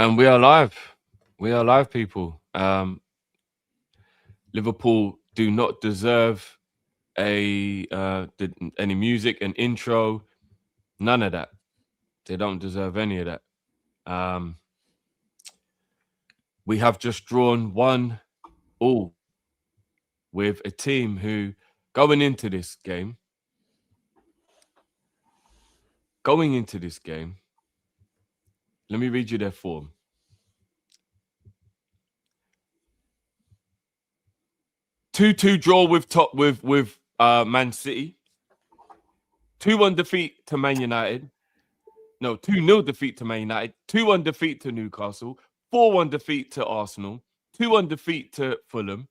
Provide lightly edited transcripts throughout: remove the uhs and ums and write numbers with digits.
And we are live. We are live, people. Liverpool do not deserve any music, an intro, none of that. They don't deserve any of that. We have just drawn 1-1 with a team who, going into this game, let me read you their form. 2-2 draw with Man City. 2-1 defeat to Man United. No, 2-0 defeat to Man United. 2-1 defeat to Newcastle. 4-1 defeat to Arsenal. 2-1 defeat to Fulham.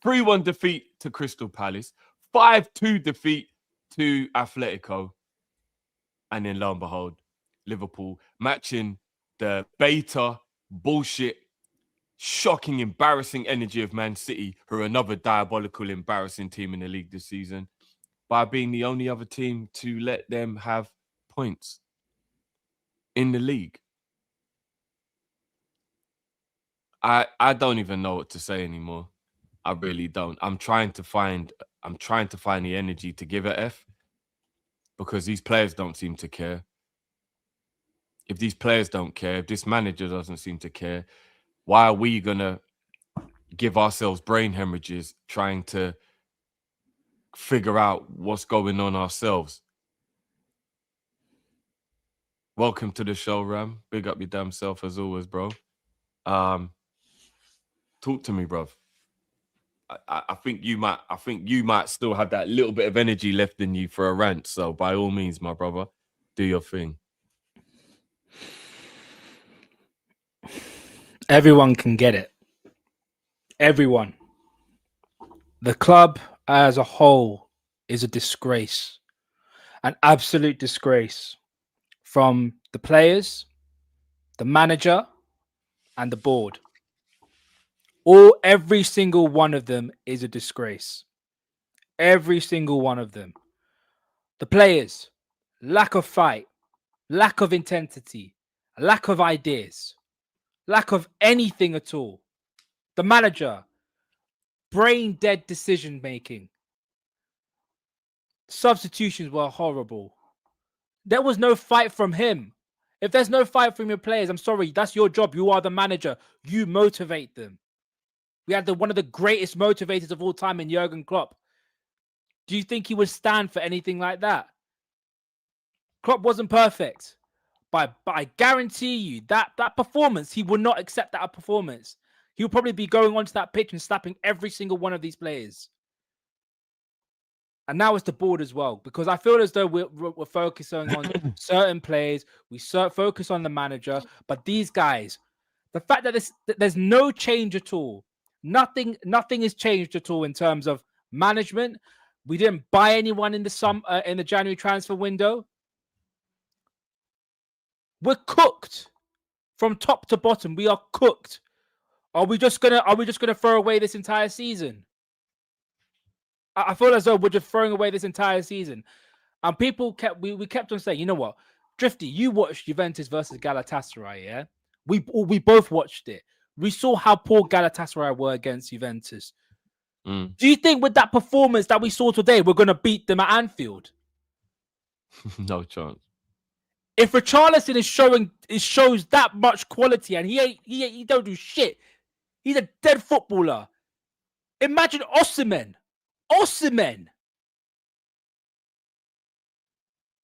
3-1 defeat to Crystal Palace. 5-2 defeat to Atletico. And then lo and behold, Liverpool matching the beta bullshit, shocking, embarrassing energy of Man City, who are another diabolical, embarrassing team in the league this season, by being the only other team to let them have points in the league. I don't even know what to say anymore. I really don't. I'm trying to find the energy to give a F, because these players don't seem to care. If these players don't care, if this manager doesn't seem to care, why are we gonna give ourselves brain hemorrhages trying to figure out what's going on ourselves? Welcome to the show, Ram. Big up your damn self as always, bro. Talk to me, bro. I think you might still have that little bit of energy left in you for a rant. So by all means, my brother, do your thing. Everyone can get it. Everyone. The club as a whole is a disgrace, an absolute disgrace, from the players, the manager, and the board. Every single one of them is a disgrace. Every single one of them. The players, lack of fight, lack of intensity, lack of ideas, lack of anything at all. The manager, brain dead decision making. Substitutions were horrible. There was no fight from him. If there's no fight from your players, I'm sorry, that's your job. You are the manager. You motivate them. We had one of the greatest motivators of all time in Jurgen Klopp. Do you think he would stand for anything like that? Klopp wasn't perfect. But I guarantee you that performance, he would not accept that performance. He'll probably be going onto that pitch and slapping every single one of these players. And now it's the board as well, because I feel as though we're focusing on certain players. We focus on the manager, but these guys, the fact that there's no change at all, nothing has changed at all in terms of management. We didn't buy anyone in the January transfer window. We're cooked from top to bottom. We are cooked. Are we just gonna throw away this entire season? I feel as though we're just throwing away this entire season. And people kept on saying, you know what, Drifty, you watched Juventus versus Galatasaray, yeah? We both watched it. We saw how poor Galatasaray were against Juventus. Do you think with that performance that we saw today, we're gonna beat them at Anfield? No chance. If Richarlison shows that much quality and he don't do shit, he's a dead footballer. Imagine Osimhen.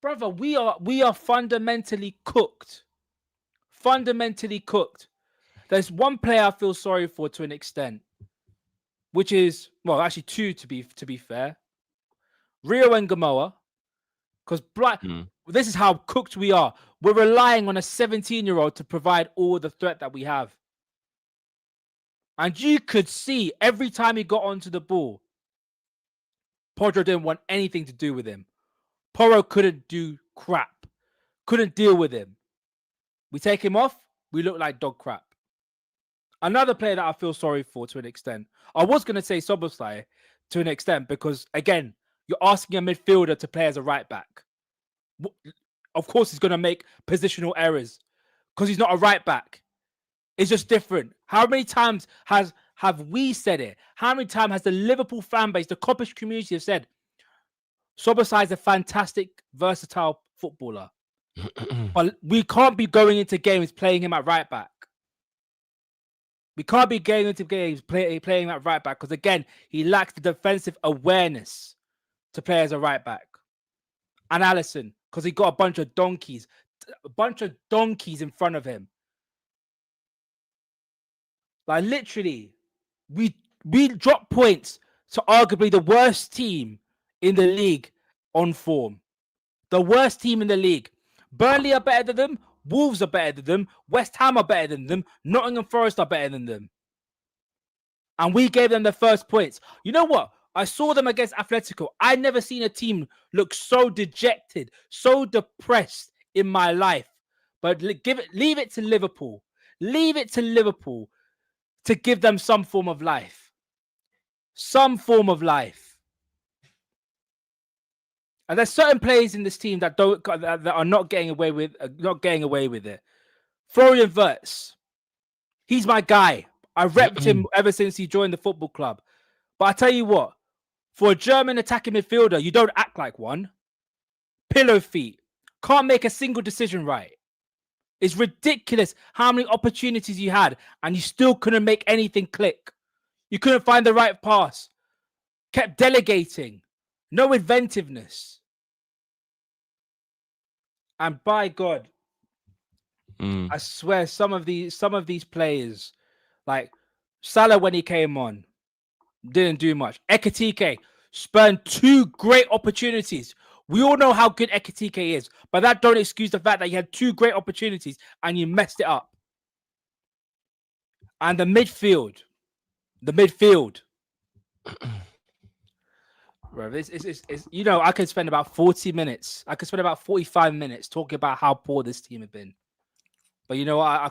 Brother, we are fundamentally cooked. Fundamentally cooked. There's one player I feel sorry for to an extent, which is, well, actually two to be fair. Rio and Gamoa. Because this is how cooked we are. We're relying on a 17-year-old to provide all the threat that we have. And you could see every time he got onto the ball, Pedro didn't want anything to do with him. Porro couldn't do crap. Couldn't deal with him. We take him off, we look like dog crap. Another player that I feel sorry for to an extent. I was going to say Szoboszlai to an extent because, again, you're asking a midfielder to play as a right back. Of course, he's going to make positional errors because he's not a right back. It's just different. How many times have we said it? How many times has the Liverpool fan base, the Kopish community have said, Szoboszlai is a fantastic, versatile footballer. But we can't be going into games playing him at right back. We can't be going into games playing at right back because, again, he lacks the defensive awareness to play as a right back. And Alisson, because he got a bunch of donkeys in front of him. Like, literally, we dropped points to arguably the worst team in the league on form. The worst team in the league. Burnley are better than them. Wolves are better than them. West Ham are better than them. Nottingham Forest are better than them. And we gave them the first points. You know what? I saw them against Atletico. I never seen a team look so dejected, so depressed in my life. But leave it to Liverpool. Leave it to Liverpool to give them some form of life. Some form of life. And there's certain players in this team that are not getting away with it. Florian Wirtz, he's my guy. I repped him ever since he joined the football club. But I tell you what, for a German attacking midfielder, you don't act like one. Pillow feet. Can't make a single decision right. It's ridiculous how many opportunities you had and you still couldn't make anything click. You couldn't find the right pass. Kept delegating. No inventiveness. And by God, I swear some of these players, like Salah when he came on, didn't do much. Ekitike spurned 2 great opportunities. We all know how good Ekitike is, but that don't excuse the fact that you had 2 great opportunities and you messed it up. And the midfield. Bro, it's you know, I could spend about 40 minutes. I could spend about 45 minutes talking about how poor this team have been. But you know what? I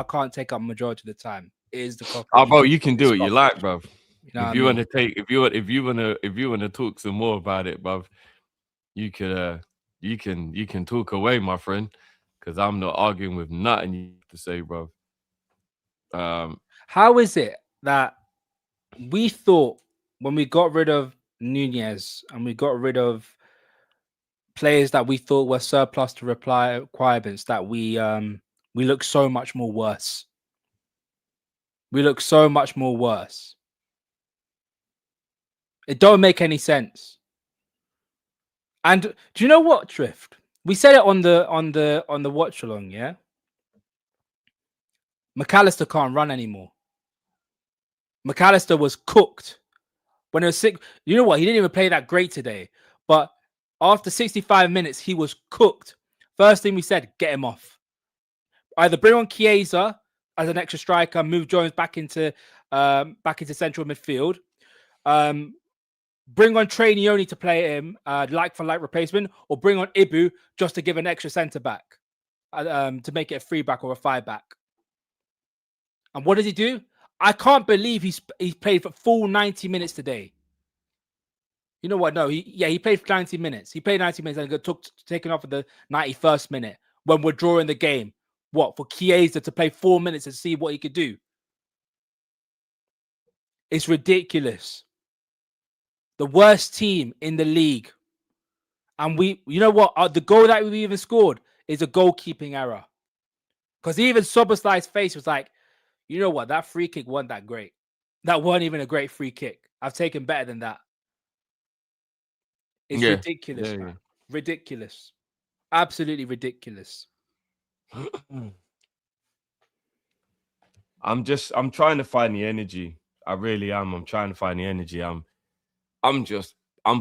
can't take up majority of the time. It is the Kopish. Oh, bro, you can do what you like, bro. You know if you wanna talk some more about it, bro, you can talk away, my friend, because I'm not arguing with nothing you have to say, bro. How is it that we thought when we got rid of Nunez and we got rid of players that we thought were surplus to requirements that we look so much more worse? We look so much more worse. It don't make any sense. And do you know what, Drift? We said it on the watch along, yeah. McAllister can't run anymore. McAllister was cooked when it was sick. You know what? He didn't even play that great today. But after 65 minutes, he was cooked. First thing we said, get him off. Either bring on Chiesa as an extra striker, move Jones back into central midfield. Bring on Trainioni to play him like for like replacement, or bring on Ibu just to give an extra centre back to make it a 3-back or a 5-back. And what does he do? I can't believe he's played for full 90 minutes today. You know what? No, he played for 90 minutes. He played 90 minutes and got taken off at the 91st minute when we're drawing the game. What, for Chiesa to play 4 minutes and see what he could do? It's ridiculous. The worst team in the league. And you know what? The goal that we even scored is a goalkeeping error. Because even Szoboszlai's face was like, you know what? That free kick wasn't that great. That wasn't even a great free kick. I've taken better than that. It's ridiculous, man. Ridiculous. Absolutely ridiculous. I'm trying to find the energy. I really am. I'm trying to find the energy. I'm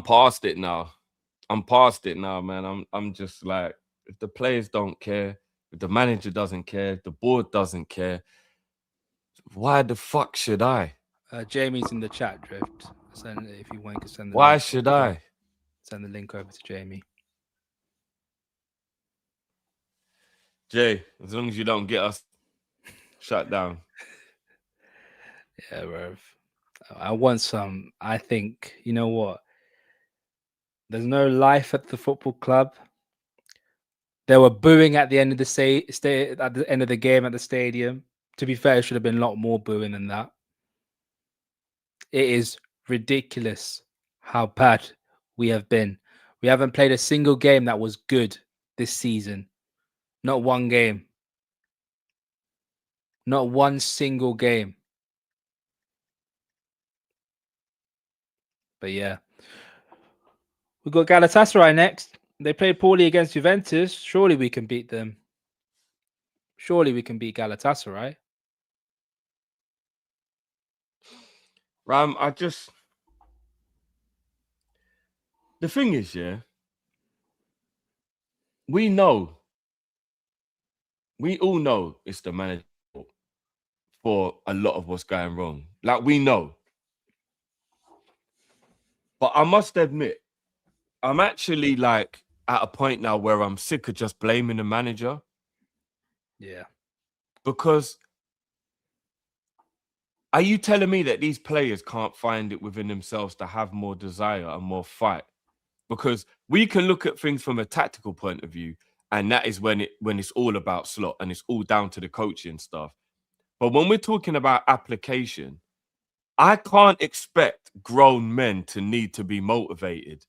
past it now. I'm past it now, man. I'm just like, if the players don't care, if the manager doesn't care, if the board doesn't care, why the fuck should I? Jamie's in the chat, Drift. If you want to send the why link should I? Send the link over to Jamie. Jay, as long as you don't get us shut down. Yeah, bro. I want some. I think, you know what? There's no life at the football club. They were booing at the end of the at the end of the game at the stadium. To be fair, it should have been a lot more booing than that. It is ridiculous how bad we have been. We haven't played a single game that was good this season. Not one game. Not one single game. But yeah. We've got Galatasaray next. They played poorly against Juventus. Surely we can beat them. Surely we can beat Galatasaray. Ram, the thing is, yeah, we all know it's the manager for a lot of what's going wrong. Like, we know. But I must admit, I'm actually like at a point now where I'm sick of just blaming the manager. Yeah. Because are you telling me that these players can't find it within themselves to have more desire and more fight? Because we can look at things from a tactical point of view, and that is when it's all about slot and it's all down to the coaching stuff. But when we're talking about application, I can't expect grown men to need to be motivated.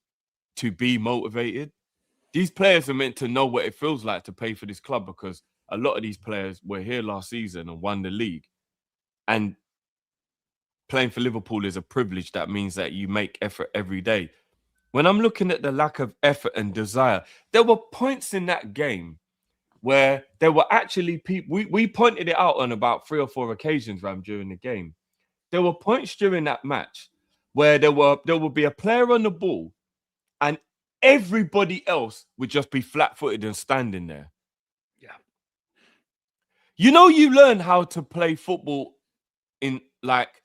These players are meant to know what it feels like to play for this club, because a lot of these players were here last season and won the league. And playing for Liverpool is a privilege. That means that you make effort every day. When I'm looking at the lack of effort and desire, there were points in that game where there were actually people, we pointed it out on about 3 or 4 occasions, Ram, during the game. There were points during that match where there would be a player on the ball and everybody else would just be flat-footed and standing there. Yeah. You know, you learn how to play football in like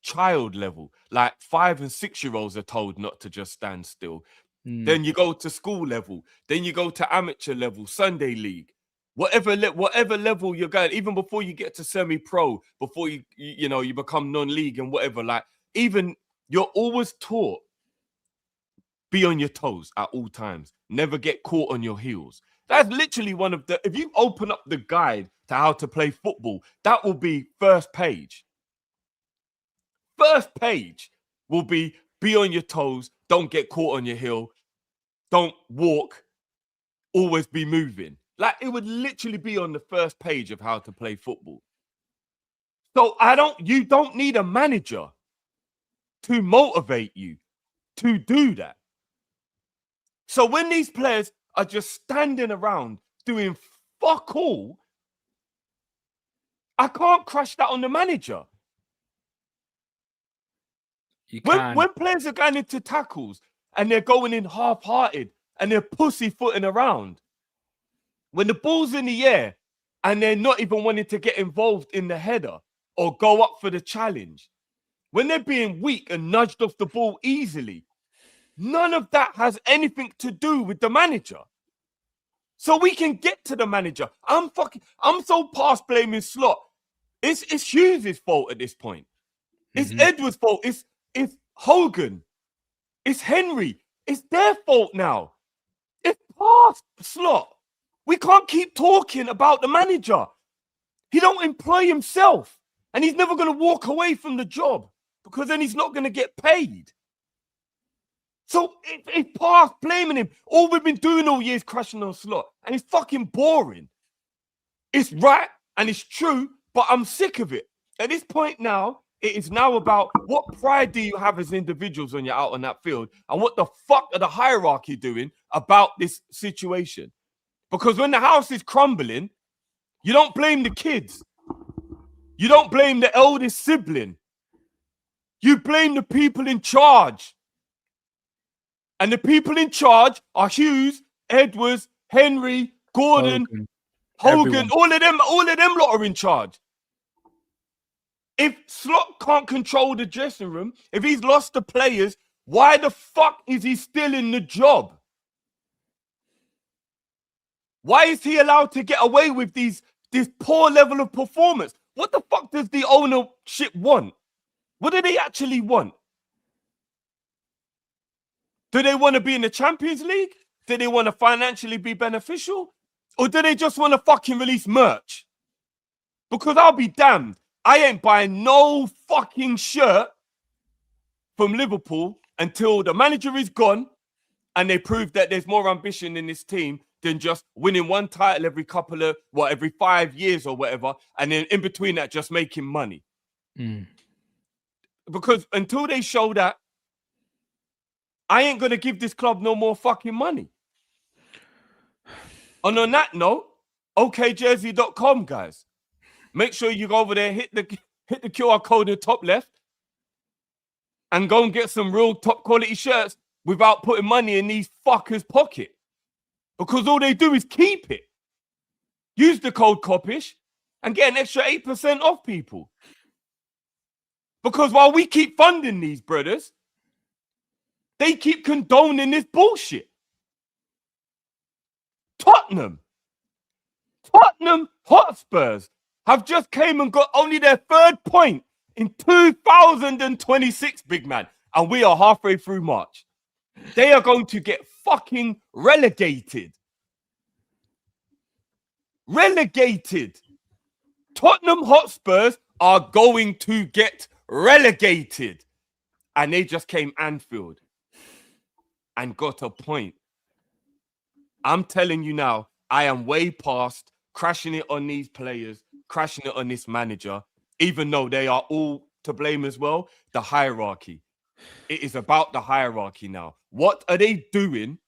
child level. Like 5 and 6 year olds are told not to just stand still. Then you go to school level. Then you go to amateur level, Sunday league. Whatever level you're going, even before you get to semi-pro, before you become non-league and whatever, like, even you're always taught, be on your toes at all times. Never get caught on your heels. That's literally one of the, if you open up the guide to how to play football, that will be first page. First page will be on your toes, don't get caught on your heel, don't walk, always be moving. Like, it would literally be on the first page of how to play football. So you don't need a manager to motivate you to do that. So when these players are just standing around doing fuck all, I can't crush that on the manager. When players are going into tackles and they're going in half-hearted and they're pussyfooting around, when the ball's in the air and they're not even wanting to get involved in the header or go up for the challenge, when they're being weak and nudged off the ball easily, none of that has anything to do with the manager. So we can get to the manager. I'm so past blaming Slot. It's Hughes' fault at this point. It's Edwards' fault. It's Hogan. It's Henry. It's their fault now. It's past Slot. We can't keep talking about the manager. He don't employ himself. And he's never going to walk away from the job, because then he's not going to get paid. So it's past blaming him. All we've been doing all year is crashing on Slot. And it's fucking boring. It's right and it's true, but I'm sick of it. At this point now, it is now about what pride do you have as individuals when you're out on that field, and what the fuck are the hierarchy doing about this situation? Because when the house is crumbling, you don't blame the kids. You don't blame the eldest sibling. You blame the people in charge. And the people in charge are Hughes, Edwards, Henry, Gordon, Hogan. All of them lot are in charge. If Slot can't control the dressing room, if he's lost the players, why the fuck is he still in the job? Why is he allowed to get away with this poor level of performance? What the fuck does the ownership want? What do they actually want? Do they want to be in the Champions League? Do they want to financially be beneficial? Or do they just want to fucking release merch? Because I'll be damned. I ain't buying no fucking shirt from Liverpool until the manager is gone and they prove that there's more ambition in this team than just winning one title every 5 years or whatever, and then in between that, just making money. Because until they show that, I ain't going to give this club no more fucking money. And on that note, okjersey.com, guys. Make sure you go over there, hit the QR code in the top left, and go and get some real top quality shirts without putting money in these fuckers' pocket. Because all they do is keep it. Use the code Kopish and get an extra 8% off, people. Because while we keep funding these brothers, they keep condoning this bullshit. Tottenham Hotspurs have just came and got only their 3rd point in 2026, big man. And we are halfway through March. They are going to get fucking relegated. Tottenham Hotspurs are going to get relegated. And they just came Anfield and got a point. I'm telling you now, I am way past crashing it on these players, crashing it on this manager, even though they are all to blame as well. The hierarchy. It is about the hierarchy now. What are they doing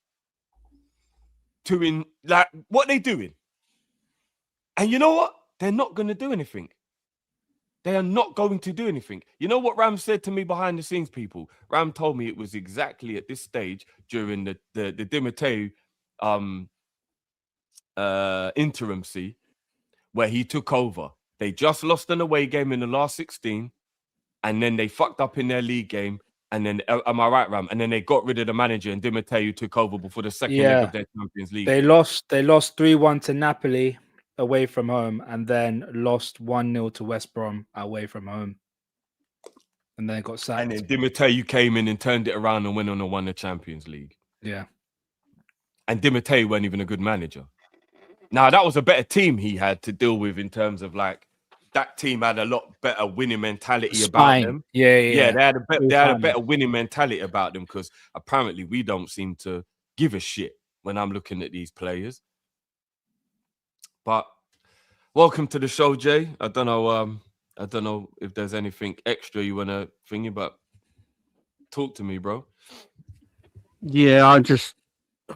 what are they doing? And you know what? They're not going to do anything. They are not going to do anything. You know what Ram said to me behind the scenes, people? Ram told me it was exactly at this stage during the Di Matteo interimcy where he took over. They just lost an away game in the last 16, and then they fucked up in their league game. And then, am I right, Ram? And then they got rid of the manager, and Di Matteo took over before the second leg of their Champions League. They lost 3-1 to Napoli away from home, and then lost 1-0 to West Brom away from home. And then got sacked. And then Di Matteo came in and turned it around and went on and won the Champions League. Yeah. And Di Matteo wasn't even a good manager. Now, that was a better team he had to deal with in terms of like, that team had a lot better winning mentality about them. Yeah. They had a better winning mentality about them, because apparently we don't seem to give a shit when I'm looking at these players. But welcome to the show, Jay. I don't know if there's anything extra you want to thingy, but talk to me, bro. Yeah,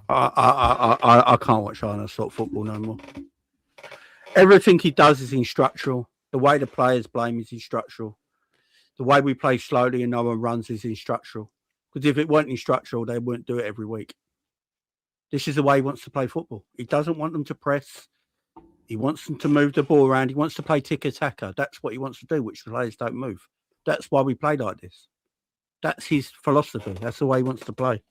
I can't watch Arnold Slot football no more. Everything he does is instructional. The way the players blame is instructional. The way we play slowly and no one runs is instructional. Because if it weren't instructional, they wouldn't do it every week. This is the way he wants to play football. He doesn't want them to press. He wants them to move the ball around. He wants to play tiki-taka. That's what he wants to do, which the players don't move. That's why we play like this. That's his philosophy. That's the way he wants to play.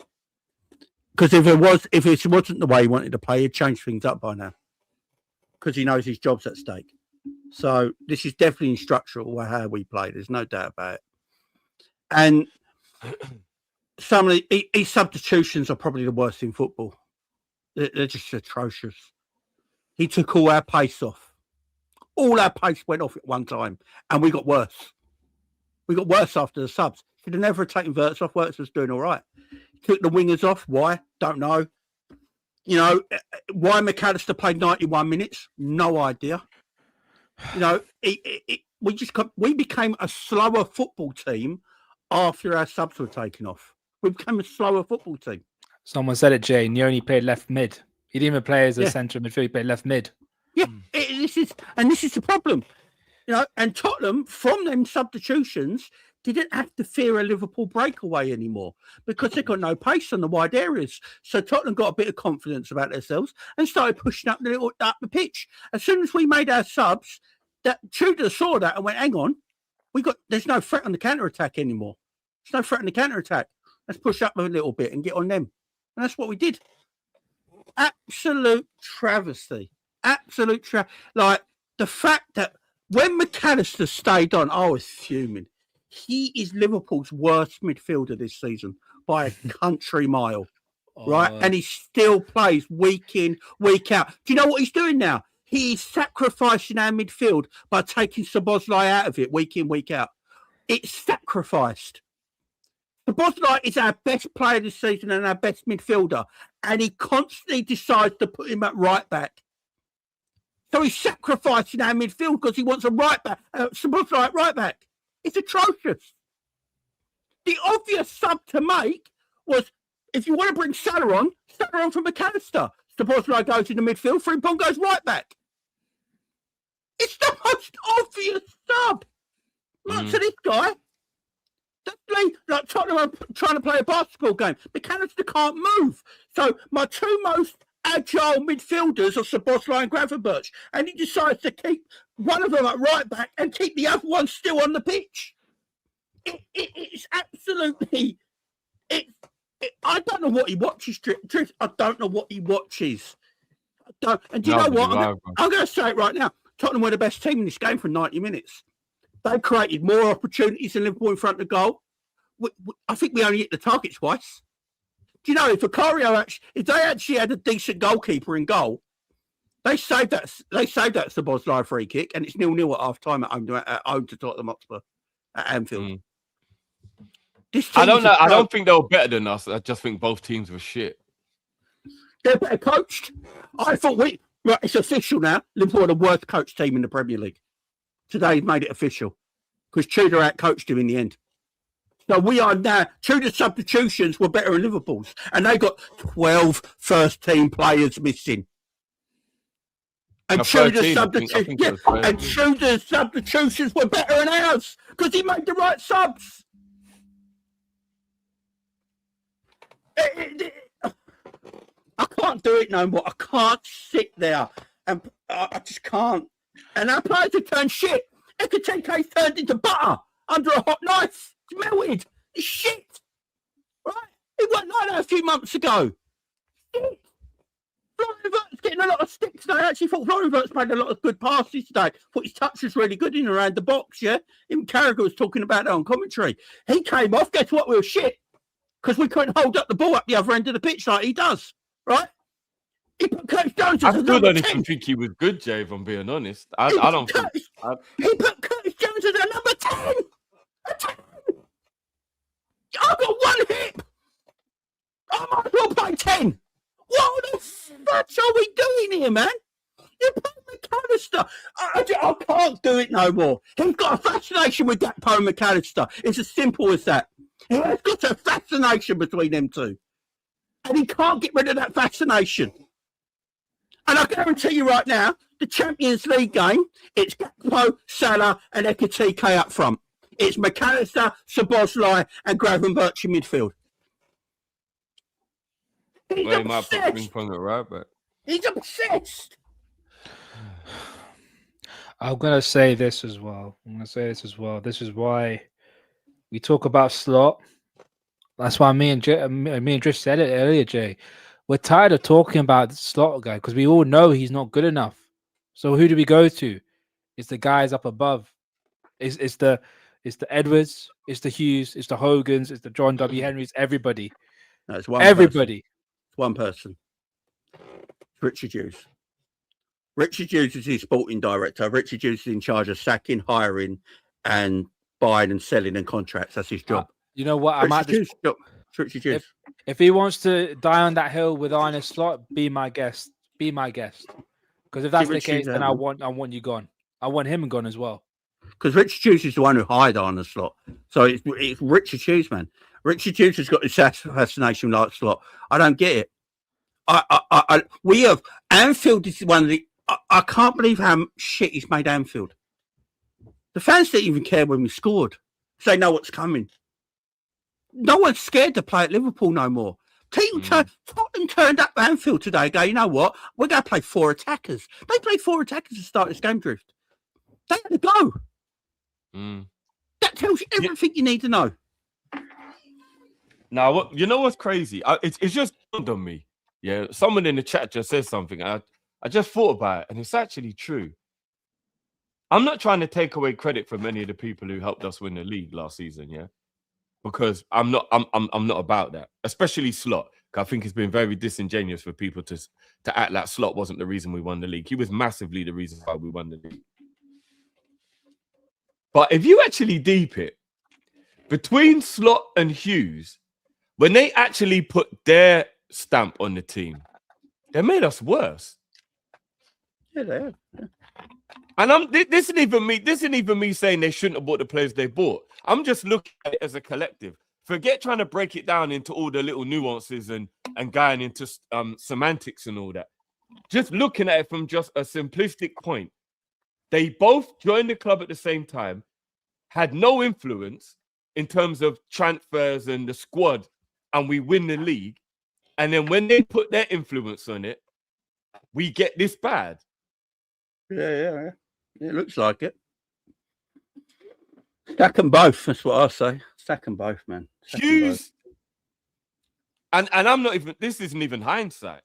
Because if it wasn't the way he wanted to play, he'd change things up by now. Because he knows his job's at stake. So this is definitely instructional how we play. There's no doubt about it. And some of his substitutions are probably the worst in football. They're just atrocious. He took all our pace off. All our pace went off at one time, and we got worse. We got worse after the subs. Should have never taken Wirtz off. Wirtz was doing all right. Took the wingers off. Why? Don't know. You know, why McAllister played 91 minutes? No idea. You know, we became a slower football team after our subs were taken off. We became a slower football team. Someone said it, Jay. He only played left mid. He didn't even play as a centre midfield. He played left mid. Yeah, this is the problem. You know, and Tottenham, from them substitutions, didn't have to fear a Liverpool breakaway anymore because they got no pace on the wide areas. So Tottenham got a bit of confidence about themselves and started pushing up the pitch. As soon as we made our subs, that Tudor saw that and went, "Hang on, there's no threat on the counter attack anymore. There's no threat on the counter attack. Let's push up a little bit and get on them." And that's what we did. Absolute travesty. Like the fact that when McAllister stayed on, I was fuming. He is Liverpool's worst midfielder this season by a country mile. right? And he still plays week in, week out. Do you know what he's doing now? He's sacrificing our midfield by taking Szoboszlai out of it week in, week out. It's sacrificed. Szoboszlai is our best player this season and our best midfielder, and he constantly decides to put him at right back. So he's sacrificing our midfield because he wants a right back, Szoboszlai at right back. It's atrocious. The obvious sub to make was, if you want to bring Salah on from McAllister. Szoboszlai goes in the midfield, Frimpong goes right back. It's the most obvious sub. Look to this guy. Like Tottenham are trying to play a basketball game. McAllister can't move. So my two most agile midfielders are Szoboszlai and Gravenberch. And he decides to keep one of them at right back and keep the other one still on the pitch. It's absolutely... I don't know what he watches, Trish. I don't know what he watches. And do you know what? I'm going to say it right now. Tottenham were the best team in this game for 90 minutes. They created more opportunities than Liverpool in front of the goal. I think we only hit the target twice. Do you know, if they actually had a decent goalkeeper in goal, they saved that Szoboszlai free kick, and it's 0-0 at half time at home to Tottenham Hotspur at Anfield. I don't know. I don't think they were better than us. I just think both teams were shit. They're better coached. I thought it's official now. Liverpool are the worst coached team in the Premier League. Today he's made it official because Tudor out-coached him in the end. So we are now, Tudor's substitutions were better than Liverpool's, and they got 12 first-team players missing. And Tudor's substitutions were better than ours because he made the right subs. I can't do it no more. I can't sit there, and I just can't. And our players have turned shit. Ekateke's turned into butter under a hot knife. It's melted. It's shit. Right? It wasn't like that a few months ago. Shit. Florian Wirtz's getting a lot of sticks today. I actually thought Florian Wirtz made a lot of good passes today. Thought his touch was really good in and around the box, yeah? Even Carragher was talking about that on commentary. He came off. Guess what? We were shit. Because we couldn't hold up the ball up the other end of the pitch like he does. Right? He put Curtis Jones as I still don't even think he was good, Jay, if I'm being honest. I don't think... He put Curtis Jones as a number 10. A 10. I've got one hip. I might as well play 10. What the fuck are we doing here, man? You play McAllister. I can't do it no more. He's got a fascination with Gakpo and McAllister. It's as simple as that. He has got a fascination between them two. And he can't get rid of that fascination. And I guarantee you right now, the Champions League game, it's Gakpo, Salah and Ekitike up front. It's McAllister, Szoboszlai and Gravenberch in midfield. He's obsessed. I'm going to say this as well. This is why we talk about Slot. That's why me and Drift said it earlier, Jay. We're tired of talking about the Slot guy because we all know he's not good enough. So who do we go to? It's the guys up above. It's the Edwards, it's the Hughes, it's the Hogans, it's the John W. Henrys, everybody. No, it's one everybody. Person. It's one person. Richard Hughes. Richard Hughes is his sporting director. Richard Hughes is in charge of sacking, hiring, and buying and selling and contracts. That's his job. You know what? Richard Hughes. If he wants to die on that hill with Arne Slot, be my guest. Be my guest. Because if that's the case, then I want you gone. I want him gone as well. Because Richard Hughes is the one who hired Arne Slot. So it's Richard Hughes, man. Richard Hughes has got this fascination like Slot. I don't get it. We have Anfield is one of the. I can't believe how shit he's made Anfield. The fans didn't even care when we scored. They know what's coming. No one's scared to play at Liverpool no more. Tottenham turned up Anfield today and go, you know what? We're going to play 4 attackers. They played 4 attackers to start this game, Drift. They had to go. That tells you everything you need to know. Now, you know what's crazy? It's just dawned on me. Yeah, someone in the chat just said something. I just thought about it, and it's actually true. I'm not trying to take away credit from any of the people who helped us win the league last season, yeah, because I'm not about that. Especially Slot. I think it's been very disingenuous for people to act like Slot wasn't the reason we won the league. He was massively the reason why we won the league. But if you actually deep it, between Slot and Hughes, when they actually put their stamp on the team, they made us worse. Yeah, they have. Yeah. And this isn't even me saying they shouldn't have bought the players they bought. I'm just looking at it as a collective. Forget trying to break it down into all the little nuances and going into semantics and all that. Just looking at it from just a simplistic point. They both joined the club at the same time, had no influence in terms of transfers and the squad, and we win the league. And then when they put their influence on it, we get this bad. Yeah. It looks like it. Stack them both. That's what I say. Stack them both, man. Stack 'em Hughes, and I'm not even. This isn't even hindsight,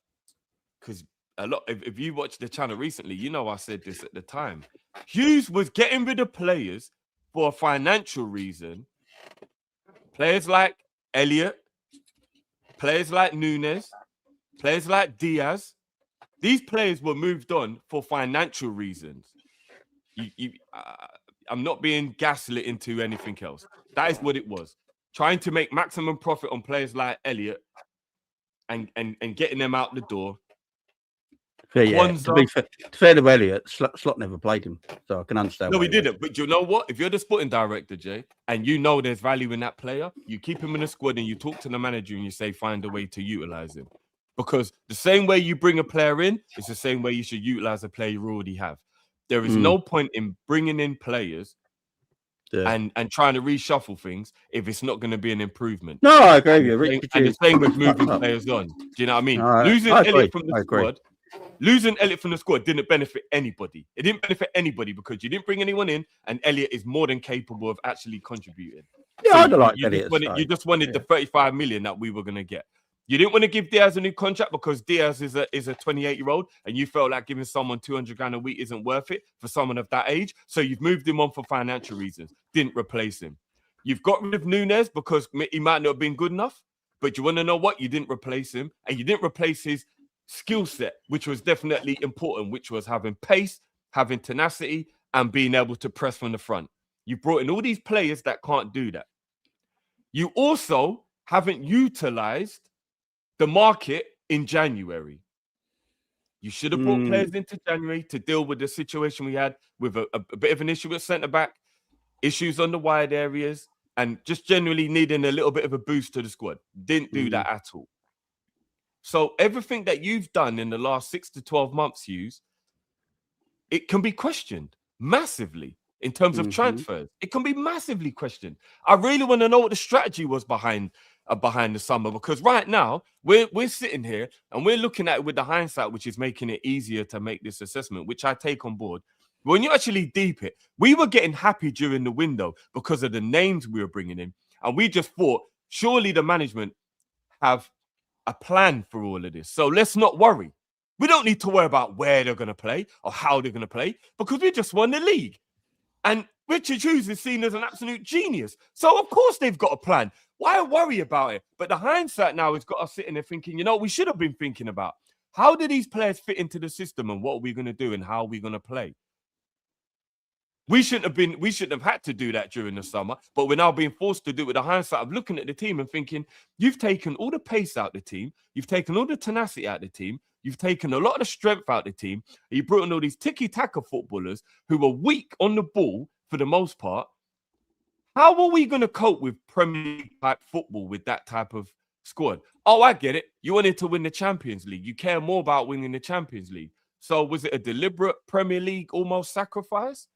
because a lot. If you watched the channel recently, you know I said this at the time. Hughes was getting rid of players for a financial reason. Players like Elliott, players like Nunes, players like Diaz. These players were moved on for financial reasons. I'm not being gaslit into anything else. That is what it was. Trying to make maximum profit on players like Elliott and getting them out the door. Yeah, to be fair to Elliott, Slot never played him, so I can understand. No, he didn't. But you know what? If you're the sporting director, Jay, and you know there's value in that player, you keep him in the squad and you talk to the manager and you say, find a way to utilize him. Because the same way you bring a player in, it's the same way you should utilize a player you already have. There is no point in bringing in players and trying to reshuffle things if it's not going to be an improvement. No, I agree with you. And the same with moving players on. Do you know what I mean? Losing Elliott from the squad didn't benefit anybody. It didn't benefit anybody because you didn't bring anyone in, and Elliott is more than capable of actually contributing. Yeah, so I don't like Elliott. You just wanted the 35 million that we were going to get. You didn't want to give Diaz a new contract because Diaz is a 28-year-old, and you felt like giving someone 200 grand a week isn't worth it for someone of that age. So you've moved him on for financial reasons. Didn't replace him. You've got rid of Nunes because he might not have been good enough. But you want to know what? You didn't replace him, and you didn't replace his skill set, which was definitely important, which was having pace, having tenacity, and being able to press from the front. You brought in all these players that can't do that. You also haven't utilized the market in January. You should have brought players into January to deal with the situation we had with a bit of an issue at centre-back, issues on the wide areas, and just generally needing a little bit of a boost to the squad. Didn't do that at all. So everything that you've done in the last 6 to 12 months, Hughes, it can be questioned massively in terms of transfers. It can be massively questioned. I really want to know what the strategy was behind the summer, because right now we're sitting here and we're looking at it with the hindsight, which is making it easier to make this assessment, which I take on board. When you actually deep it, we were getting happy during the window because of the names we were bringing in, and we just thought surely the management have a plan for all of this, so let's not worry. We don't need to worry about where they're going to play or how they're going to play because we just won the league. And Richard Hughes is seen as an absolute genius. So, of course, they've got a plan. Why worry about it? But the hindsight now has got us sitting there thinking, you know, we should have been thinking about how do these players fit into the system and what are we going to do and how are we going to play? We shouldn't have had to do that during the summer, but we're now being forced to do it with the hindsight of looking at the team and thinking, you've taken all the pace out of the team, you've taken all the tenacity out of the team, you've taken a lot of the strength out of the team, and you brought in all these tiki-taka footballers who were weak on the ball for the most part. How are we going to cope with Premier League type football with that type of squad? Oh, I get it. You wanted to win the Champions League. You care more about winning the Champions League. So was it a deliberate Premier League almost sacrifice?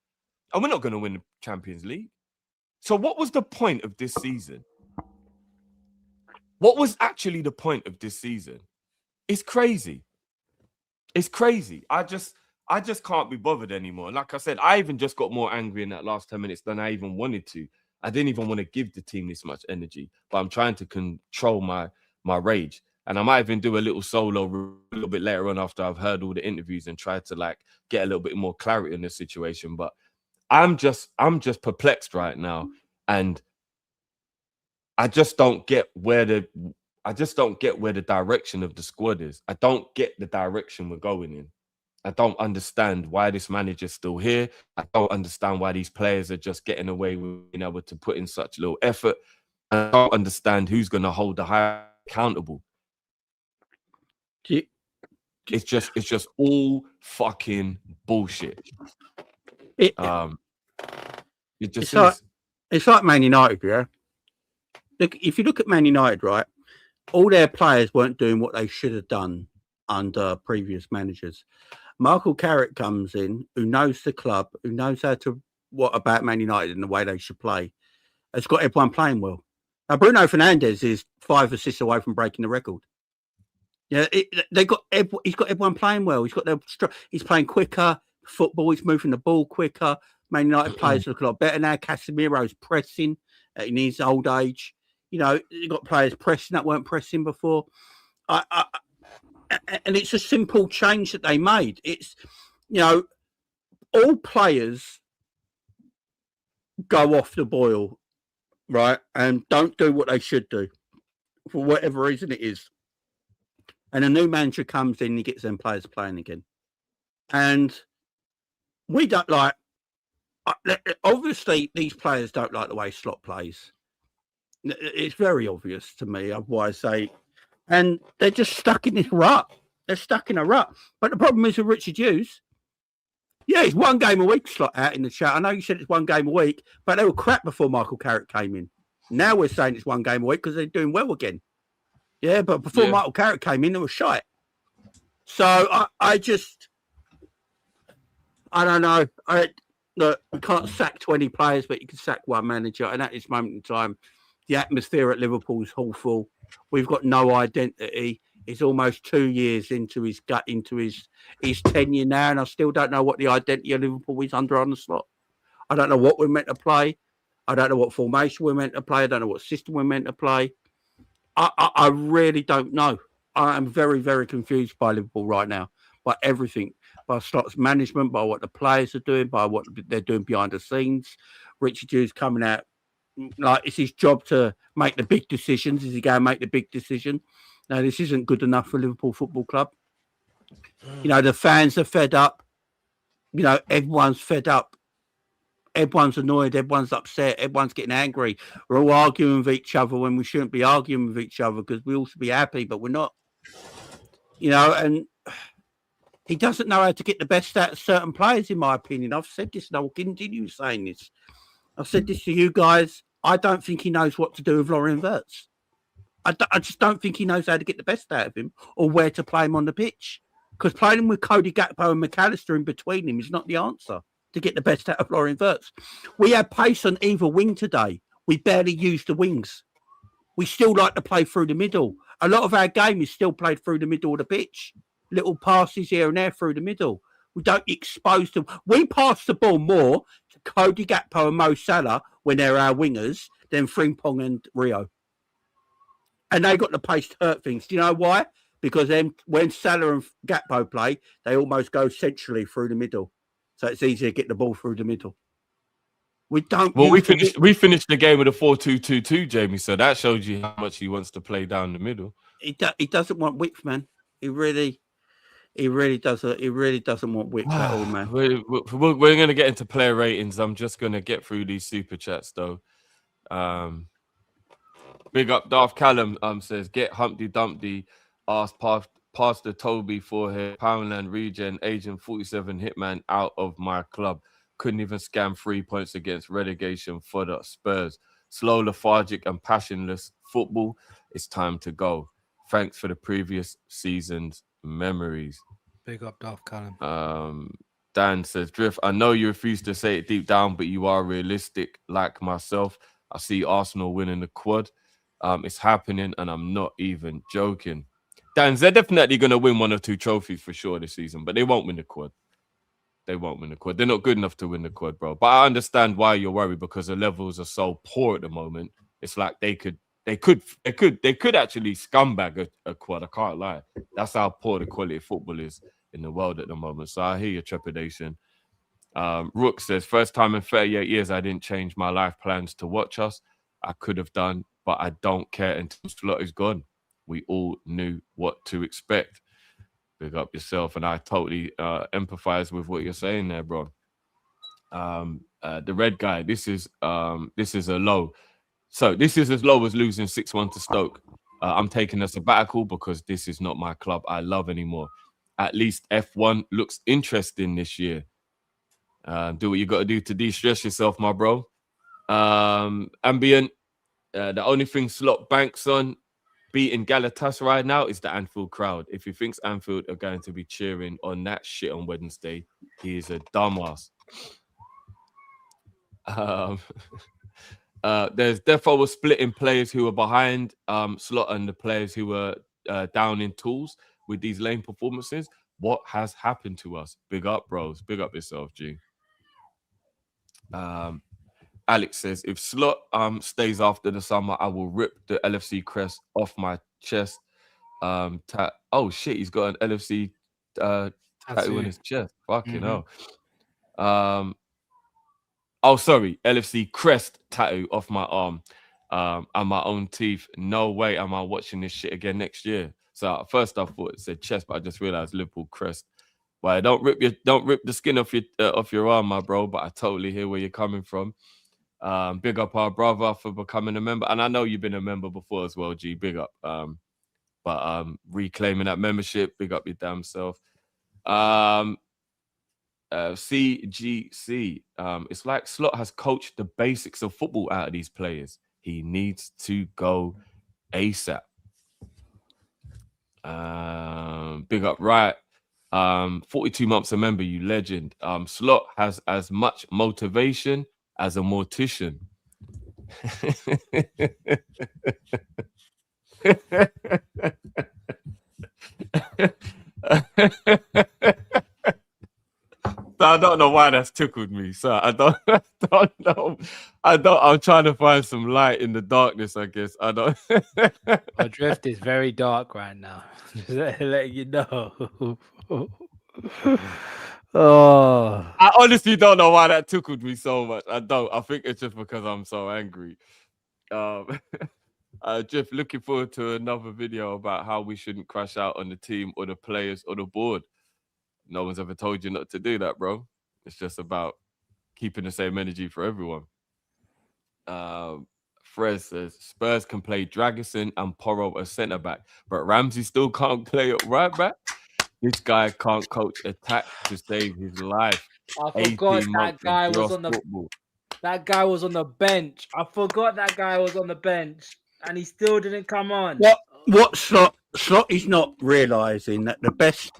And we're not going to win the Champions League. So what was the point of this season? What was actually the point of this season? It's crazy. It's crazy. I just can't be bothered anymore. Like I said, I even just got more angry in that last 10 minutes than I even wanted to. I didn't even want to give the team this much energy, but I'm trying to control my rage. And I might even do a little solo a little bit later on after I've heard all the interviews and try to like get a little bit more clarity in the situation. But I'm just perplexed right now, and I just don't get where I just don't get where the direction of the squad is. I don't get the direction we're going in. I don't understand why this manager's still here. I don't understand why these players are just getting away with being able to put in such little effort. I don't understand who's going to hold the high accountable. It's just all fucking bullshit. It just is. It's like Man United, yeah. Look, if you look at Man United, right, all their players weren't doing what they should have done under previous managers. Michael Carrick comes in, who knows the club, who knows what about Man United and the way they should play. Has got everyone playing well. Now, Bruno Fernandes is 5 assists away from breaking the record. Yeah, he's got everyone playing well. He's playing quicker football. He's moving the ball quicker. Man United players look a lot better now. Casemiro's pressing in his old age. You know, you've got players pressing that weren't pressing before. And it's a simple change that they made. It's, you know, all players go off the boil, right, and don't do what they should do for whatever reason it is. And a new manager comes in, he gets them players playing again. And we don't like, obviously, these players don't like the way Slot plays. It's very obvious to me, otherwise and they're just stuck in this rut. They're stuck in a rut. But the problem is with Richard Hughes, yeah, it's 1 game a week, Slot out in the chat. I know you said it's 1 game a week, but they were crap before Michael Carrick came in. Now we're saying it's 1 game a week because they're doing well again. Yeah, but before Michael Carrick came in, they were shite. So I don't know. Look, you can't sack 20 players, but you can sack 1 manager. And at this moment in time, the atmosphere at Liverpool is awful. We've got no identity. He's almost 2 years into his tenure now, and I still don't know what the identity of Liverpool is under Arne Slot. I don't know what we're meant to play. I don't know what formation we're meant to play. I don't know what system we're meant to play. I really don't know. I am very, very confused by Liverpool right now, by everything, by Slot's management, by what the players are doing, by what they're doing behind the scenes. Richard Hughes coming out like it's his job to make the big decisions. Is he going to make the big decision? No, this isn't good enough for Liverpool Football Club. You know, the fans are fed up. You know, everyone's fed up. Everyone's annoyed. Everyone's upset. Everyone's getting angry. We're all arguing with each other when we shouldn't be arguing with each other because we all should be happy, but we're not. You know, and he doesn't know how to get the best out of certain players, in my opinion. I've said this and I will continue saying this. I've said this to you guys. I don't think he knows what to do with Florian Wirtz. I just don't think he knows how to get the best out of him or where to play him on the pitch. Because playing him with Cody Gakpo and McAllister in between him is not the answer to get the best out of Florian Wirtz. We had pace on either wing today. We barely used the wings. We still like to play through the middle. A lot of our game is still played through the middle of the pitch. Little passes here and there through the middle. We don't expose them. We pass the ball more to Cody Gakpo and Mo Salah when they're our wingers than Frimpong and Rio. And they got the pace to hurt things. Do you know why? Because then when Salah and Gakpo play, they almost go centrally through the middle. So it's easier to get the ball through the middle. We don't. Well, we finished the game with a 4-2-2-2, Jamie. So that shows you how much he wants to play down the middle. He doesn't want width, man. He really doesn't. He really doesn't want width at all, man. We're going to get into player ratings. I'm just going to get through these super chats, though. Big up Darth Callum says, get Humpty Dumpty, asked Pastor Toby for his Poundland Regen, Agent 47 Hitman out of my club. Couldn't even scam 3 points against relegation for the Spurs. Slow, lethargic and passionless football. It's time to go. Thanks for the previous season's memories. Big up Darth Callum. Dan says, Drift, I know you refuse to say it deep down, but you are realistic like myself. I see Arsenal winning the quad. It's happening, and I'm not even joking. Dan, they're definitely going to win 1 or 2 trophies for sure this season, but they won't win the quad. They won't win the quad. They're not good enough to win the quad, bro. But I understand why you're worried because the levels are so poor at the moment. It's like they could actually scumbag a quad. I can't lie. That's how poor the quality of football is in the world at the moment. So I hear your trepidation. Rook says, first time in 38 years I didn't change my life plans to watch us. I could have done, but I don't care until Slot is gone. We all knew what to expect. Big up yourself, and I totally empathize with what you're saying there, bro. The red guy, this is a low. So this is as low as losing 6-1 to Stoke. I'm taking a sabbatical because this is not my club I love anymore. At least F1 looks interesting this year. Do what you got to do to de-stress yourself, my bro. Ambient, the only thing Slot banks on beating Galatasaray now is the Anfield crowd. If he thinks Anfield are going to be cheering on that shit on Wednesday, he is a dumbass. There's defo a split in players who are behind Slot and the players who were down in tools with these lame performances. What has happened to us? Big up, bros. Big up yourself, G. Alex says, if Slot stays after the summer, I will rip the LFC crest off my chest. Oh shit, he's got an LFC tattoo on his chest. Fucking hell. Oh, sorry, LFC crest tattoo off my arm and my own teeth. No way am I watching this shit again next year. So at first I thought it said chest, but I just realized Liverpool crest. Well, don't rip the skin off your arm, my bro. But I totally hear where you're coming from. Big up our brother for becoming a member, and I know you've been a member before as well, G. Big up. But reclaiming that membership, big up your damn self. CGC. It's like Slot has coached the basics of football out of these players. He needs to go ASAP. Big up, right? 42 months a member, you legend. Slot has as much motivation as a mortician. I don't know why that's tickled me, so I don't know. I'm trying to find some light in the darkness, I guess. I don't. Our drift is very dark right now. Just letting you know. Oh, I honestly don't know why that tickled me so much. I don't. I think it's just because I'm so angry. Jeff, looking forward to another video about how we shouldn't crash out on the team or the players or the board. No one's ever told you not to do that, bro. It's just about keeping the same energy for everyone. Fred says Spurs can play Dragusin and Porro as centre back, but Ramsey still can't play at right back. This guy can't coach attack to save his life. I forgot that guy was on the football. That guy was on the bench. I forgot that guy was on the bench, and he still didn't come on. What Slot is not realising that the best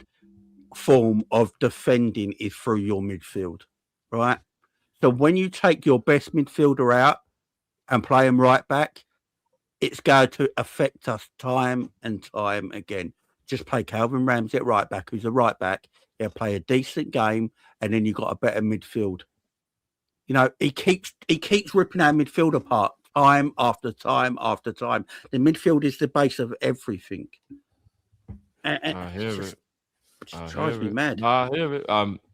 form of defending is through your midfield, right? So when you take your best midfielder out and play him right back, it's going to affect us time and time again. Just play Calvin Ramsey at right back, who's a right back. He'll play a decent game, and then you've got a better midfield. You know, he keeps ripping our midfield apart time after time after time. The midfield is the base of everything. And I hear it. It drives me mad. I hear it.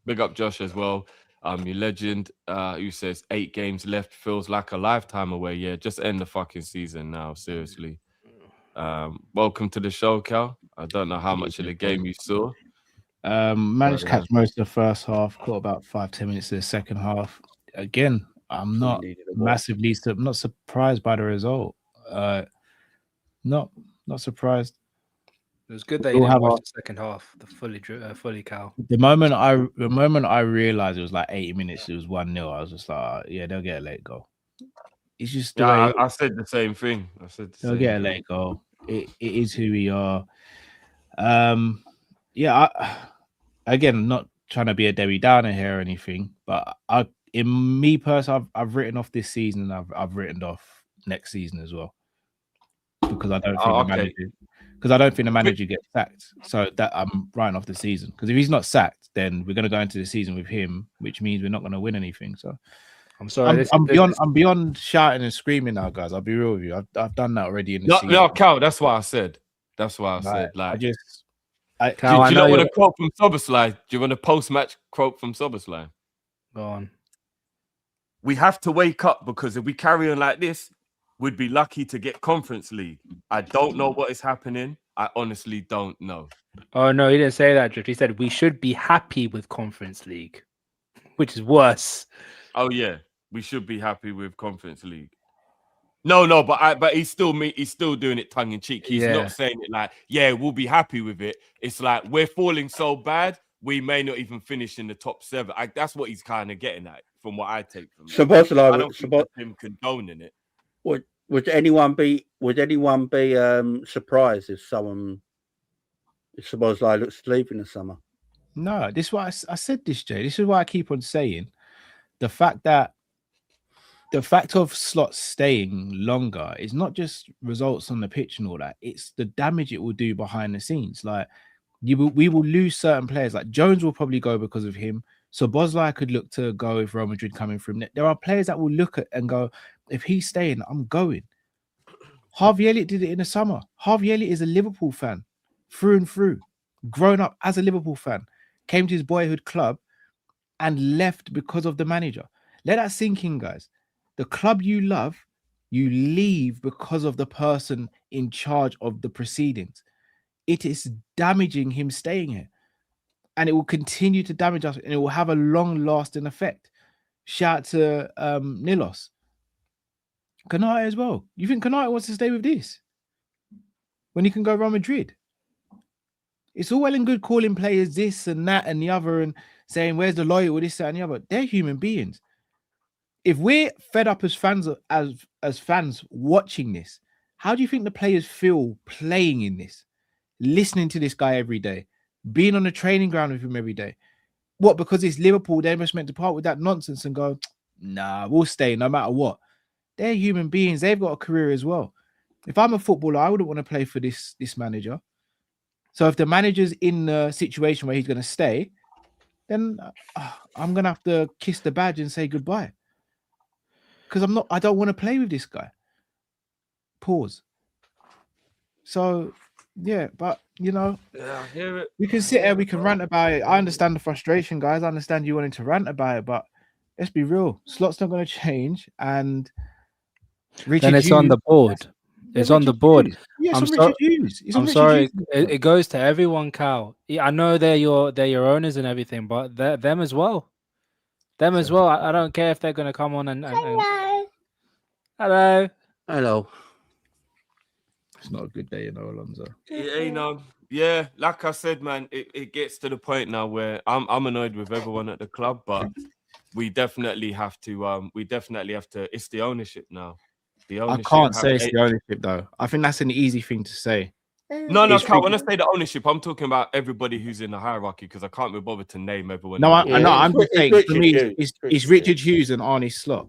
Big up Josh as well. Your legend, who says 8 games left feels like a lifetime away. Yeah, just end the fucking season now. Seriously. Welcome to the show, Cal. I don't know how much of the game you saw. Managed to catch most of the first half, caught about 5-10 minutes of the second half. Again, I'm not massively I'm not surprised by the result. Not surprised. It was good that you didn't watch the second half, the fully Cal. The moment I realized it was like 80 minutes, it was 1-0. I was just like, yeah, they'll get a late goal. It's just I said the same thing. They'll get a late goal. It is who we are. Yeah. Again, not trying to be a Debbie Downer here or anything, but in me personally, I've written off this season. And I've written off next season as well because I don't think the manager gets sacked. So that I'm writing off the season because if he's not sacked, then we're going to go into the season with him, which means we're not going to win anything. So I'm sorry. I'm beyond shouting and screaming now, guys. I'll be real with you. I've done that already in the season. No, Cal. That's what I said. Like, do you not want to quote from Soberslide? Do you want a post-match quote from Soberslide? Go on. We have to wake up because if we carry on like this, we'd be lucky to get Conference League. I don't know what is happening. I honestly don't know. Oh no, he didn't say that, Drift. He said we should be happy with Conference League, which is worse. Oh yeah, we should be happy with Conference League. No, but he's still doing it tongue in cheek. He's Yeah. not saying it like, yeah, we'll be happy with it. It's like we're falling so bad, we may not even finish in the top 7. That's what he's kind of getting at, from what I take from it. So, Positional, I don't think that's him condoning it. would anyone be surprised if Szoboszlai looks to leave in the summer? No, this is why I said this, Jay. This is why I keep on saying the fact of Slot staying longer is not just results on the pitch and all that. It's the damage it will do behind the scenes. Like we will lose certain players. Like Jones will probably go because of him. So Szoboszlai could look to go if Real Madrid coming from. There are players that will look at and go, if he's staying, I'm going. Harvey Elliott did it in the summer. Harvey Elliott is a Liverpool fan through and through, grown up as a Liverpool fan, came to his boyhood club and left because of the manager. Let that sink in, guys. The club you love, you leave because of the person in charge of the proceedings. It is damaging him staying here. And it will continue to damage us, and it will have a long-lasting effect. Shout out to Nilos. Konate as well. You think Konate wants to stay with this? When he can go Real Madrid? It's all well and good calling players this and that and the other and saying, where's the loyalty with this, that, and the other? They're human beings. If we're fed up as fans as fans watching this, how do you think the players feel playing in this? Listening to this guy every day, being on the training ground with him every day. What? Because it's Liverpool, they're just meant to part with that nonsense and go, nah, we'll stay no matter what. They're human beings. They've got a career as well. If I'm a footballer, I wouldn't want to play for this manager. So if the manager's in the situation where he's going to stay, then I'm going to have to kiss the badge and say goodbye. Because I don't want to play with this guy. Pause. So, yeah, but, Yeah, I hear it. we can sit here, we can rant about it. I understand the frustration, guys. I understand you wanting to rant about it, but let's be real. Slot's not going to change. And Richard Then it's on the board. It's on the board. Yes, I'm Richard Hughes. I'm sorry. It goes to everyone, Cal. I know they're your owners and everything, but them as well. Them as well. I don't care if they're going to come on and hello. It's not a good day, Alonso. Yeah, like I said, man, it gets to the point now where I'm annoyed with everyone at the club, but we definitely have to. It's the ownership now. The ownership. I can't say it's the ownership though. I think that's an easy thing to say. No, Cal, when I say the ownership, I'm talking about everybody who's in the hierarchy because I can't be bothered to name everyone. No, I'm just saying for me, it's Richard Hughes and Arne Slot.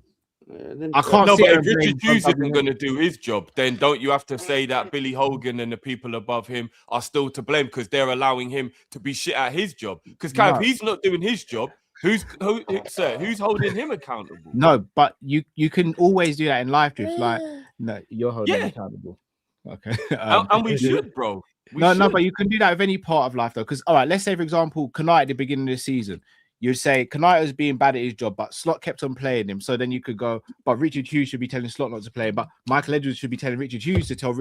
I can't. No, but if Richard Hughes isn't going to do his job, then don't you have to say that Billy Hogan and the people above him are still to blame because they're allowing him to be shit at his job? Because if he's not doing his job, who's holding him accountable? No, but you can always do that in life, Drift. Like, no, you're holding him accountable. Okay, and we should, bro. No, but you can do that with any part of life though. Because all right, let's say for example, Konate at the beginning of the season. You'd say Konate was being bad at his job, but Slot kept on playing him. So then you could go, but Richard Hughes should be telling Slot not to play, but Michael Edwards should be telling Richard Hughes to tell.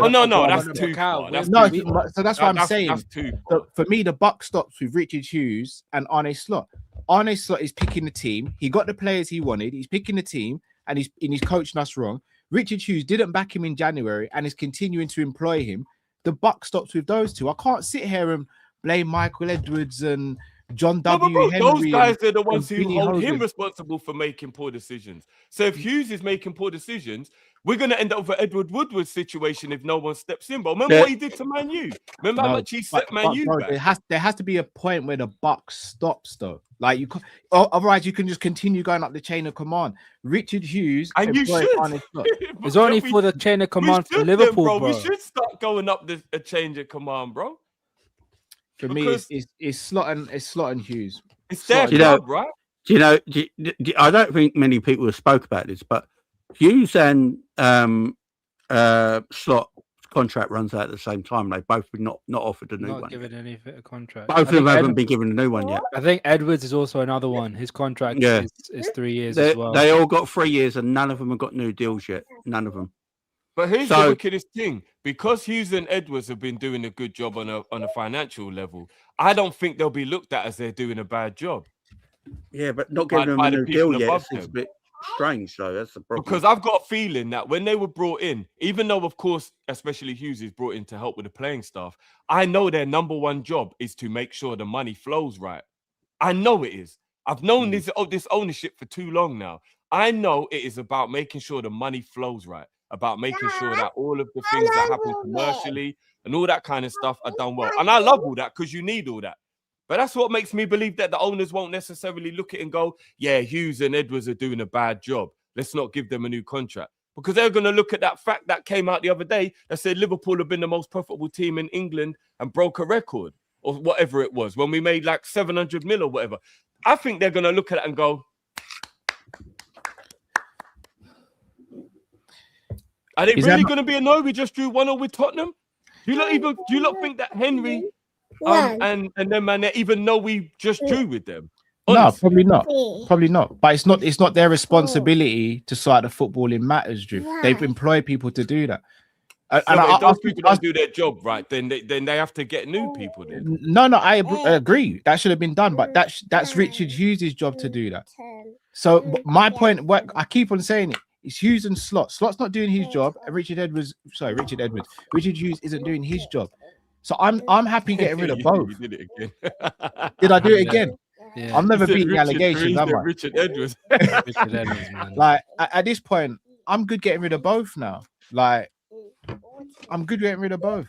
Oh no, that's too far. So that's what I'm saying. That's too far. For me, the buck stops with Richard Hughes and Arne Slot. Arne Slot is picking the team. He got the players he wanted. He's picking the team, and he's coaching us wrong. Richard Hughes didn't back him in January, and is continuing to employ him. The buck stops with those two. I can't sit here and blame Michael Edwards and John W. Henry. Those guys are the ones who hold him responsible for making poor decisions. So if Hughes is making poor decisions, we're going to end up with an Edward Woodward situation if no one steps in. But remember what he did to Man U? Remember how much he set Man U back? There has to be a point where the buck stops, though. Like you, otherwise you can just continue going up the chain of command. Richard Hughes, and you should. It's only for the chain of command for Liverpool, bro. We should start going up a chain of command, bro. For me, it's Slot and Hughes. It's their club, right? I don't think many people have spoke about this, but Hughes and Slot contract runs out at the same time. They both been not offered a new Not one. given any fit a contract. Both of them haven't been given a new one yet. I think Edwards is also another one. His contract is 3 years as well. They all got 3 years, and none of them have got new deals yet. None of them. But here's the wickedest thing: because Hughes and Edwards have been doing a good job on a financial level, I don't think they'll be looked at as they're doing a bad job. Yeah, but not giving them a new deal yet is a bit strange, though. That's the problem. Because I've got a feeling that when they were brought in, even though, of course, especially Hughes is brought in to help with the playing staff, I know their number one job is to make sure the money flows right. I know it is. I've known this ownership for too long now. I know it is about making sure the money flows right, about making sure that all of the things that happen commercially and all that kind of stuff are done well. And I love all that because you need all that. But that's what makes me believe that the owners won't necessarily look at it and go, yeah, Hughes and Edwards are doing a bad job. Let's not give them a new contract. Because they're going to look at that fact that came out the other day that said Liverpool have been the most profitable team in England and broke a record or whatever it was when we made like 700 mil or whatever. I think they're going to look at it and go, are they really going to be annoyed we just drew 1-0 with Tottenham? Do you not think that Henry and then man, they even know we just drew with them? Honestly. No, probably not. But it's not their responsibility to sort the footballing matters, Drew. They've employed people to do that. So if those people don't do their job right, then they have to get new people. Then no, I agree. That should have been done, but that's Richard Hughes' job to do that. So my point, what I keep on saying it's Hughes and Slot. Slot's not doing his job, and Richard Hughes isn't doing his job. So I'm happy getting rid of both. You did it again. Did I do it again? Yeah. I'm never beating the allegations. I'm like, Richard Edwards. Richard Edwards, man. like at this point, I'm good getting rid of both now. Like I'm good getting rid of both.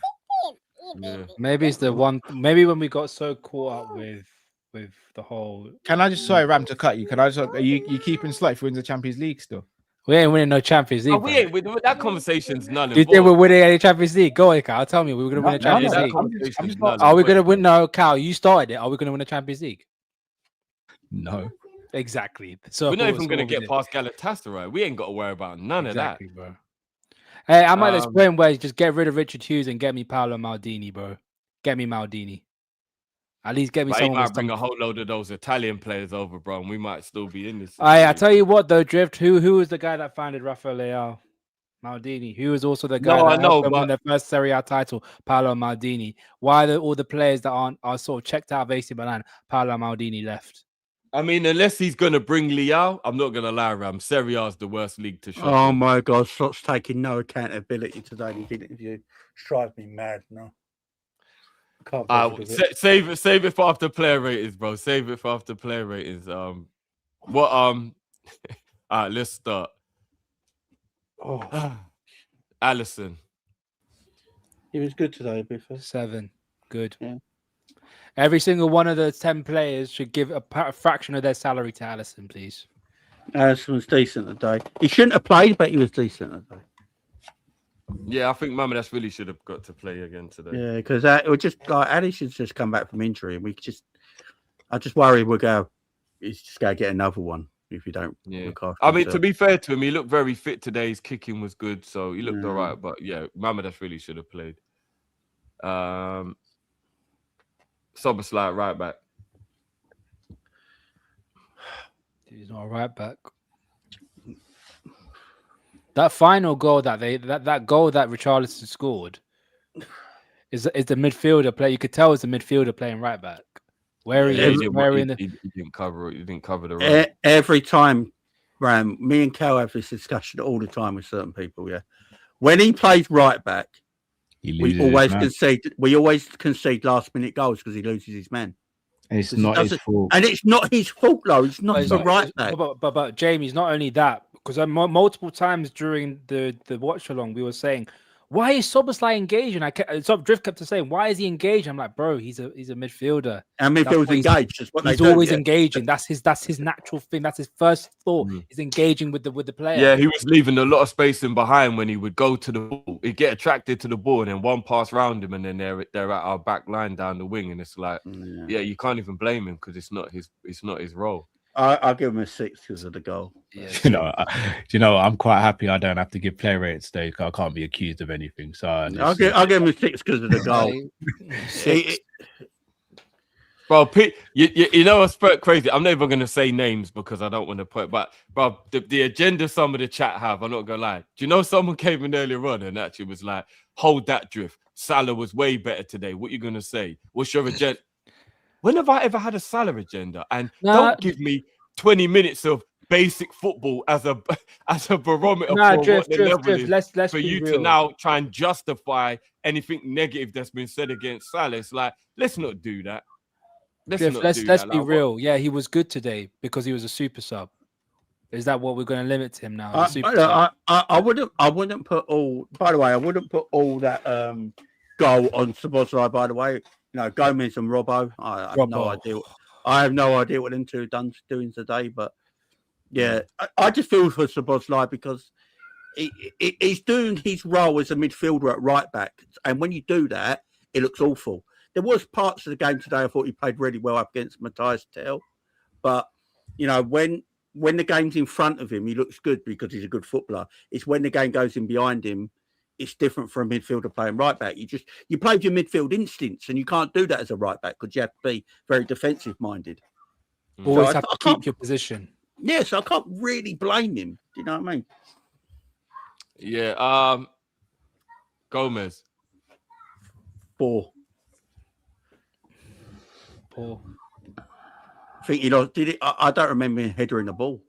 Yeah. Maybe it's the one. Maybe when we got so caught up with the whole. Can I just Ram to cut you? Can I just are you keeping Slot if we win the Champions League still? We ain't winning no Champions League. Oh, we ain't with that conversation's none. Do you think we're winning any Champions League? Go on, Cal. Tell me, we're going to win a Champions League. Are we going to win? No, Cal, you started it. Are we going to win a Champions League? No. Exactly. So we're not even going to get past Galatasaray. We ain't got to worry about none of that, bro. Hey, I'm at this point where just get rid of Richard Hughes and get me Paolo Maldini, bro. Get me Maldini. At least get me someone. He might bring a whole load of those Italian players over, bro, and we might still be in this. I tell you what, though, Drift. Who was the guy that founded Rafael Leao? Maldini. Who was also the guy that won their first Serie A title? Paolo Maldini. Why all the players that are sort of checked out of AC Milan? Paolo Maldini left. I mean, unless he's going to bring Leao, I'm not going to lie, Ram. Serie A is the worst league to shop. Oh, my God. Slot's taking no accountability today in the interview. It's driving me mad now. Save it for after player ratings, bro. Save it for after player ratings. All right, let's start. Allison. He was good today, Biffy. 7. Good. Yeah. Every single one of the 10 players should give a fraction of their salary to Allison, please. Allison was decent today. He shouldn't have played, but he was decent today. Yeah, I think Mamadas really should have got to play again today. Yeah, because it was just like Addison's just come back from injury, and I just worry he's just going to get another one if you don't look after himself. To be fair to him, he looked very fit today. His kicking was good, so he looked all right. But yeah, Mamadas really should have played. Soberslide right back. He's not a right back. That final goal that goal that Richarlison scored is the midfielder play. You could tell it's the midfielder playing right back. He didn't cover it. He didn't cover the right. Every time, Ram, me and Cal have this discussion all the time with certain people. Yeah, when he plays right back, we always concede last minute goals because he loses his man. And it's not his fault. And it's not his fault, though. It's not the right back. But Jamie's not only that, because multiple times during the watch along, we were saying, why is Soboslai engaging? Drift kept saying, why is he engaging? I'm like, bro, he's a midfielder. And midfield's engaged. He's always engaging. That's his natural thing. That's his first thought. Is engaging with the player. Yeah, he was leaving a lot of space in behind when he would go to the ball. He'd get attracted to the ball, and then one pass round him, and then they're at our back line down the wing, and it's like, you can't even blame him because it's not his role. I'll give him a 6 because of the goal. Yeah, I'm quite happy I don't have to give player rates today. 'Cause I can't be accused of anything. So I'll give him a 6 because of the goal. Six. Bro, you know what's crazy? I'm not even going to say names because I don't want to put, but bro, the agenda some of the chat have, I'm not going to lie. Do you know someone came in earlier on and actually was like, hold that drift. Salah was way better today. What you going to say? What's your agenda? When have I ever had a Salah agenda? And don't give me 20 minutes of basic football as a barometer for what the level is Let's for be you real. to now try and justify anything negative that's been said against Salah. It's like, let's not do that. Let's be real. Yeah, he was good today because he was a super sub. Is that what we're going to limit to him now? I wouldn't put all. By the way, I wouldn't put all that goal on Szoboszlai. By the way, Gomez and Robbo. I have no idea. I have no idea what them two are doing today. But yeah, I just feel for Szoboszlai because he's doing his role as a midfielder at right back, and when you do that, it looks awful. There was parts of the game today I thought he played really well up against Matthias Tell, but when the game's in front of him, he looks good because he's a good footballer. It's when the game goes in behind him, it's different for a midfielder playing right back. You play with your midfield instincts, and you can't do that as a right back because you have to be very defensive minded. Always have to keep your position. Yeah, so I can't really blame him. Do you know what I mean? Yeah. Gomez. 4. Poor. I think he lost. Did it? I don't remember him headering the ball.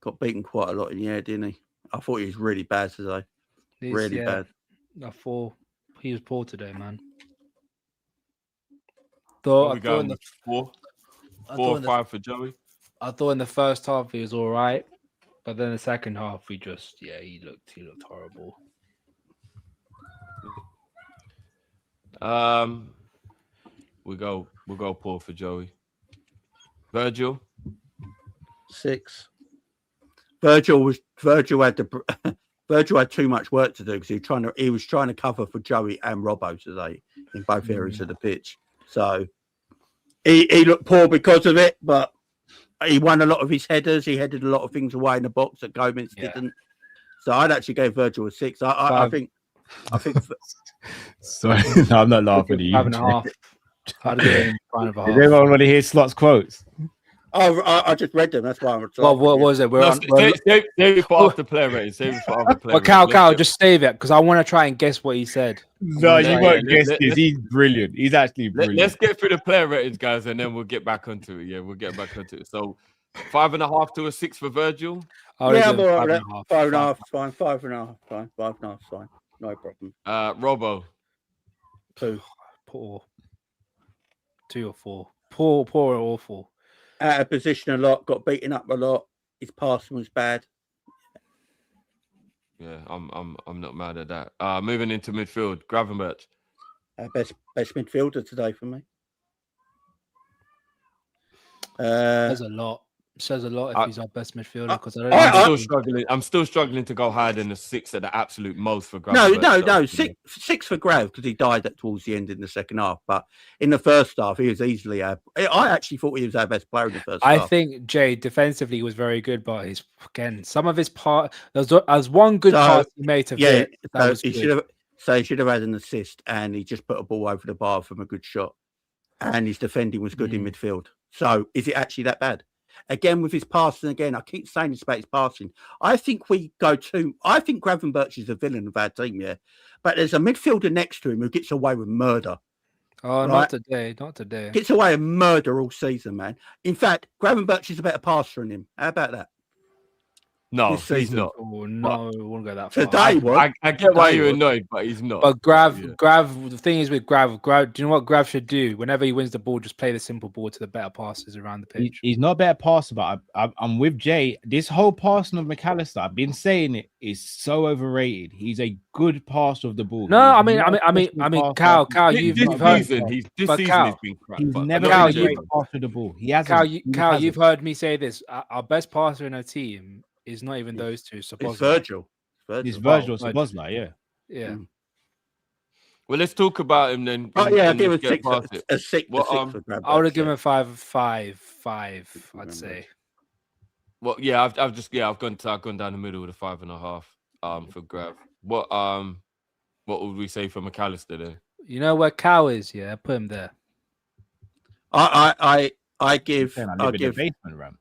Got beaten quite a lot in the air, didn't he? I thought he was really bad today. Really bad. He was poor today, man. Four or 5 for Joey. I thought in the first half he was all right, but then the second half he looked horrible. We'll go poor for Joey. Virgil. 6. Virgil had too much work to do because he was trying to cover for Joey and Robbo today in both areas of the pitch. So he looked poor because of it, but he won a lot of his headers. He headed a lot of things away in the box that Gomez didn't. So I'd actually give Virgil a 6. I think. Sorry, no, I'm not laughing at you. 5.5. I'd give him 5.5. Does everyone want to hear Slot's quotes? Oh, I just read them. That's why I'm. Well, what was it? Save it for after player rating. Well, Cal, just save it because I want to try and guess what he said. No, you won't guess this. He's brilliant. He's actually brilliant. Let's get through the player ratings, guys, and then we'll get back onto it. Yeah, we'll get back onto it. So 5.5 to a 6 for Virgil. Yeah, I'm all right. 5.5 is fine. 5.5 fine. 5.5 is fine. No problem. Robbo. 2. Poor. 2 or 4. Poor or awful. Out of position a lot. Got beaten up a lot. His passing was bad. Yeah, I'm not mad at that. Moving into midfield, Gravenberch. Best midfielder today for me. Says a lot. Says a lot if he's our best midfielder because I'm still struggling to go higher than the 6 at the absolute most for Gravenberch. No. 6 for Grav because he died towards the end in the second half. But in the first half, he was easily. I actually thought he was our best player in the first half. I think Jay defensively was very good, but some of his part. There's one good pass he made to Vic. He should have had an assist, and he just put a ball over the bar from a good shot, and his defending was good in midfield. So is it actually that bad? Again, with his passing, I keep saying this about his passing. I think Gravenberch is a villain of our team, yeah. But there's a midfielder next to him who gets away with murder. Oh, right? Not today. Gets away with murder all season, man. In fact, Gravenberch is a better passer than him. How about that? No, he's not. Oh, no, we won't go that far. Today, I get why you're annoyed, but he's not. But Grav, the thing is with Grav, do you know what Grav should do? Whenever he wins the ball, just play the simple ball to the better passes around the pitch. He's not a better passer, but I'm with Jay. This whole passing of McAllister, I've been saying it, is so overrated. He's a good passer of the ball. No, I mean, Cal, you've heard this season has been crap. He's never been a great passer of the ball. He has. Cal, you've heard me say this. Our best passer in our team is not even those two. It's Virgil. It's Virgil Szoboszlai, yeah. Yeah. Well, let's talk about him then. Oh yeah, I'll and give let's a get six, past it. a six, Well, a six for Grab. I would have given him five. I'd say. Well, yeah, I've gone down the middle with a 5.5 for Grav. What would we say for McAllister then? You know where Cow is? Yeah, put him there. I give Then I I live in the give basement, Ram.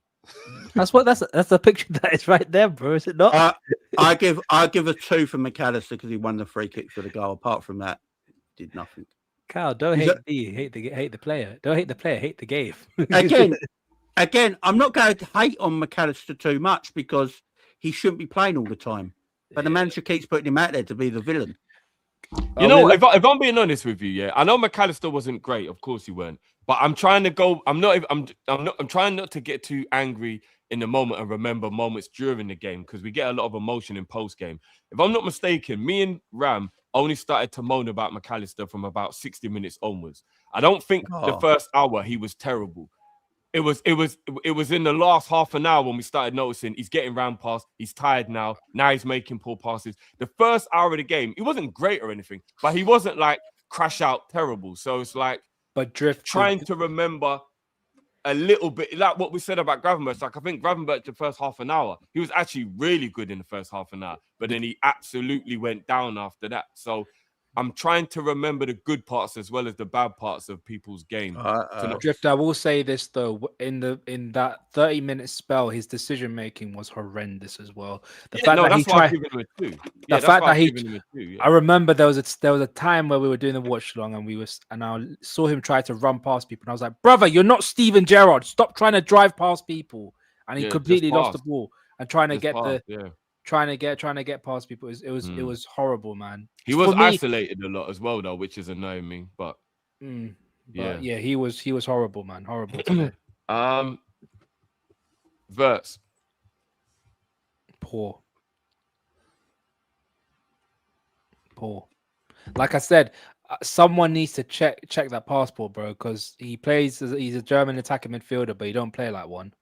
That's the picture that is right there, bro. Is it not? I give a 2 for McAllister because he won the free kick for the goal. Apart from that, did nothing. Cow, don't Is hate me. Hate the player. Don't hate the player. Hate the game. Again, I'm not going to hate on McAllister too much because he shouldn't be playing all the time. But the manager keeps putting him out there to be the villain. You know, if I'm being honest with you, yeah, I know McAllister wasn't great. Of course he weren't. But I'm trying to go. I'm trying not to get too angry in the moment and remember moments during the game because we get a lot of emotion in post game. If I'm not mistaken, me and Ram only started to moan about McAllister from about 60 minutes onwards. I don't think the first hour he was terrible. It was in the last half an hour when we started noticing he's getting round past. He's tired now. Now he's making poor passes. The first hour of the game, he wasn't great or anything, but he wasn't like crash out terrible. So it's like, but drift trying to remember a little bit like what we said about Gravenberch. Like I think Gravenberch the first half an hour, he was actually really good in the first half an hour, but then he absolutely went down after that. So I'm trying to remember the good parts as well as the bad parts of people's game. Drift, I will say this though, in that 30-minute spell, his decision making was horrendous as well. The fact that he tried, the fact that he, I remember there was a time where we were doing the watch along and I saw him try to run past people, and I was like, brother, you're not Steven Gerrard. Stop trying to drive past people, and he completely lost the ball and trying to get past people. It was horrible, man. He was isolated a lot as well, though, which is annoying me. But yeah, he was horrible, man. Horrible today. Verts. Poor. Like I said, someone needs to check that passport, bro, because he's a German attacking midfielder, but he don't play like one.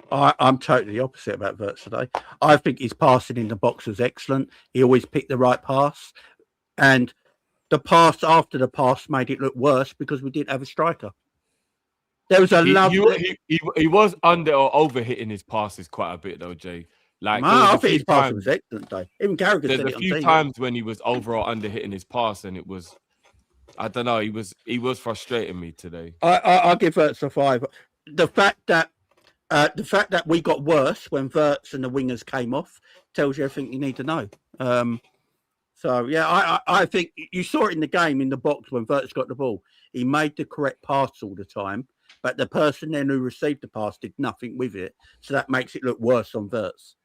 I'm totally the opposite about Verts today. I think his passing in the box was excellent. He always picked the right pass. And the pass after the pass made it look worse because we didn't have a striker. There was he was under or over hitting his passes quite a bit, though, Jay. Like, I think his pass was excellent, though. Even Carragher said it on TV. There's a few times when he was over or under hitting his pass, and it was, I don't know, he was frustrating me today. I'll give Verts a 5. The fact that we got worse when Verts and the wingers came off tells you everything you need to know. So, yeah, I think you saw it in the game in the box when Verts got the ball. He made the correct pass all the time, but the person then who received the pass did nothing with it. So that makes it look worse on Verts.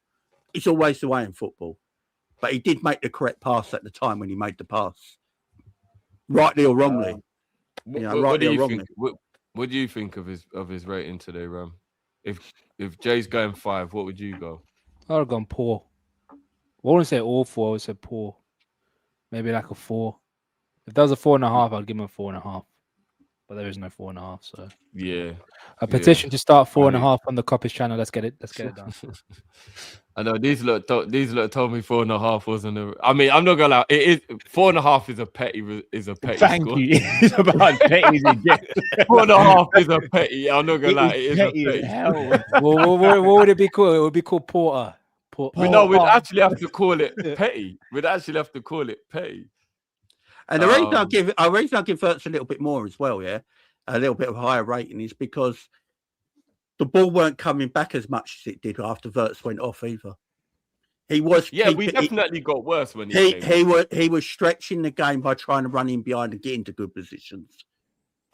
It's always the way in football. But he did make the correct pass at the time when he made the pass. Rightly or wrongly. What do you think of his rating today, Ram? If Jay's going 5, what would you go? I would have gone poor. I wouldn't say awful, I would say poor. Maybe like a 4. If there was a 4.5, I'd give him a 4.5. But there is no 4.5, so yeah. A petition to start 4.5 on the Kopish channel. Let's get it done. I know these lot told me 4.5 wasn't I mean, I'm not gonna lie. It is 4.5 is a petty. Thank score. you. It's about petty. 4.5 is a petty. I'm not gonna lie. It is a petty. Hell. what would it be called? It would be called Porter. No, we'd actually have to call it petty. And the reason I give Verts a little bit more as well, a little bit of a higher rating is because the ball weren't coming back as much as it did after Verts went off either. He was we definitely got worse when he was stretching the game by trying to run in behind and get into good positions.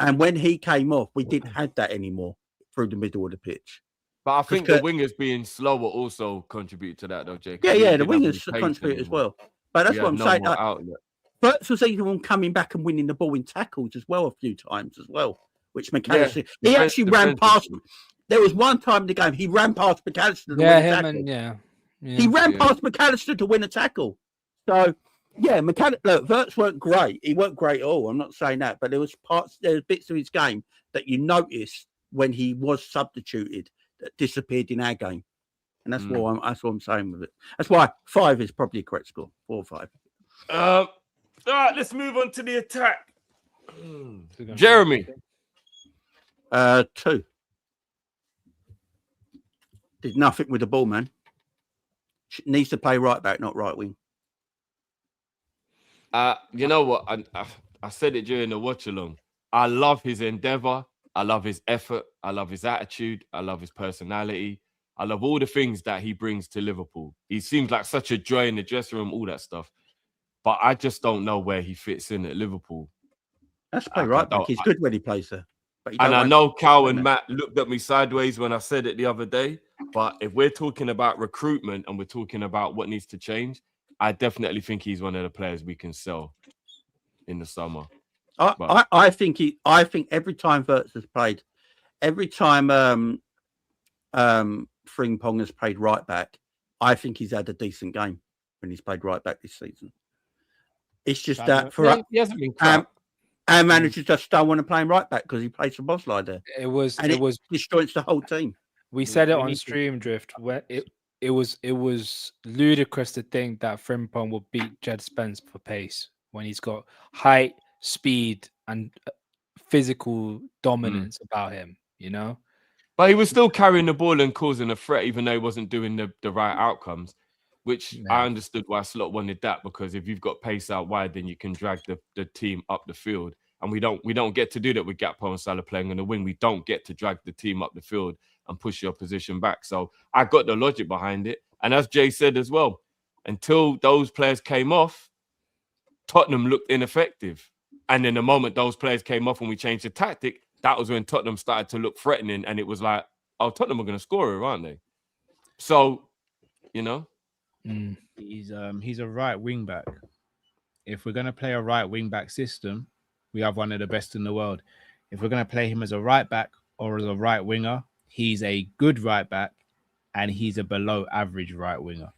And when he came off, we didn't have that anymore through the middle of the pitch. But I think the wingers being slower also contribute to that, though, Jake. Yeah, the wingers contribute as well. But that's what I'm saying. Verts was even coming back and winning the ball in tackles as well a few times as well, which McAllister he actually ran past. There was one time in the game he ran past McAllister. He ran past McAllister to win a tackle. So look, Verts weren't great. He weren't great at all. I'm not saying that, but there was bits of his game that you noticed when he was substituted that disappeared in our game, and that's what I'm saying with it. That's why 5 is probably a correct score. 4 or 5. All right, let's move on to the attack. Jeremy. 2. Did nothing with the ball, man. Needs to play right back, not right wing. You know what? I said it during the watch along. I love his endeavor. I love his effort. I love his attitude. I love his personality. I love all the things that he brings to Liverpool. He seems like such a joy in the dressing room, all that stuff. But I just don't know where he fits in at Liverpool. That's play right back. He's good when he plays there. But and I know Cal and Matt looked at me sideways when I said it the other day. But if we're talking about recruitment and we're talking about what needs to change, I definitely think he's one of the players we can sell in the summer. I think every time Wirtz has played, every time Frimpong has played right back, I think he's had a decent game when he's played right back this season. It's just that for he hasn't been crap. Our managers just don't want to play him right back because he plays for Bosley there. It was destroys the whole team. We said it on Stream Drift where it was ludicrous to think that Frimpong will beat Jed Spence for pace when he's got height, speed, and physical dominance about him, you know? But he was still carrying the ball and causing a threat, even though he wasn't doing the right outcomes, which I understood why Slot wanted that, because if you've got pace out wide, then you can drag the team up the field. And we don't get to do that with Gakpo and Salah playing on the wing. We don't get to drag the team up the field and push your position back. So I got the logic behind it. And as Jay said as well, until those players came off, Tottenham looked ineffective. And then the moment those players came off and we changed the tactic, that was when Tottenham started to look threatening. And it was like, oh, Tottenham are going to score it, aren't they? So, you know. He's a right wing back. If we're going to play a right wing back system, we have one of the best in the world. If we're going to play him as a right back or as a right winger, he's a good right back and he's a below average right winger.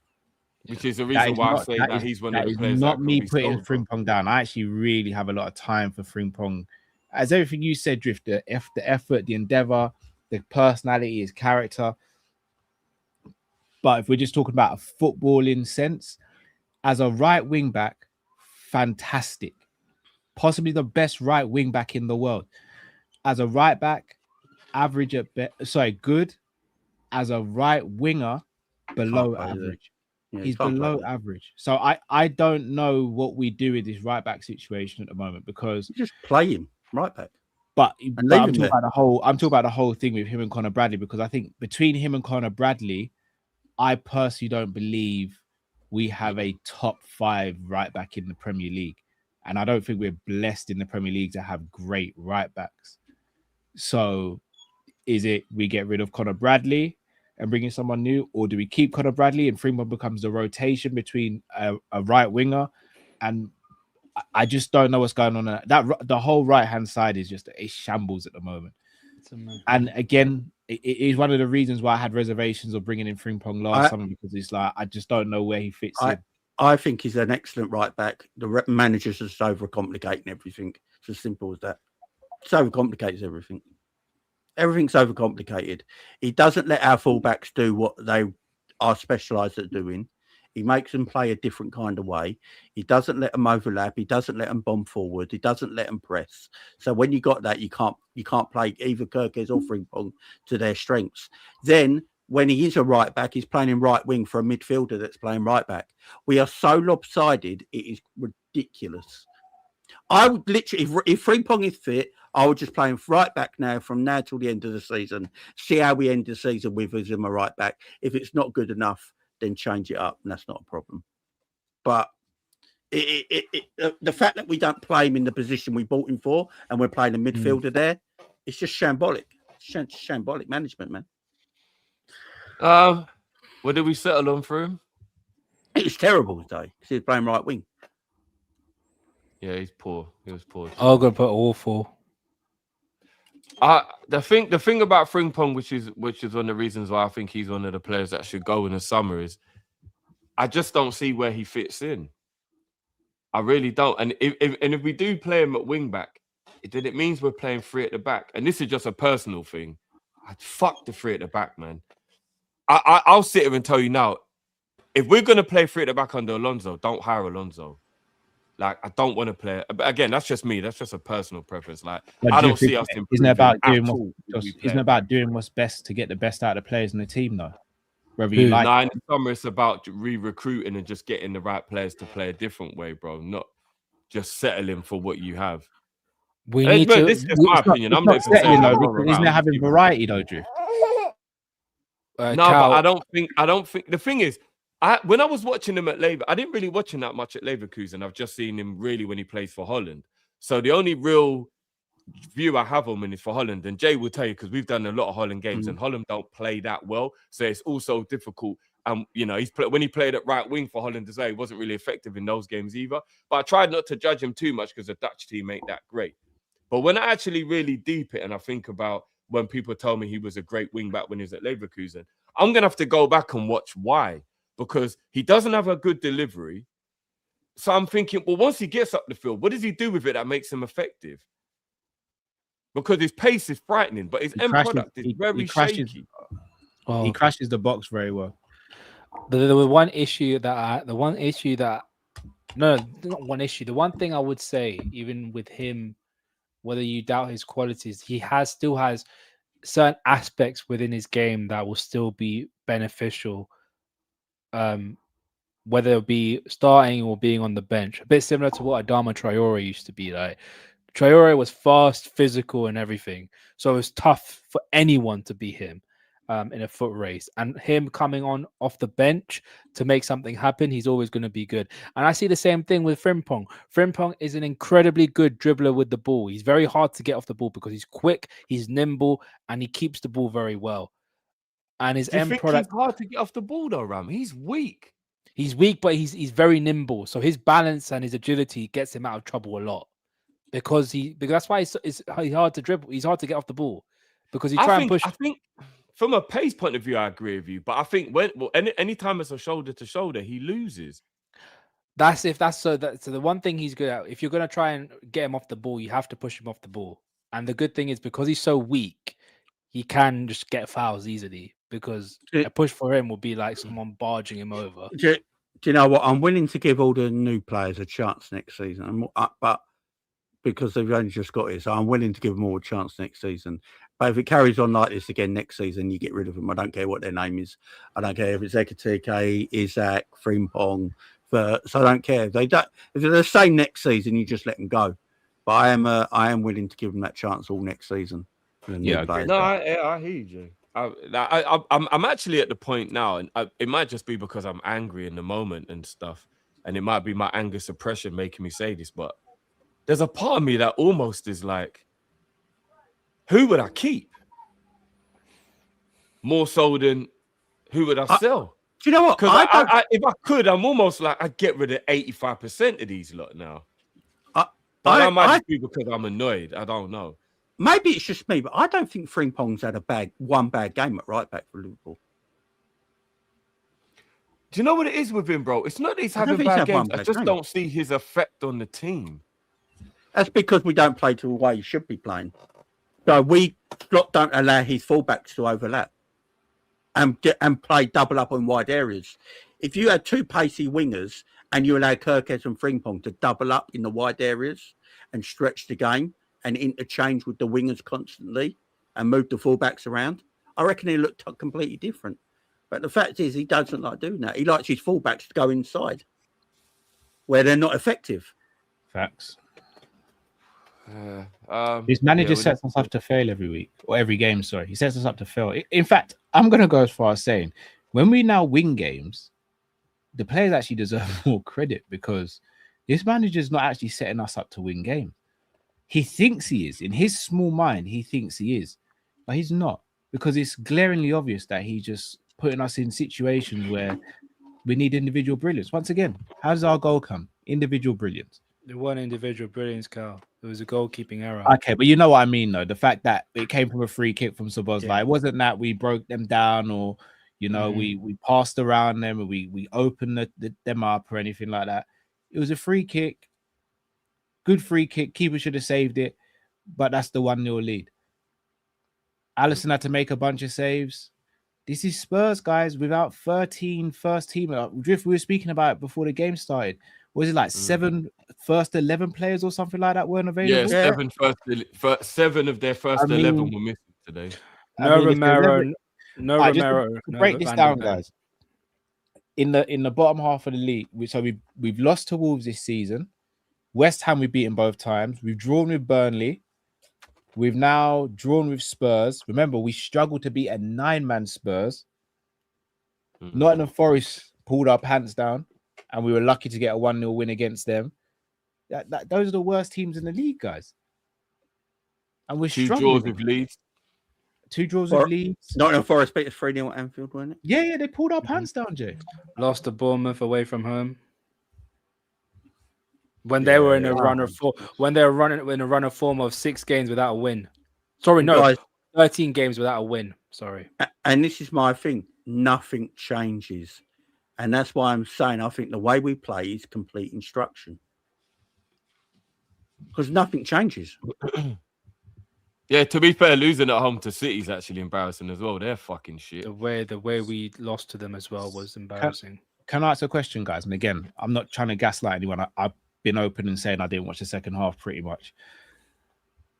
Which is the reason why I say that he's one of the players. Not me putting Frimpong down. I actually really have a lot of time for Frimpong. As everything you said, Drift, the effort, the endeavor, the personality, his character. But if we're just talking about a footballing sense, as a right wing back, fantastic. Possibly the best right wing back in the world. As a right back, average at good. As a right winger, below average. Yeah, he's below average. So I don't know what we do with this right back situation at the moment, because you just play him right back. But I'm talking about the whole thing with him and Conor Bradley, because I think between him and Conor Bradley, I personally don't believe we have a top 5 right back in the Premier League. And I don't think we're blessed in the Premier League to have great right backs. So is it we get rid of Conor Bradley and bring in someone new, or do we keep Conor Bradley and Freeman becomes the rotation between a right winger? And I just don't know what's going on. That the whole right-hand side is just a shambles at the moment. And again, it is one of the reasons why I had reservations of bringing in Frimpong last summer, because it's like I just don't know where he fits in. I think he's an excellent right back. The manager's just overcomplicating everything. It's as simple as that. It overcomplicates everything. Everything's overcomplicated. He doesn't let our fullbacks do what they are specialised at doing. He makes them play a different kind of way. He doesn't let them overlap. He doesn't let them bomb forward. He doesn't let them press. So when you got that, you can't play either Kirkes or Frimpong to their strengths. Then when he is a right back, he's playing in right wing for a midfielder that's playing right back. We are so lopsided, it is ridiculous. I would literally, if Frimpong is fit, I would just play him right back now from now till the end of the season. See how we end the season with him a right back. If it's not good enough, then change it up, and that's not a problem. But the fact that we don't play him in the position we bought him for, and we're playing a midfielder there, it's just shambolic. Shambolic management, man. What did we settle on for him? It was terrible today because he was playing right wing. Yeah, he's poor. He was poor. I'm gonna put awful. The thing about Frimpong, which is one of the reasons why I think he's one of the players that should go in the summer, is I just don't see where he fits in. I really don't. And if we do play him at wing back, then it means we're playing 3 at the back. And this is just a personal thing. Fuck the 3 at the back, man. I'll sit here and tell you now, if we're gonna play 3 at the back under Alonso, don't hire Alonso. Like, I don't want to play. But again, that's just me. That's just a personal preference. Like, But I do you don't see think- us improving Isn't it about at doing all if we isn't play it a about back doing three. what's best to get the best out of the players in the team, though? Whether you Who? like Nah, in the summer it's about re-recruiting and just getting the right players to play a different way, bro. Not just settling for what you have. We And need look, to. this is just we- my it's not, opinion. it's I'm not not even saying settling I'm though, wrong or because right. isn't I'm it just having giving my variety opinion. though, Drew? No, but Cal, I don't think the thing is, when I was watching him at Lever, I didn't really watch him that much at Leverkusen. I've just seen him really when he plays for Holland. So the only real view I have on him is for Holland. And Jay will tell you, because we've done a lot of Holland games, and Holland don't play that well. So it's also difficult. You know, when he played at right wing for Holland as well, he wasn't really effective in those games either. But I tried not to judge him too much because the Dutch team ain't that great. But when I actually really deep it and I think about when people tell me he was a great wing back when he was at Leverkusen, I'm going to have to go back and watch why. Because he doesn't have a good delivery. So I'm thinking, well, once he gets up the field, what does he do with it that makes him effective? Because his pace is frightening, but his end product is very shaky. well, He crashes the box very well. the one issue that the one thing I would say, even with him, whether you doubt his qualities, he still has certain aspects within his game that will still be beneficial, whether it be starting or being on the bench. A bit similar to what Adama Traore used to be like. Traore was fast, physical, and everything, so it was tough for anyone to beat him in a foot race. And him coming on off the bench to make something happen, he's always going to be good. And I see the same thing with Frimpong. Frimpong is an incredibly good dribbler with the ball. He's very hard to get off the ball because he's quick, he's nimble, and he keeps the ball very well. And his Do you end think product, he's hard to get off the ball though, Ram? He's weak. he's weak, but he's very nimble. So his balance and his agility gets him out of trouble a lot. Because that's why he's hard to dribble. He's hard to get off the ball because he try and push. I think from a pace point of view, I agree with you. But I think any time it's a shoulder to shoulder, he loses. So the one thing he's good at. If you're gonna try and get him off the ball, you have to push him off the ball. And the good thing is because he's so weak, he can just get fouls easily. Because a push for him would be like someone barging him over. Do you know what? I'm willing to give all the new players a chance next season, but because they've only just got it, so I'm willing to give them all a chance next season. But if it carries on like this again next season, you get rid of them. I don't care what their name is. I don't care if it's Ekatike, Isaac, Frimpong. So I don't care. If they're the same next season, you just let them go. But I am willing to give them that chance all next season. Yeah, no, I hear you. I'm actually at the point now, and it might just be because I'm angry in the moment and stuff, and it might be my anger suppression making me say this, but there's a part of me that almost is like, who would I keep? More so than who would I sell? Do you know what? Because if I could, I'm almost like I'd get rid of 85% of these lot now. But I might just be because I'm annoyed. I don't know. Maybe it's just me, but I don't think Frimpong's had one bad game at right back for Liverpool. Do you know what it is with him, bro? It's not that he's having bad games. I just don't see his effect on the team. That's because we don't play to the way he should be playing. So we don't allow his fullbacks to overlap and play double up on wide areas. If you had two pacey wingers and you allow Kirkes and Frimpong to double up in the wide areas and stretch the game and interchange with the wingers constantly and move the fullbacks around, I reckon he looked completely different. But the fact is, he doesn't like doing that. He likes his fullbacks to go inside where they're not effective. Facts. His manager sets us up to fail every week or every game. Sorry, he sets us up to fail. In fact, I'm going to go as far as saying when we now win games, the players actually deserve more credit because this manager's not actually setting us up to win games. He thinks he is. In his small mind, he thinks he is, but he's not because it's glaringly obvious that he's just putting us in situations where we need individual brilliance. Once again, how does our goal come? Individual brilliance. There wasn't individual brilliance, Carl. It was a goalkeeping error. Okay, but you know what I mean, though. The fact that it came from a free kick from Sabozlai, yeah. It wasn't that we broke them down or, you know, we passed around them or we opened them up or anything like that. It was a free kick. Good free kick. Keeper should have saved it, but that's the 1-0 lead. Alisson had to make a bunch of saves. This is Spurs, guys, without 13 first team. Drift, we were speaking about it before the game started. Was it like 7 first 11 players or something like that weren't available? Yeah, seven of their first 11 were missing today. No if there's Romero. ever- No Alright, just Romero. to no break this Van down, de Ven. guys. In the bottom half of the league, we've lost to Wolves this season. West Ham we've beaten both times. We've drawn with Burnley. We've now drawn with Spurs. Remember, we struggled to beat a 9-man Spurs. Nottingham Forest pulled our pants down, and we were lucky to get a 1-0 win against them. Those are the worst teams in the league, guys. And we're 2 struggling. draws with Leeds. 2 draws with Leeds. Nottingham Forest beat us 3-0 at Anfield, wasn't it? Yeah, they pulled our pants down, Jay. Lost to Bournemouth away from home. When they were in a run of form of 6 games without a win. Sorry, no, Guys, 13 games without a win. Sorry. and this is my thing. Nothing changes. And that's why I'm saying I think the way we play is complete instruction. Because nothing changes. Yeah, to be fair, losing at home to City is actually embarrassing as well. They're fucking shit. The way we lost to them as well was embarrassing. Can I ask a question, guys? And again, I'm not trying to gaslight anyone. I've been open and saying I didn't watch the second half pretty much.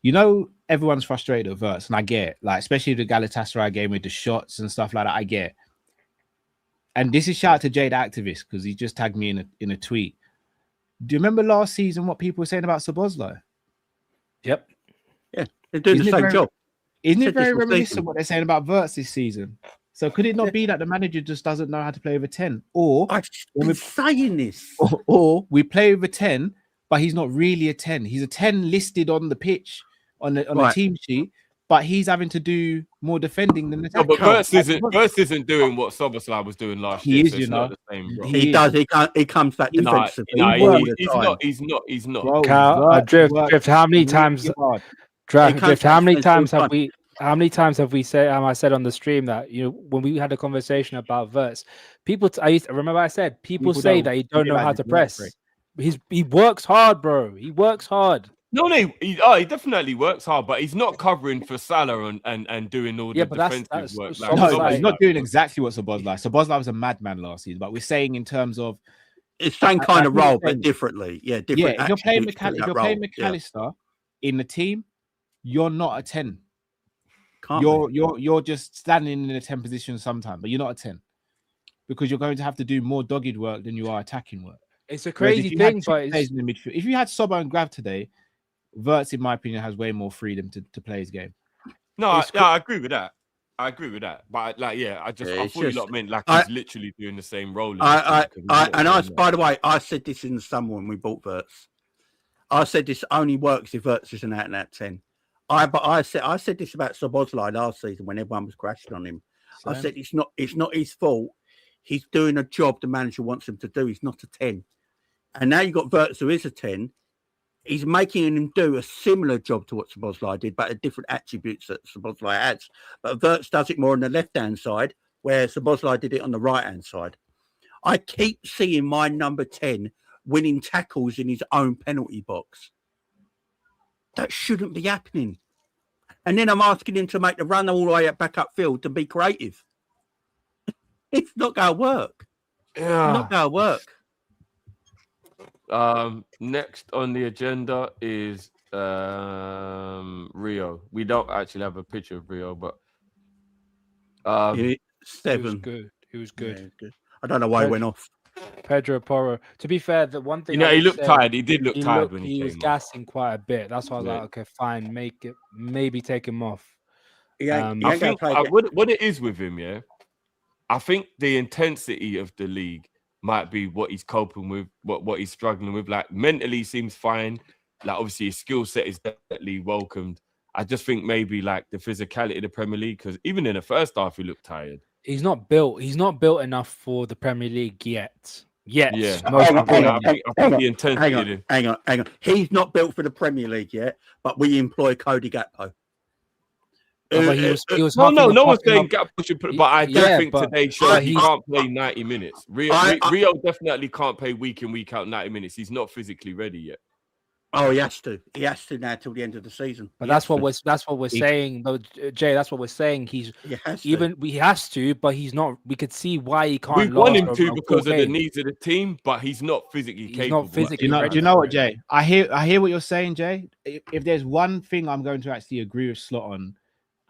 You know, everyone's frustrated at Verts, and I get it. Like, especially the Galatasaray game with the shots and stuff like that, I get it. And this is shout out to Jade Activist because he just tagged me in a tweet. Do you remember last season what people were saying about Szoboszlai? Yep. Yeah, they're doing the same job. Isn't it Said this very all reminiscent season. what they're saying about Verts this season? So could it not be that the manager just doesn't know how to play with a 10? Or I've been saying this. or we play with a 10, but he's not really a 10. He's a 10 listed on the pitch on the team sheet, but he's having to do more defending than the No, but Verts isn't doing what Szoboszlai was doing last year. He is, so you it's know. not the same, bro. He does. He comes back defensively. He's not. Bro, Cal, Drift. How many really times? hard. Drift. How many defense times all have the we said? I said on the stream that when we had a conversation about Verts, people. Remember I said people say don't- that he don't know how to yeah, press. right. He works hard, bro. He works hard. No, he definitely works hard, but he's not covering for Salah and doing all the but that's defensive work. so- No, Szoboszlai- he's not doing exactly what Szoboszlai. Szoboszlai was a madman last season, but we're saying in terms of It's same kind of I think role, it's but differently. Yeah, different. if you're playing attributes to that McAllister in the team, you're not a 10. Can't You're just standing in a 10 position sometimes, but you're not a 10 because you're going to have to do more dogged work than you are attacking work. It's a Whereas crazy if you had thing, two but players in the midfield, if you had Sobo and Grav today, Verts, in my opinion, has way more freedom to play his game. No, I agree with that. But I thought you lot meant like he's literally doing the same role. By the way, I said this in the summer when we bought Verts. I said this only works if Verts is an out and out 10. I said this about Szoboszlai last season when everyone was crashing on him. I said it's not his fault. He's doing a job the manager wants him to do. He's not a 10. And now you've got Verts who is a 10. He's making him do a similar job to what Szoboszlai did, but a different attributes that Szoboszlai has. But Verts does it more on the left-hand side, where Szoboszlai did it on the right-hand side. I keep seeing my number 10 winning tackles in his own penalty box. That shouldn't be happening. And then I'm asking him to make the run all the way back upfield to be creative. It's not going to work. It's not going to work. Next on the agenda is Rio. We don't actually have a picture of Rio, but 7. He was good. Yeah, good. I don't know why he went off. Pedro Porro. To be fair, the one thing he looked tired. He did look tired when he was came gassing quite a bit. That's why I was like, okay, fine, maybe take him off. I think what it is with him, yeah. I think the intensity of the league might be what he's coping with, what he's struggling with. Like mentally, he seems fine. Like obviously, his skill set is definitely welcomed. I just think maybe like the physicality of the Premier League, because even in the first half, he looked tired. He's not built enough for the Premier League yet. Yeah. I think the intensity. Hang on. He's not built for the Premier League yet, but we employ Cody Gakpo. He was no one's saying Gakpo should put, but I don't think today shows he can't play 90 minutes. Rio definitely can't play week in, week out 90 minutes. He's not physically ready yet. Oh, he has to. He has to now till the end of the season. But He that's has what to. we're saying, though, Jay. That's what we're saying. He has to, but he's not. We could see why he can't. We want him last to a because of the game. needs of the team, but he's not physically He's capable. not physically Do ready you know for what, it. Jay? I hear what you're saying, Jay. If there's one thing I'm going to actually agree with Slot on,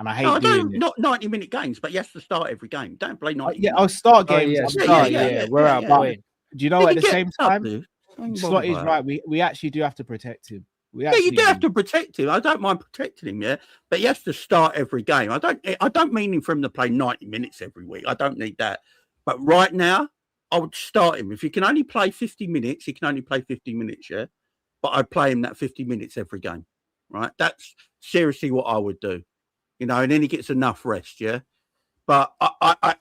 and I hate doing it. Not 90-minute games, but he has to start every game. Don't play 90 minutes. I'll start Oh, games. yeah, I'm start, saying. yeah. We're at a point. Do you know at the same time, Slot Slot is right. We actually do have to protect him. You do have to protect him. I don't mind protecting him, yeah, but he has to start every game. I don't mean him for him to play 90 minutes every week. I don't need that. But right now, I would start him. If he can only play 50 minutes, he can only play 50 minutes, yeah. But I'd play him that 50 minutes every game, right? That's seriously what I would do, and then he gets enough rest, yeah. But I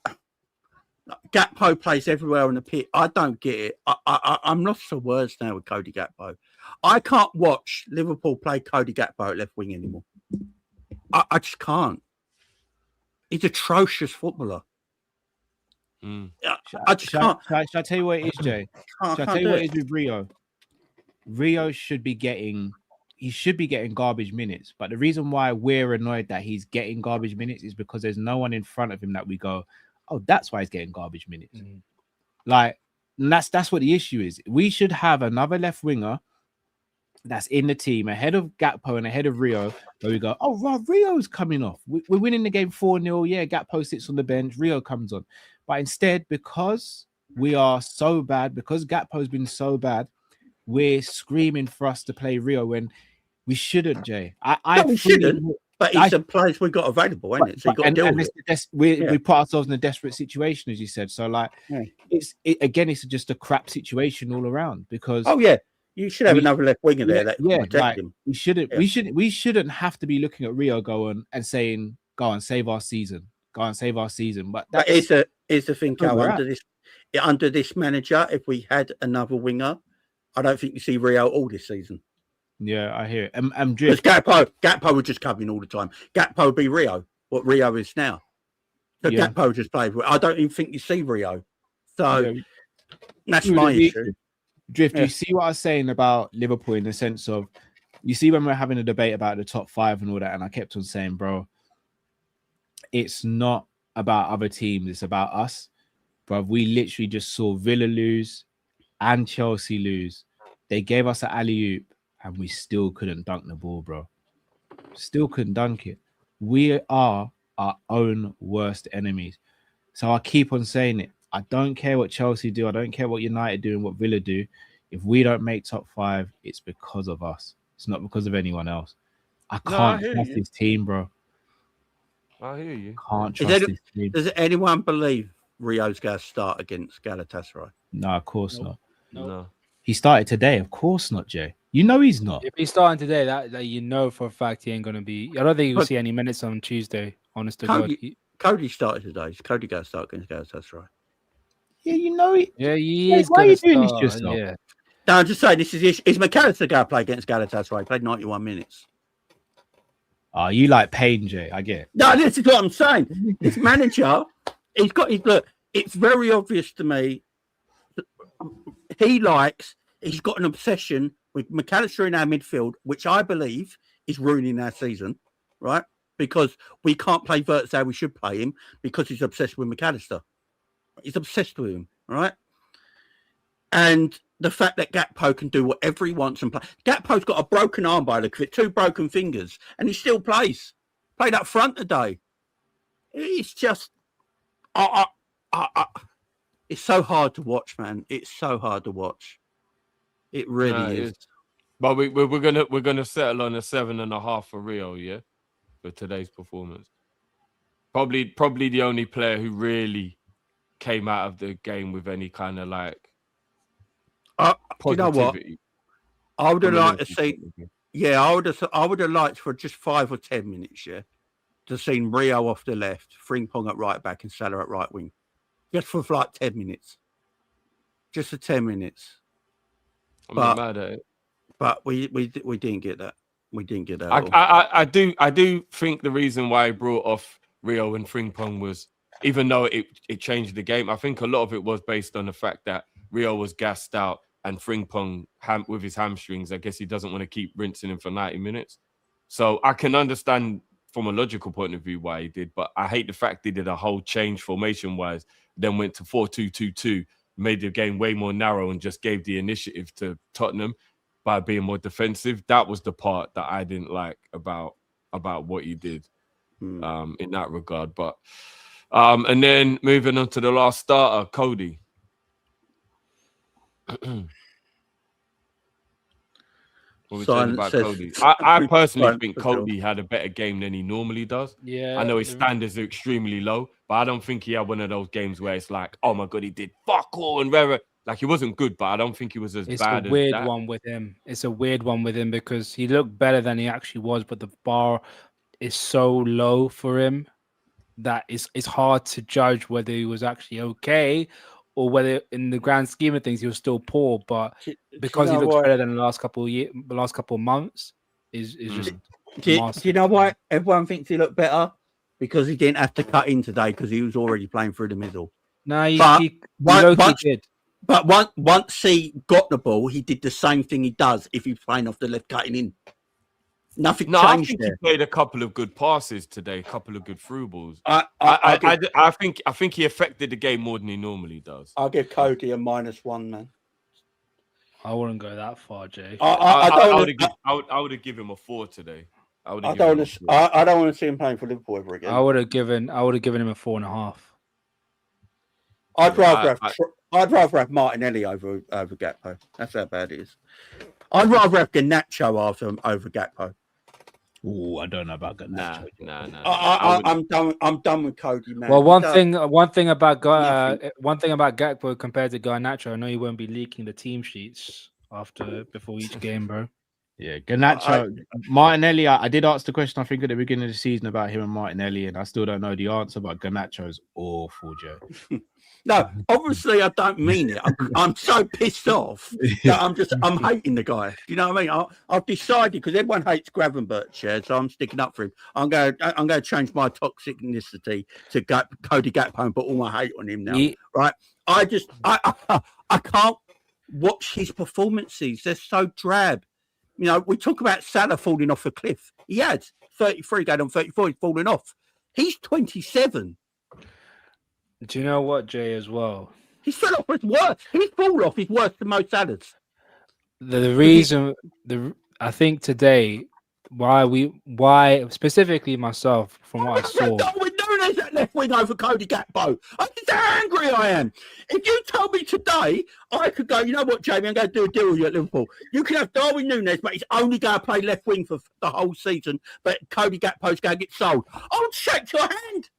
Gakpo plays everywhere on the pitch. I don't get it. I'm lost for words now with Cody Gakpo. I can't watch Liverpool play Cody Gakpo at left wing anymore. I just can't. He's an atrocious footballer. I just can't. Shall I tell you what it is, Jay? Shall I tell you what it is with Rio? Rio should be getting garbage minutes. But the reason why we're annoyed that he's getting garbage minutes is because there's no one in front of him that we go, oh, that's why he's getting garbage minutes. Like, that's what the issue is. We should have another left winger that's in the team ahead of Gakpo and ahead of Rio, where we go, oh, Rio's coming off. We're winning the game 4-0. Yeah, Gakpo sits on the bench, Rio comes on. But instead, because we are so bad, because Gakpo's been so bad, we're screaming for us to play Rio when we shouldn't, Jay. We shouldn't. But it's a place we've got available, isn't it? So you got to deal with it. We put ourselves in a desperate situation, as you said. So, like, it's just a crap situation all around. Because you should have another left winger there that can protect him. We shouldn't have to be looking at Rio going and saying, "Go and save our season, go and save our season." But it's the thing, Cal, under this manager, if we had another winger, I don't think you see Rio all this season. Yeah, I hear it. Because Gakpo would just come in all the time. Gakpo would be Rio, what Rio is now. So Gakpo just plays. I don't even think you see Rio. So that's my issue. Drift, you see what I was saying about Liverpool in the sense of, you see when we're having a debate about the top 5 and all that, and I kept on saying, bro, it's not about other teams, it's about us. Bro, we literally just saw Villa lose and Chelsea lose. They gave us an alley-oop and we still couldn't dunk the ball, bro. Still couldn't dunk it. We are our own worst enemies. So I keep on saying it. I don't care what Chelsea do. I don't care what United do and what Villa do. If we don't make top 5, it's because of us. It's not because of anyone else. I can't trust this team, bro. I hear you. Can't trust this team. Does anyone believe Rio's going to start against Galatasaray? No, of course not. No. He started today. Of course not, Jay. You know he's not. If he's starting today, that you know for a fact he ain't going to be. I don't think you'll see any minutes on Tuesday, honest to God. Cody started today. Is Cody going to start against Galatasaray? Yeah, you know it. Yeah, he is. Why are you doing this to yourself? Yeah. No, I'm just saying this is McAllister going to play against Galatasaray? He played 91 minutes. Oh, you like pain, Jay. I get it. No, this is what I'm saying. This manager, look, it's very obvious to me. He's got an obsession with McAllister in our midfield, which I believe is ruining our season, right? Because we can't play Wirtz how we should play him because he's obsessed with McAllister. He's obsessed with him, right? And the fact that Gakpo can do whatever he wants and play. Gakpo's got a broken arm by the look of it, 2 broken fingers, and he still plays. Played up front today. It's just, it's so hard to watch, man. It's so hard to watch. It really is. But we're gonna settle on a 7.5 for Rio, yeah, for today's performance. Probably the only player who really came out of the game with any kind of like positivity. You know what? I would have liked to see. Yeah, I would have liked for just 5 or 10 minutes, yeah, to see Rio off the left, Frimpong at right back, and Salah at right wing, just for like 10 minutes, just for 10 minutes. I'm not mad at it, but we didn't get that. We didn't get that. I do think the reason why I brought off Rio and Frimpong was, even though it changed the game, I think a lot of it was based on the fact that Rio was gassed out and Frimpong with his hamstrings, I guess he doesn't want to keep rinsing him for 90 minutes. So I can understand from a logical point of view why he did, but I hate the fact he did a whole change formation-wise, then went to 4-2-2-2, made the game way more narrow and just gave the initiative to Tottenham by being more defensive. That was the part that I didn't like about what he did in that regard. But and then moving on to the last starter, Cody. What we saying about Cody? I personally think Cody had a better game than he normally does. Yeah, I know his standards are extremely low, but I don't think he had one of those games where it's like, oh my god, he did fuck all and rare. Like he wasn't good, but I don't think he was as bad as that. It's a weird one with him. It's a weird one with him because he looked better than he actually was, but the bar is so low for him that it's hard to judge whether he was actually okay or whether in the grand scheme of things he was still poor. But because he looks better than the last couple of months, is just. Do you know why everyone thinks he looked better? Because he didn't have to cut in today because he was already playing through the middle. No, he did. But once he got the ball, he did the same thing he does if he's playing off the left cutting in. Nothing changed I think there. he played a couple of good passes today, a couple of good through balls. I think he affected the game more than he normally does. I'll give Cody a -1, man. I wouldn't go that far, Jay. I would have given him a 4 today. I don't want to see him playing for Liverpool ever again. I would have given him a 4.5. I'd rather have Martinelli over Gakpo. That's how bad it is. I'd rather have Garnacho over Gakpo. Oh, I don't know about Garnacho. No. I'm done with Cody, man. Well, one thing about Gakpo compared to Garnacho, I know he won't be leaking the team sheets before each game, bro. Yeah, Garnacho, Martinelli. I did ask the question, I think, at the beginning of the season about him and Martinelli, and I still don't know the answer. But Garnacho's awful, Joe. No, obviously I don't mean it. I'm so pissed off that I'm hating the guy. Do you know what I mean? I've decided because everyone hates Gravenberch, so I'm sticking up for him. I'm going to change my toxicity to Cody Gakpo and put all my hate on him now. Right? I can't watch his performances. They're so drab. You know, we talk about Salah falling off a cliff. He had 33 going on 34. He's falling off. He's 27. Do you know what, Jay, as well? He fell off his worse. His fall off is worse than most Salah's. The reason, I think today, why specifically myself, from what I saw. Darwin Núñez that left wing over Cody Gakpo. That's how angry I am. If you told me today, I could go, you know what, Jamie, I'm going to do a deal with you at Liverpool. You can have Darwin Núñez, but he's only going to play left wing for the whole season, but Cody Gakpo's going to get sold. I would shake your hand.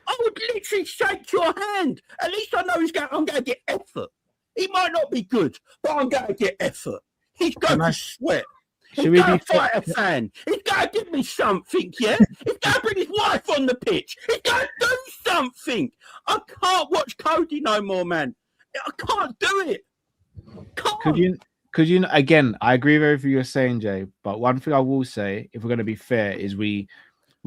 I would literally shake your hand. At least I know I'm going to get effort. He might not be good, but I'm going to get effort. He's going to sweat. He's going to fight a fan. He's going to give me something, yeah? He's going to bring his wife on the pitch. He's going to do something. I can't watch Cody no more, man. I can't do it. Could you again, I agree with everything you're saying, Jay, but one thing I will say, if we're going to be fair, is we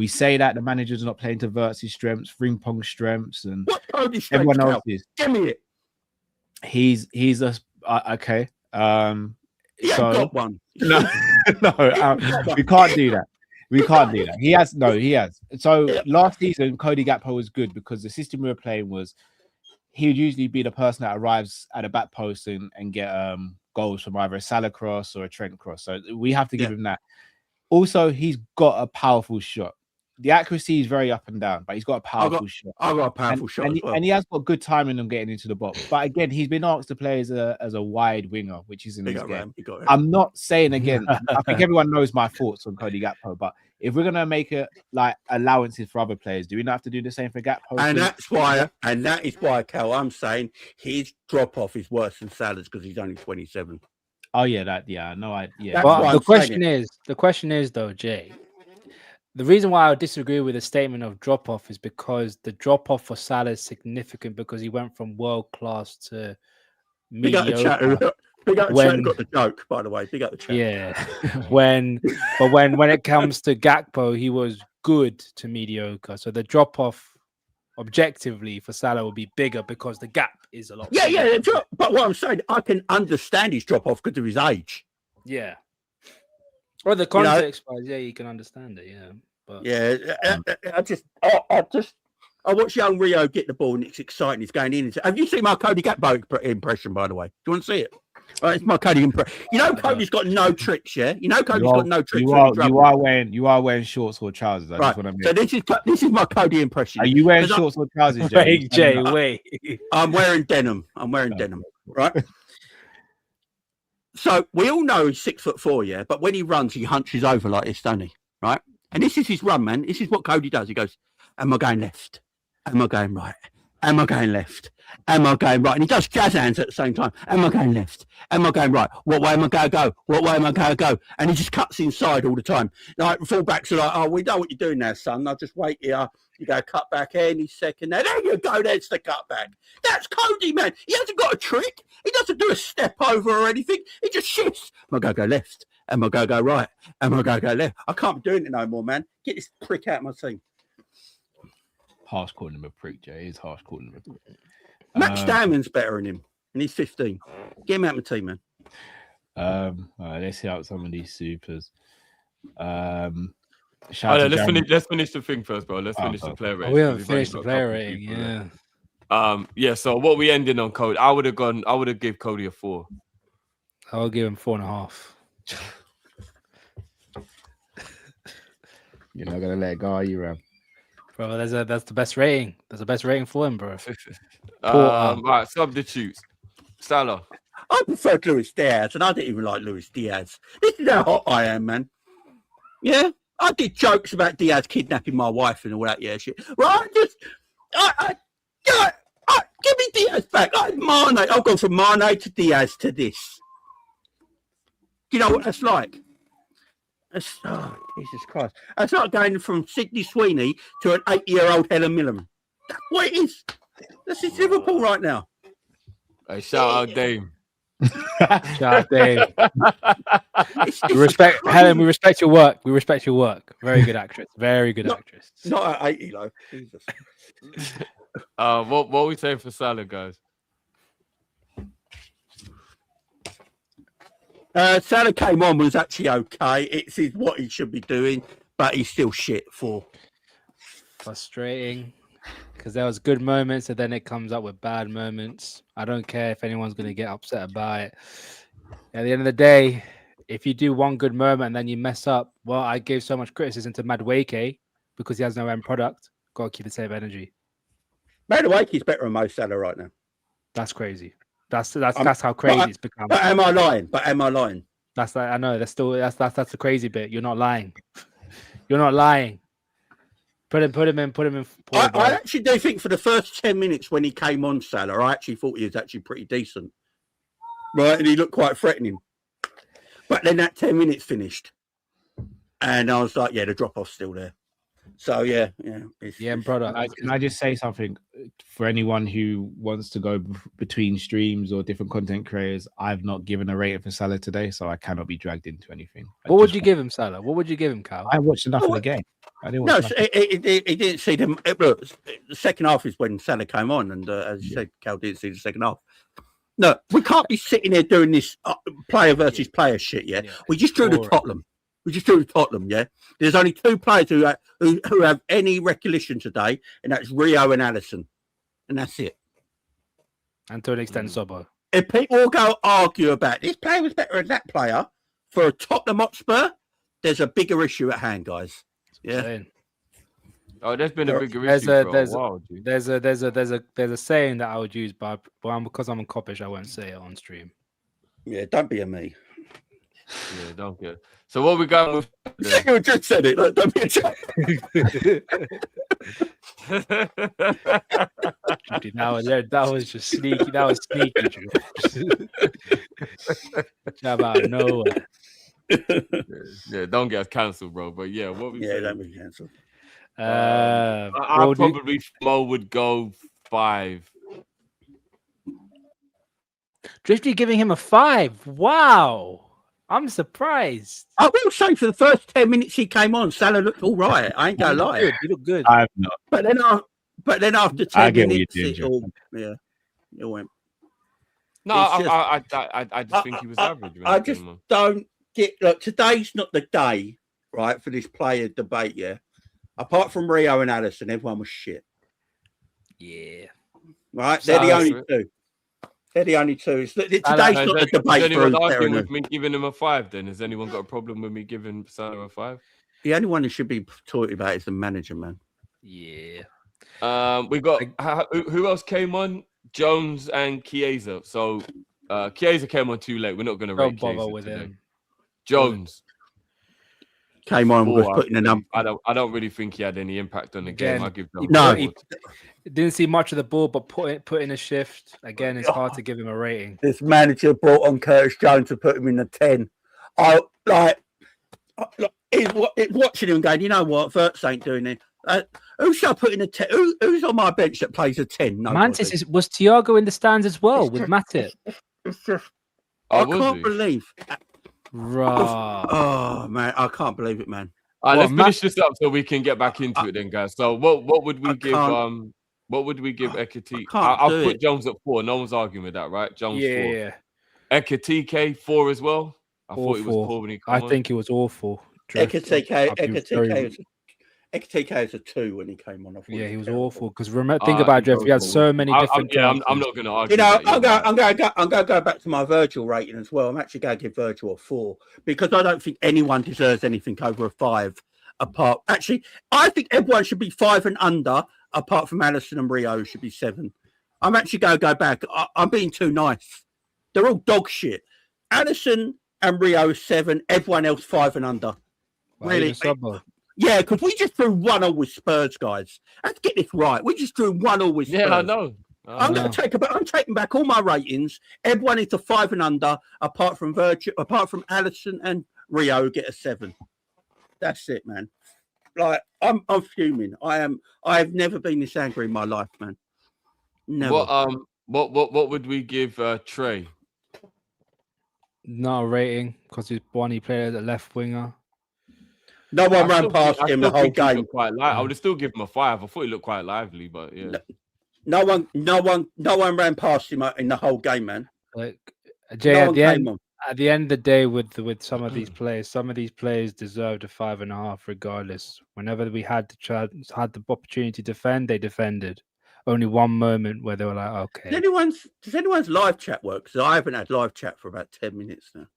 say that the manager's not playing to Vert's strengths, Frimpong's strengths, and everyone else's. Give me it. He's okay. He ain't got one. No, we can't do that. We can't do that. He has. So last season, Cody Gakpo was good because the system we were playing was he would usually be the person that arrives at a back post and get goals from either a Salah cross or a Trent cross. So we have to give him that. Also, he's got a powerful shot. The accuracy is very up and down, but he's got a powerful shot. I've got a powerful shot and he has got good timing on getting into the box. But again, he's been asked to play as a wide winger, which isn't his game. I'm not saying again. I think everyone knows my thoughts on Cody Gakpo, but if we're gonna make it like allowances for other players, do we not have to do the same for Gakpo? And that is why, Cal, I'm saying his drop off is worse than Salah's because he's only 27. Oh yeah, But the question is though, Jay. The reason why I would disagree with the statement of drop-off is because the drop-off for Salah is significant because he went from world-class to mediocre. Big up the chat who got the joke, by the way. Big up the chat. Yeah. when it comes to Gakpo, he was good to mediocre. So the drop-off objectively for Salah will be bigger because the gap is a lot. Yeah, bigger. yeah. Sure. But what I'm saying, I can understand his drop off because of his age. Yeah. Or the context wise, yeah, you can understand it. Yeah. But Yeah, I watch young Rio get the ball and it's exciting. He's going in. Have you seen my Cody Gakpo impression, by the way? Do you want to see it? It's my Cody impression. You know, Cody's got no tricks, yeah? You know, Cody's got no tricks. You are wearing shorts or trousers. Right. So this is my Cody impression. Are you wearing shorts or trousers, Jay? Wait, Jay, wait. I'm wearing denim. Denim, right? So we all know he's 6'4", yeah? But when he runs, he hunches over like this, don't he? Right? And this is his run, man. This is what Cody does. He goes, am I going left? Am I going right? Am I going left? Am I going right? And he does jazz hands at the same time. Am I going left? Am I going right? What way am I going to go? What way am I going to go? And he just cuts inside all the time. Like fullbacks are like, oh, we know what you're doing now, son. I'll just wait here. You go cut back any second. There you go. There's the cut back. That's Cody, man. He hasn't got a trick. He doesn't do a step over or anything. He just shifts. Am I going to go left? Am I going to go right? Am I going to go left? I can't be doing it no more, man. Get this prick out of my team. Harsh calling him a prick, Jay. He's harsh calling him a prick. Max Diamond's better than him, and he's 15. Get him out of my team, man. All right, let's see out some of these supers. Let's finish the thing first, bro. Let's finish the player rating. We haven't finished the player rating, yeah. Yeah. So what we ending on, Cody? I would have give Cody a 4. I'll give him 4.5. You're not gonna let it go, are you, Ram? Bro, that's the best rating. That's the best rating for him, bro. Right, substitutes. Salah. I preferred Luis Diaz, and I didn't even like Luis Diaz. This is how hot I am, man. Yeah, I did jokes about Diaz kidnapping my wife and all that, yeah, shit. Right, give me Diaz back. Mane. I've gone from Mane to Diaz to this. Do you know what that's like? Jesus Christ. That's like going from Sidney Sweeney to an 8-year-old Helen Millam. That's what it is. This is Liverpool right now. Hey, shout out Dame. Shout out Dame. We respect Helen. We respect your work. We respect your work. Very good actress. Very good actress. Not at 80 though. Jesus. What are we saying for Salah, guys? Salah came on, was actually okay. It's what he should be doing, but he's still shit for. Frustrating. Because there was good moments, and then it comes up with bad moments. I don't care if anyone's going to get upset about it. At the end of the day, if you do one good moment and then you mess up, well, I gave so much criticism to Madueke because he has no end product. Got to keep the same energy. Madueke's better than Mo Salah right now. That's crazy. That's how crazy it's become. But am I lying? That's like, I know that's the crazy bit. You're not lying. You're not lying. Put him in. I actually do think for the first 10 minutes when he came on, Salah, I actually thought he was actually pretty decent. Right, and he looked quite threatening. But then that 10 minutes finished. And I was like, yeah, the drop-off's still there. So, yeah. Product. Can I just say something for anyone who wants to go between streams or different content creators? I've not given a rating for Salah today, so I cannot be dragged into anything. What would you give him, Salah? What would you give him, Cal? I watched enough of the game. I didn't No, watch he didn't see them. Look, the second half is when Salah came on, and as you said, Cal didn't see the second half. No, we can't be sitting here doing this player versus player shit. Yeah, we just drew the Tottenham. Yeah. There's only 2 players who have any recollection today, and that's Rio and Allison, and that's it. And to an extent, Sobo. If people will go argue about this player was better than that player for a Tottenham Hotspur, there's a bigger issue at hand, guys. Yeah. Oh, there's been a bigger issue for a while, dude. There's a saying that I would use, but because I'm a Kopish, I won't say it on stream. Yeah, don't be a me. Yeah, don't get. So what we got with? You just said it. Look, don't be a that was just sneaky. That was sneaky, Drew. How about nowhere? Yeah, don't get cancelled, bro. But yeah, what we don't be cancelled. I probably Mo would go 5. Drifty giving him a 5. Wow. I'm surprised. I will say for the first 10 minutes he came on, Salah looked all right. I ain't gonna lie. You look good. I'm not. But But then after I 10 get what minutes, you're doing, it went. No, It's I just think he was average. When I he just came on. don't get. Look, today's not the day, right, for this player debate. Yeah, apart from Rio and Allison, everyone was shit. Yeah. Right, So they're the that's only two. They're the only two. Today's So not is, a is debate anyone for who's better arguing than with me giving him a 5? Then has anyone got a problem with me giving Salah a 5? the only one who should be talking about is the manager, man. Yeah. We got who else came on? Jones and Chiesa. So Chiesa came on too late. We're not going to Don't rate bother Chiesa with today. him. Jones Came on, was 4, putting a number. I don't really think he had any impact on the game. Again, I give them No. 4. Didn't see much of the ball, but put in a shift. Again, it's hard to give him a rating. This manager brought on Curtis Jones to put him in the 10. He's watching him going, you know what? Verts ain't doing it. Who shall I put in a 10? Who's on my bench that plays a 10? Mantis was Thiago in the stands as well with Matip. It's just, Oh, I was can't he? believe. Right. Oh, man, I can't believe it, man. All right, Well, let's finish this up so we can get back into it then, guys. So what would we give can't- what would we give Ekitike? can't I'll do put it. Jones at 4. No one's arguing with that, right? Jones 4. Yeah. Ekitike 4 as well. I thought he was Awful. poor when he came I on. think it was awful. Ekitike is a 2 when he came on. Yeah, he was awful. Because think about it, Jeff. He had so many different. I'm not going to argue. You know, that, I'm going to go back to my Virgil rating as well. I'm actually going to give Virgil a 4 because I don't think anyone deserves anything over a 5. Actually, I think everyone should be 5 and under, apart from Allison and Rio, who should be 7. I'm actually going to go back. I'm being too nice. They're all dog shit. Allison and Rio 7. Everyone else 5 and under. Really? Yeah, because we just drew 1-1 with Spurs, guys. Let's get this right. We just drew 1-1 with Spurs. Yeah, I know. I'm taking back all my ratings. Everyone is a 5 and under, apart from Allison and Rio, who get a 7. That's it, man. Like I'm fuming. I've never been this angry in my life, man. Never. What would we give Trey? Not a rating because he played as a left winger. No one ran past him the whole game. Quite I would still give him a 5. I thought he looked quite lively, but yeah. No one ran past him in the whole game, man. Like Jay, at the end of the day, with some of these players deserved a 5.5 regardless. Whenever we had the opportunity to defend, they defended. Only one moment where they were like, okay. Does anyone's live chat work? Because I haven't had live chat for about 10 minutes now.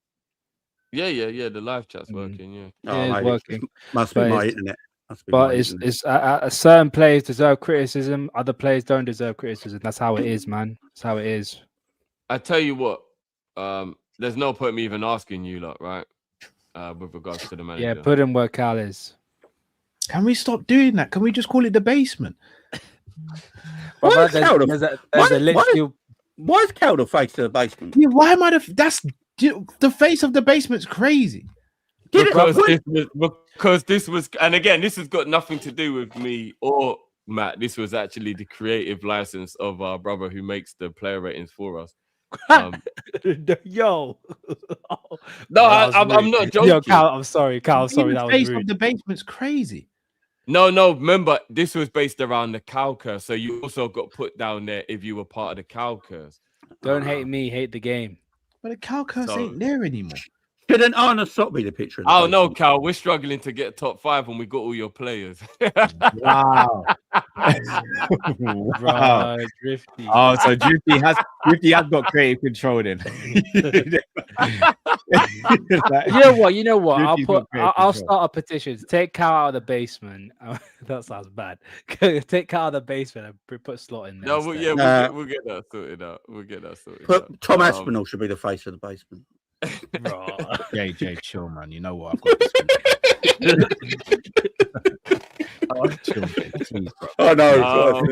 Yeah. The live chat's working. Yeah. It's working. Must be my internet. But certain players deserve criticism. Other players don't deserve criticism. That's how it is, man. That's how it is. I tell you what. There's no point me even asking you lot, right? With regards to the manager. Yeah, put him where Cal is. Can we stop doing that? Can we just call it the basement? Why is Cal the face of the basement? Yeah, why am I that's the face of the basement's crazy. Because this was, and again, this has got nothing to do with me or Matt. This was actually the creative license of our brother who makes the player ratings for us. Yo, no, I'm not joking. Yo, Cal, I'm sorry. That was the face rude. of the basement's crazy. No. Remember, this was based around the cow curse, so you also got put down there if you were part of the cow curse. Don't hate me, hate the game. But the cow curse ain't there anymore. Couldn't Arna Sot be the picture? Oh no, Cal, we're struggling to get top 5 when we got all your players. Wow. Wow. Drifty. Oh, so Drifty has got creative control then. You know what? I'll start a petition. Take Cal out of the basement. That sounds bad. Take Cal out of the basement and put Slot in there. No, we'll get that sorted out. Put Tom Aspinall should be the face of the basement. Jay, chill, man. You know what? I've got this. Oh no!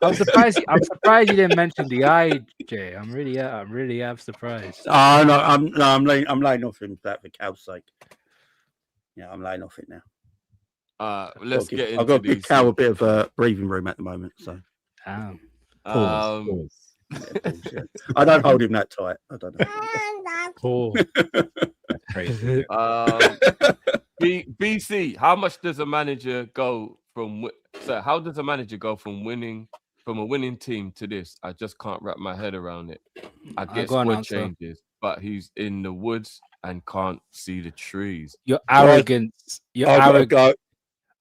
I'm surprised you didn't mention the eye, Jay. I'm really surprised. Oh no! I'm laying off him for Cal's sake. Yeah, I'm laying off it now. Let's get into I've got to give these. Cal a bit of a breathing room at the moment, so. Pause. Yeah. I don't hold him that tight. I don't know. Cool. That's crazy. BC, how much does a manager go So how does a manager go from a winning team to this? I just can't wrap my head around it. I get got an squad answer. changes, but he's in the woods and can't see the trees. Your Guys, arrogance. Your I've got to arrogance. go.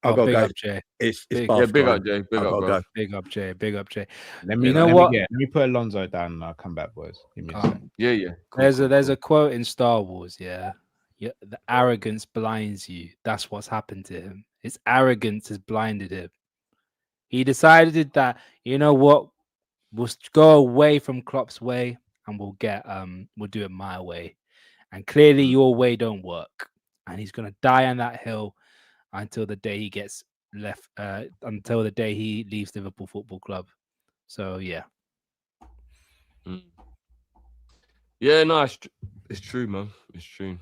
Oh, I've got to big go. up, Jay. It's Big- bath Yeah, big time. up, Jay. Big I've up, got to bro. go. Big up, Jay. Big up, Jay. Let me You know let what? Me let me put Alonso down and I'll come back, boys. Give me a Oh, sec. Yeah. There's a quote in Star Wars, yeah. The arrogance blinds you. That's what's happened to him. His arrogance has blinded him. He decided that, you know what, we'll go away from Klopp's way and we'll do it my way. And clearly your way don't work. And he's gonna die on that hill until the day he gets left, until the day he leaves Liverpool Football Club. So yeah. Yeah, no, it's true, man. It's true.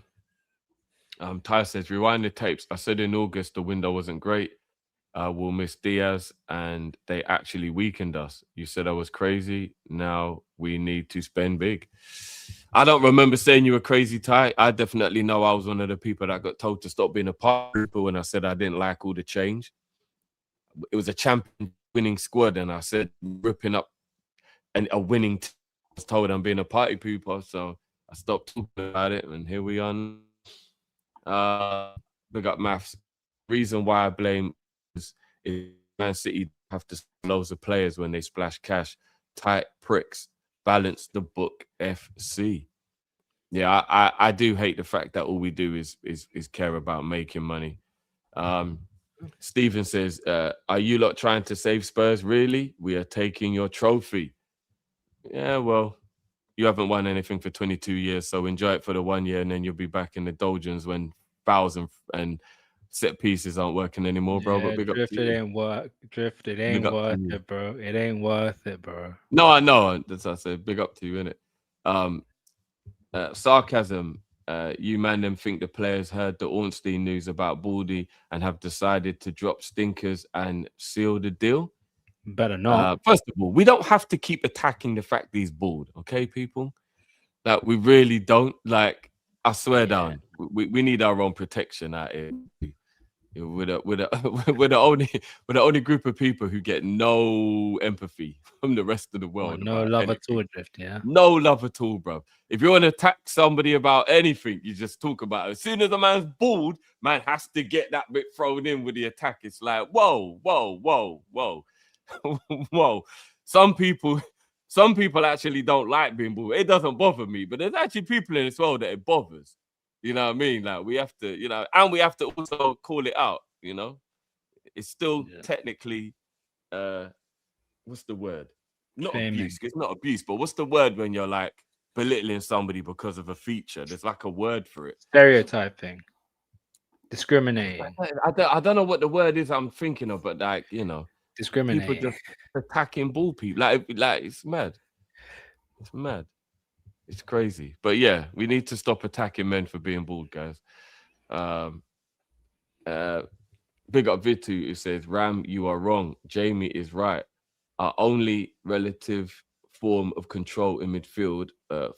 Ty says, rewind the tapes. I said in August the window wasn't great. We'll miss Diaz, and they actually weakened us. You said I was crazy. Now we need to spend big. I don't remember saying you were crazy, Ty. I definitely know I was one of the people that got told to stop being a part of people when I said I didn't like all the change. It was a champion winning squad, and I said ripping up a winning team. I was told I'm being a party pooper, so I stopped talking about it, and here we are. Big up maths. Reason why I blame is Man City have to loads of players when they splash cash. Tight pricks. Balance the book, FC. Yeah, I do hate the fact that all we do is care about making money. Stephen says, are you lot trying to save Spurs? Really? We are taking your trophy. Yeah, well, you haven't won anything for 22 years, so enjoy it for the 1 year, and then you'll be back in the doldrums when fouls and set pieces aren't working anymore, bro. But big up to you. Ain't work. Drifted ain't Big up to worth you. it, bro. It ain't worth it, bro. No, I know. That's what I said. Big up to you, innit? Sarcasm. You man them think the players heard the Ornstein news about Baldy and have decided to drop stinkers and seal the deal. Better not. First of all, we don't have to keep attacking the fact he's bald, okay, people? Like, we really don't. Like, I swear down, we need our own protection out here. We're the only group of people who get no empathy from the rest of the world. No love at all, Drift, yeah. No love at all, bro. If you want to attack somebody about anything, you just talk about it. As soon as a man's bald, man has to get that bit thrown in with the attack. It's like, whoa. Whoa. Some people actually don't like being bald. It doesn't bother me, but there's actually people in this world that it bothers. You know what I mean? Like, we have to, and we have to also call it out, It's still technically, what's the word? Not Shaming. abuse. It's not abuse, but what's the word when you're like belittling somebody because of a feature? There's like a word for it. Stereotyping. Discriminating. I don't know what the word is I'm thinking of, but like, Discriminating. people just attacking bald people. Like it's mad. It's mad. It's crazy. But yeah, we need to stop attacking men for being bald, guys. Big up Vitu, who says, Ram, you are wrong. Jamie is right. Our only relative form of control in midfield so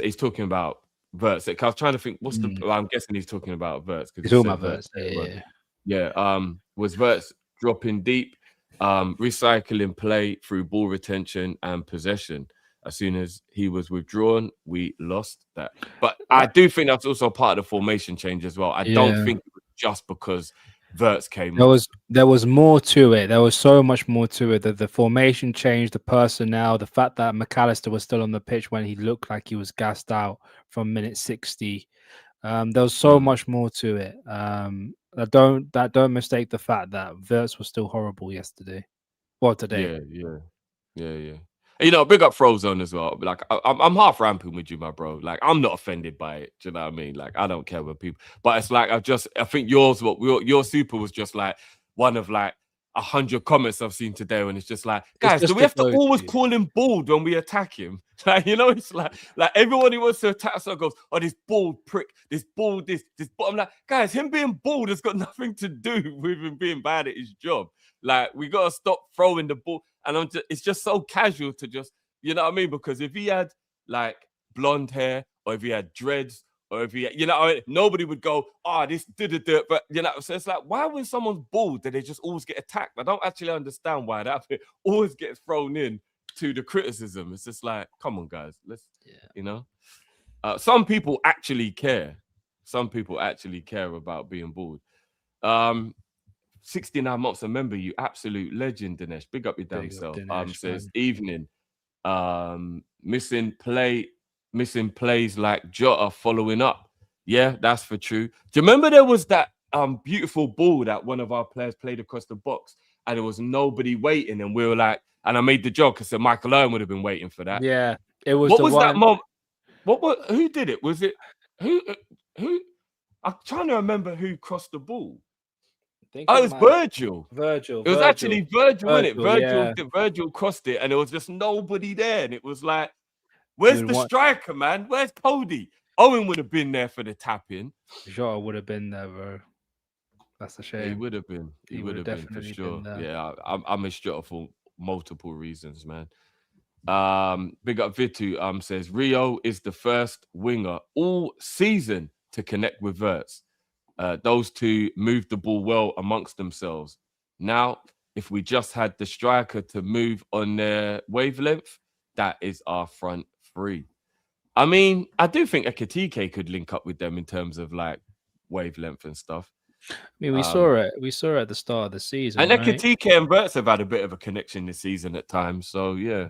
he's talking about Verts. I was trying to think I'm guessing he's talking about Verts. He's talking about Verts. Yeah. Was Verts dropping deep, recycling play through ball retention and possession. As soon as he was withdrawn, we lost that. But I do think that's also part of the formation change as well. I don't think it was just because Verts came. There was more to it. There was so much more to it. The formation change, the personnel, the fact that McAllister was still on the pitch when he looked like he was gassed out from minute 60. There was so much more to it. Don't mistake the fact that Verts was still horrible yesterday. Well, today. Yeah. Big up Frozone as well. Like, I'm half ramping with you, my bro. Like, I'm not offended by it. Do you know what I mean? Like, I don't care what people. But it's like I think your super was just like one of like 100 comments I've seen today when it's just like, guys, do we have to always call him bald when we attack him? Like, it's like everyone who wants to attack us goes, oh, this bald prick, this bald, this. But I'm like, guys, him being bald has got nothing to do with him being bad at his job. Like, we gotta stop throwing the ball. And it's just so casual to just, you know what I mean? Because if he had like blonde hair or if he had dreads or if he, nobody would go, oh, this did it, but so it's like, why when someone's bald, do they just always get attacked? I don't actually understand why that always gets thrown in to the criticism. It's just like, come on, guys, let's, some people actually care. Some people actually care about being bald. 69 months, remember you, absolute legend, Dinesh. Big up your damn self. Says evening. Missing plays like Jota following up. Yeah, that's for true. Do you remember there was that beautiful ball that one of our players played across the box and there was nobody waiting, and we were like, and I made the joke, I said Michael Owen would have been waiting for that. Yeah, it was. What was that moment? Who did it? Was it who? I'm trying to remember who crossed the ball. It was Virgil. It was actually Virgil, wasn't it? Virgil crossed it, and there was just nobody there. And it was like, where's the striker, man? Where's Cody? Owen would have been there for the tap-in. Jota would have been there, bro. That's a shame. He would have been. He would have been for sure. Yeah, I miss Jota for multiple reasons, man. Big up Vitu says Rio is the first winger all season to connect with Wirtz. Those two moved the ball well amongst themselves. Now, if we just had the striker to move on their wavelength, that is our front three. I mean, I do think Ekitike could link up with them in terms of like wavelength and stuff. I mean, we saw it. We saw it at the start of the season. And Ekitike and Wirtz have had a bit of a connection this season at times. So, yeah.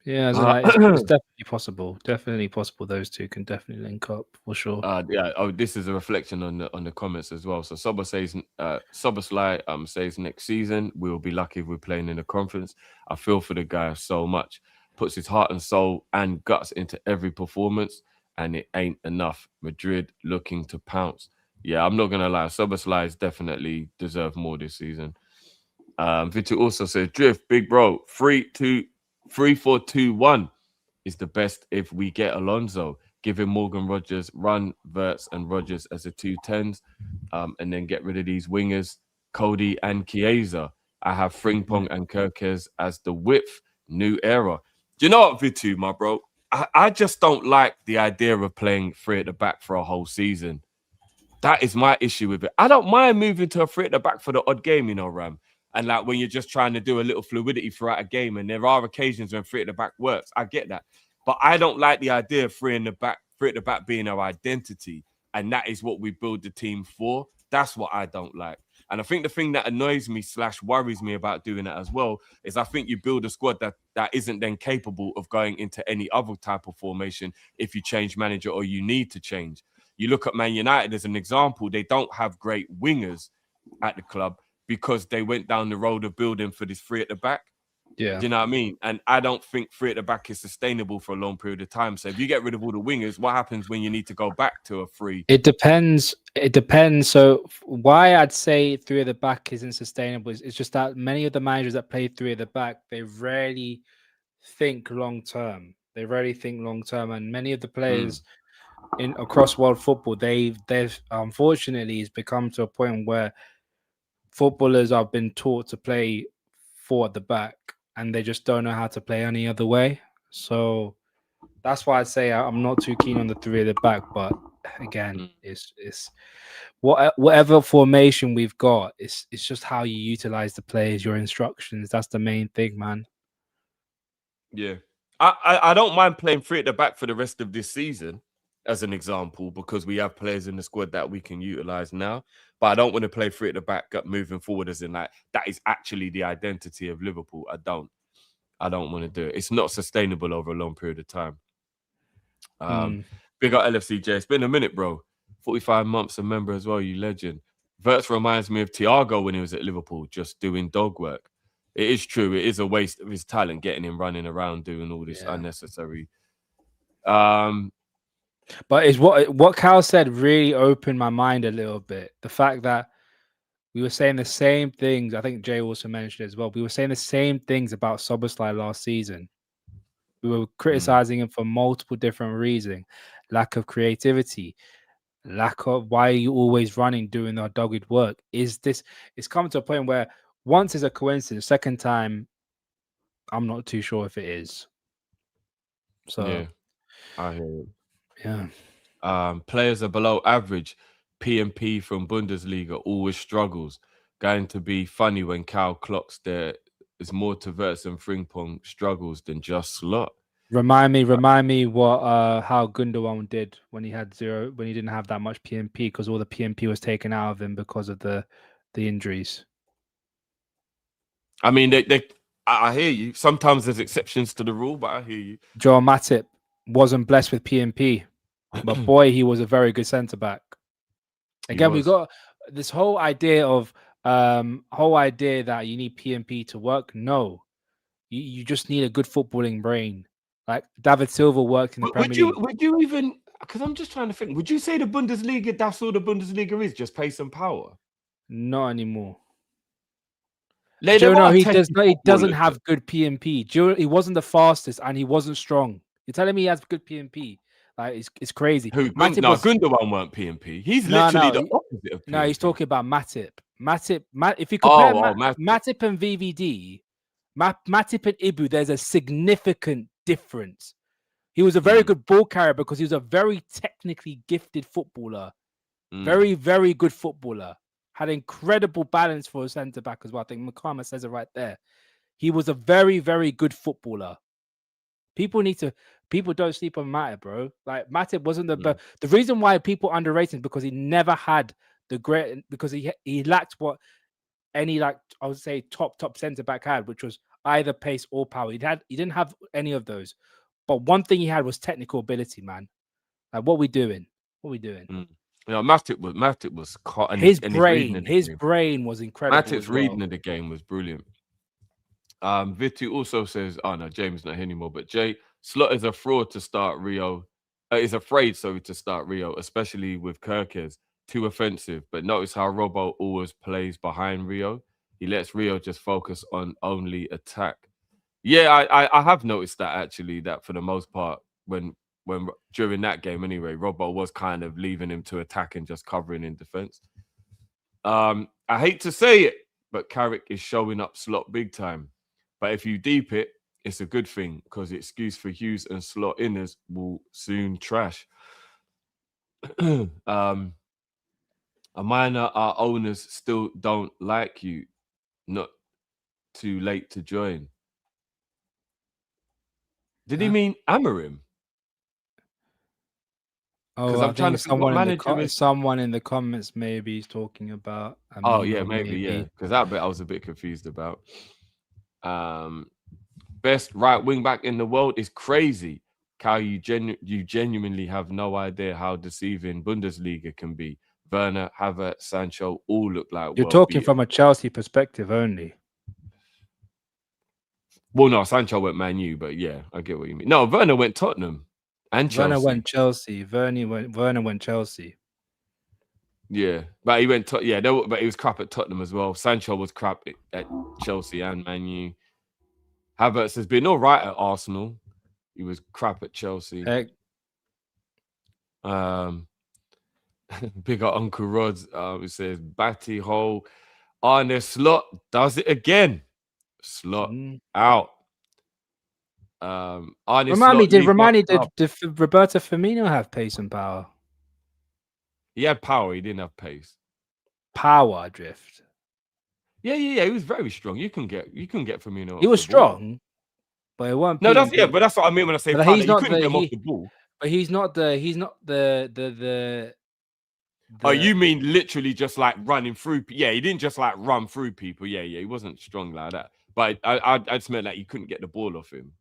Yeah, it's definitely possible. Definitely possible. Those two can definitely link up for sure. This is a reflection on the comments as well. So Soba says, Soboslai says next season we will be lucky if we're playing in the conference. I feel for the guy so much. Puts his heart and soul and guts into every performance, and it ain't enough. Madrid looking to pounce. Yeah, I'm not gonna lie. Soboslai definitely deserve more this season. Vitu also says, Drift, big bro, 3-4-2-1 is the best if we get Alonso, giving Morgan Rogers, run Wirtz and Rogers as the 2 10s, and then get rid of these wingers, Cody and Chiesa. I have Frimpong and Kirkes as the width, new era. Do you know what, Vitu, my bro? I just don't like the idea of playing 3 at the back for a whole season. That is my issue with it. I don't mind moving to a 3 at the back for the odd game, Ram. And like when you're just trying to do a little fluidity throughout a game, and there are occasions when 3 at the back works. I get that. But I don't like the idea of 3 at the back being our identity. And that is what we build the team for. That's what I don't like. And I think the thing that annoys me / worries me about doing that as well is I think you build a squad that isn't then capable of going into any other type of formation if you change manager or you need to change. You look at Man United as an example. They don't have great wingers at the club because they went down the road of building for this 3 at the back. Yeah. Do you know what I mean? And I don't think 3 at the back is sustainable for a long period of time. So if you get rid of all the wingers, what happens when you need to go back to a 3? It depends. So why I'd say 3 at the back isn't sustainable is just that many of the managers that play 3 at the back, they rarely think long term. And many of the players across world football, they've unfortunately it's become to a point where footballers have been taught to play 4 at the back and they just don't know how to play any other way. So that's why I say I'm not too keen on the 3 at the back. But again, it's whatever formation we've got, it's just how you utilize the players, your instructions. That's the main thing, man. Yeah. I don't mind playing 3 at the back for the rest of this season, as an example, because we have players in the squad that we can utilize now. But I don't want to play 3 at the back moving forward as in like that is actually the identity of Liverpool. I don't want to do it. It's not sustainable over a long period of time. Big up LFCJ. It's been a minute, bro. 45 months a member as well, you legend. Wirtz reminds me of Thiago when he was at Liverpool, just doing dog work. It is true. It is a waste of his talent getting him running around doing all this unnecessary. But it's what Cal said really opened my mind a little bit. The fact that we were saying the same things. I think Jay also mentioned it as well. We were saying the same things about Soboslai last season. We were criticizing him for multiple different reasons. Lack of creativity, lack of why are you always running, doing our dogged work? It's come to a point where once is a coincidence, second time, I'm not too sure if it is. So yeah, I hear it. Yeah. Players are below average. P&P from Bundesliga always struggles. Going to be funny when Cal clocks there is more to Verts and Frimpong struggles than just Slot. Remind me what how Gundogan did when he had zero, when he didn't have that much PMP because all the PMP was taken out of him because of the injuries. I mean, I hear you. Sometimes there's exceptions to the rule, but I hear you. Joel Matip wasn't blessed with PMP, but boy, he was a very good centre back. Again, we got this whole idea that you need PMP to work. No, you just need a good footballing brain. Like David Silva worked in the Premier League. Would you even? Because I'm just trying to think. Would you say the Bundesliga? That's all the Bundesliga is, just pace and power. Not anymore. He doesn't have good PMP. He wasn't the fastest and he wasn't strong. You're telling me he has good PMP? Like it's crazy. Gundogan weren't PMP. He's literally the opposite of PMP. No, he's talking about Matip. If you compare Matip and VVD, Matip and Ibu, there's a significant difference. He was a very good ball carrier because he was a very technically gifted footballer. Very, very good footballer. Had incredible balance for a centre back as well. I think Makama says it right there. He was a very, very good footballer. People don't sleep on Matip, bro. Like Matip wasn't the reason why people underrate him because he never had the great, because he lacked what any, like I would say, top centre back had, which was either pace or power. He didn't have any of those. But one thing he had was technical ability, man. Like what we doing? You know, Matip was caught. His brain was incredible. Matip's reading of the game was brilliant. Vitu also says, "Oh no, James not here anymore." But Jay Slot is a fraud to start Rio. Is afraid, to start Rio, especially with Kirkes. Too offensive. But notice how Robbo always plays behind Rio. He lets Rio just focus on only attack. Yeah, I have noticed that actually. That for the most part, when during that game anyway, Robbo was kind of leaving him to attack and just covering in defense. I hate to say it, but Carrick is showing up Slot big time. But if you deep it, it's a good thing because the excuse for Hughes and Slot inners will soon trash. A minor, our owners still don't like you. Not too late to join. Did he mean Amorim? Oh, I'm trying to think what manager someone in the comments maybe he's talking about. Maybe. Because that bit I was a bit confused about. Best right wing back in the world is crazy. Cal, you genuinely have no idea how deceiving Bundesliga can be. Werner, Havertz, Sancho all look like you're talking from a Chelsea perspective only. Well, no, Sancho went Man U, but yeah, I get what you mean. No, Werner went Tottenham and Chelsea. Werner went Chelsea. Yeah, but he went. But he was crap at Tottenham as well. Sancho was crap at Chelsea and Man U. Havertz has been all right at Arsenal. He was crap at Chelsea. Big up Uncle Rods. It says Batty Hole. Arne Slot does it again. Slot out. Remind me, did Roberto Firmino have pace and power? He had power. He didn't have pace. Power drift. Yeah. He was very strong. You can get Firmino. He was strong, but it wasn't. No, that's what I mean when I say power. He's not get him off the ball. But he's not the. Oh, you mean literally just like running through? Yeah, he didn't just like run through people. Yeah, he wasn't strong like that. But I just meant that you couldn't get the ball off him.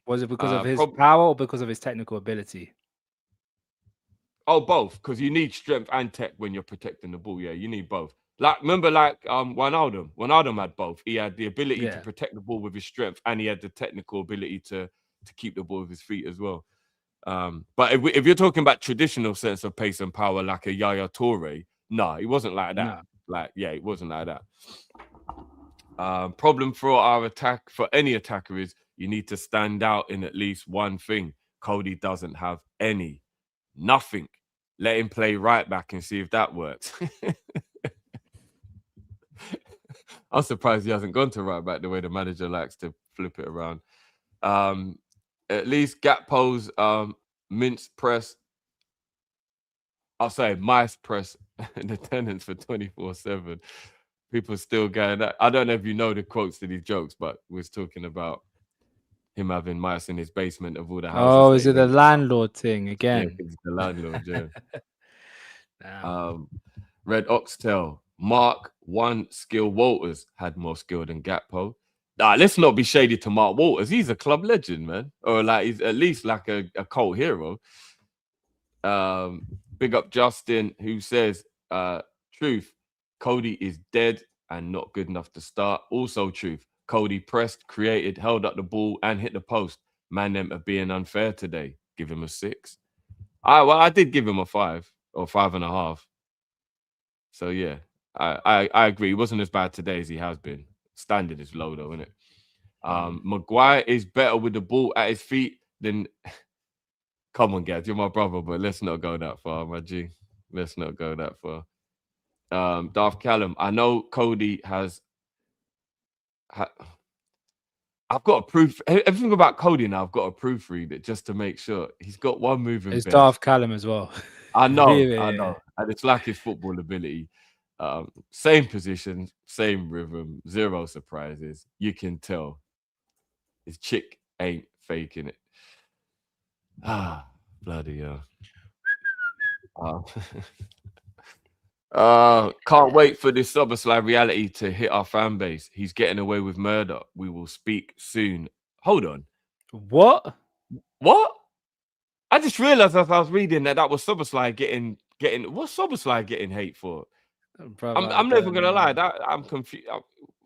Was it because of his power or because of his technical ability? Oh, both. Because you need strength and tech when you're protecting the ball. Yeah, you need both. Like remember, Wijnaldum. Wijnaldum had both. He had the ability to protect the ball with his strength, and he had the technical ability to keep the ball with his feet as well. But if you're talking about traditional sense of pace and power, like a Yaya Toure, no, he wasn't like that. No. It wasn't like that. Problem for our attack, for any attacker, is you need to stand out in at least one thing. Cody doesn't have nothing. Let him play right back and see if that works. I'm surprised he hasn't gone to right back the way the manager likes to flip it around. At least Gakpo's Mince press. I'll say mice press in attendance for 24/7. People still going. I don't know if you know the quotes to these jokes, but we was talking about him having mice in his basement of all the houses. Oh, that is he it the rented out. landlord thing Yeah, again? 'cause he's the landlord. Yeah. Damn. Red Oxtail. Mark One Skill Walters had more skill than Gakpo. Nah, let's not be shady to Mark Walters. He's a club legend, man, or like he's at least like a cult hero. Big up Justin, who says, truth, Cody is dead and not good enough to start. Also truth, Cody pressed, created, held up the ball and hit the post. Man, them are being unfair today. Give him a 6. I did give him a 5 or 5.5. So yeah, I agree. He wasn't as bad today as he has been. Standard is low though, isn't it? Maguire is better with the ball at his feet than. Come on, Gaz, you're my brother, but let's not go that far, my G. Let's not go that far. Darth Callum, I know Cody has. I've got to proof everything about Cody now. I've got to proofread it just to make sure he's got one moving. It's bench. Darth Callum as well. I know, Really, I know, and it's like his football ability. Same position, same rhythm, 0 surprises. You can tell his chick ain't faking it. Bloody hell. Can't wait for this SummerSlam reality to hit our fan base. He's getting away with murder. We will speak soon. Hold on. What? I just realized as I was reading that was SummerSlam getting what's SummerSlam getting hate for? Brother, I'm never gonna lie. That I'm confused.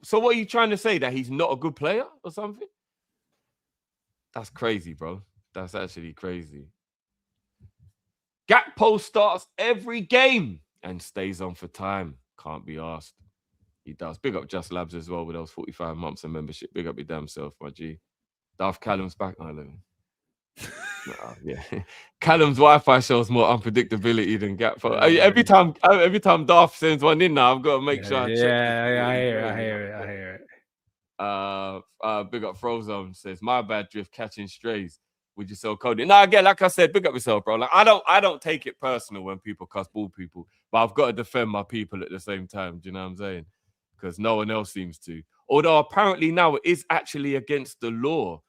So what are you trying to say? That he's not a good player or something? That's crazy, bro. That's actually crazy. Gakpo starts every game and stays on for time. Can't be asked. He does. Big up Just Labs as well with those 45 months of membership. Big up your damn self, my G. Darth Callum's back. Yeah. Callum's Wi-Fi shows more unpredictability than Gakpo. Every time Darth sends one in now, I've got to make sure I check. Yeah, I hear it. Big up Frozone says, my bad drift catching strays. Would you sell Cody? No, again, like I said, big up yourself, bro. Like I don't take it personal when people cuss ball people, but I've got to defend my people at the same time. Do you know what I'm saying? Because no one else seems to. Although apparently now it is actually against the law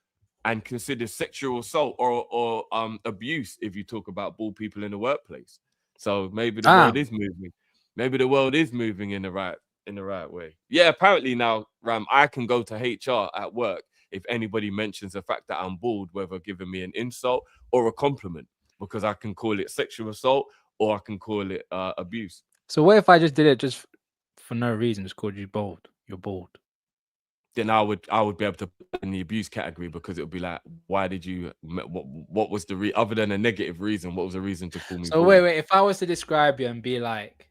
and considered sexual assault or abuse if you talk about ball people in the workplace. So maybe the world is moving. Maybe the world is moving in the right way. Yeah, apparently now, Ram, I can go to HR at work if anybody mentions the fact that I'm bald, whether giving me an insult or a compliment, because I can call it sexual assault or I can call it abuse. So what if I just did it just for no reason? Just called you bald. You're bald. Then I would be able to put in the abuse category because it would be like, why did you? What was the other than a negative reason? What was the reason to call me? So bald? wait. If I was to describe you and be like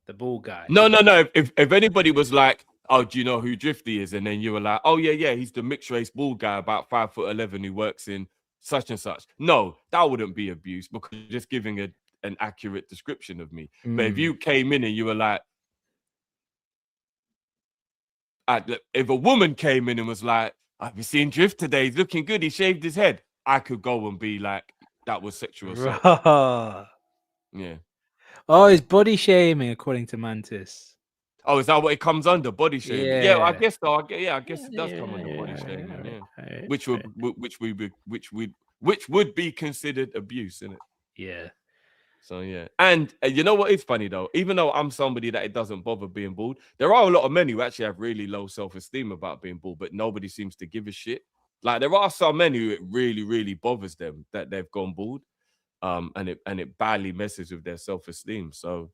the bald guy. No. If anybody was like, oh, do you know who Drifty is? And then you were like, oh yeah, he's the mixed race bald guy, about 5'11", who works in such and such. No, that wouldn't be abuse because you're just giving an accurate description of me. But if you came in and you were like, if a woman came in and was like, I've been seeing Drift today, he's looking good, he shaved his head, I could go and be like, that was sexual assault. Yeah. Oh, it's body shaming according to Mantis. Oh, is that what it comes under? Body shaming? Yeah, I guess so. I guess it does come under body shaming. Yeah, which would be considered abuse, isn't it? Yeah. So yeah, and you know what is funny though? Even though I'm somebody that it doesn't bother being bald, there are a lot of men who actually have really low self-esteem about being bald, but nobody seems to give a shit. Like there are some men who it really, really bothers them that they've gone bald, and it badly messes with their self-esteem. So,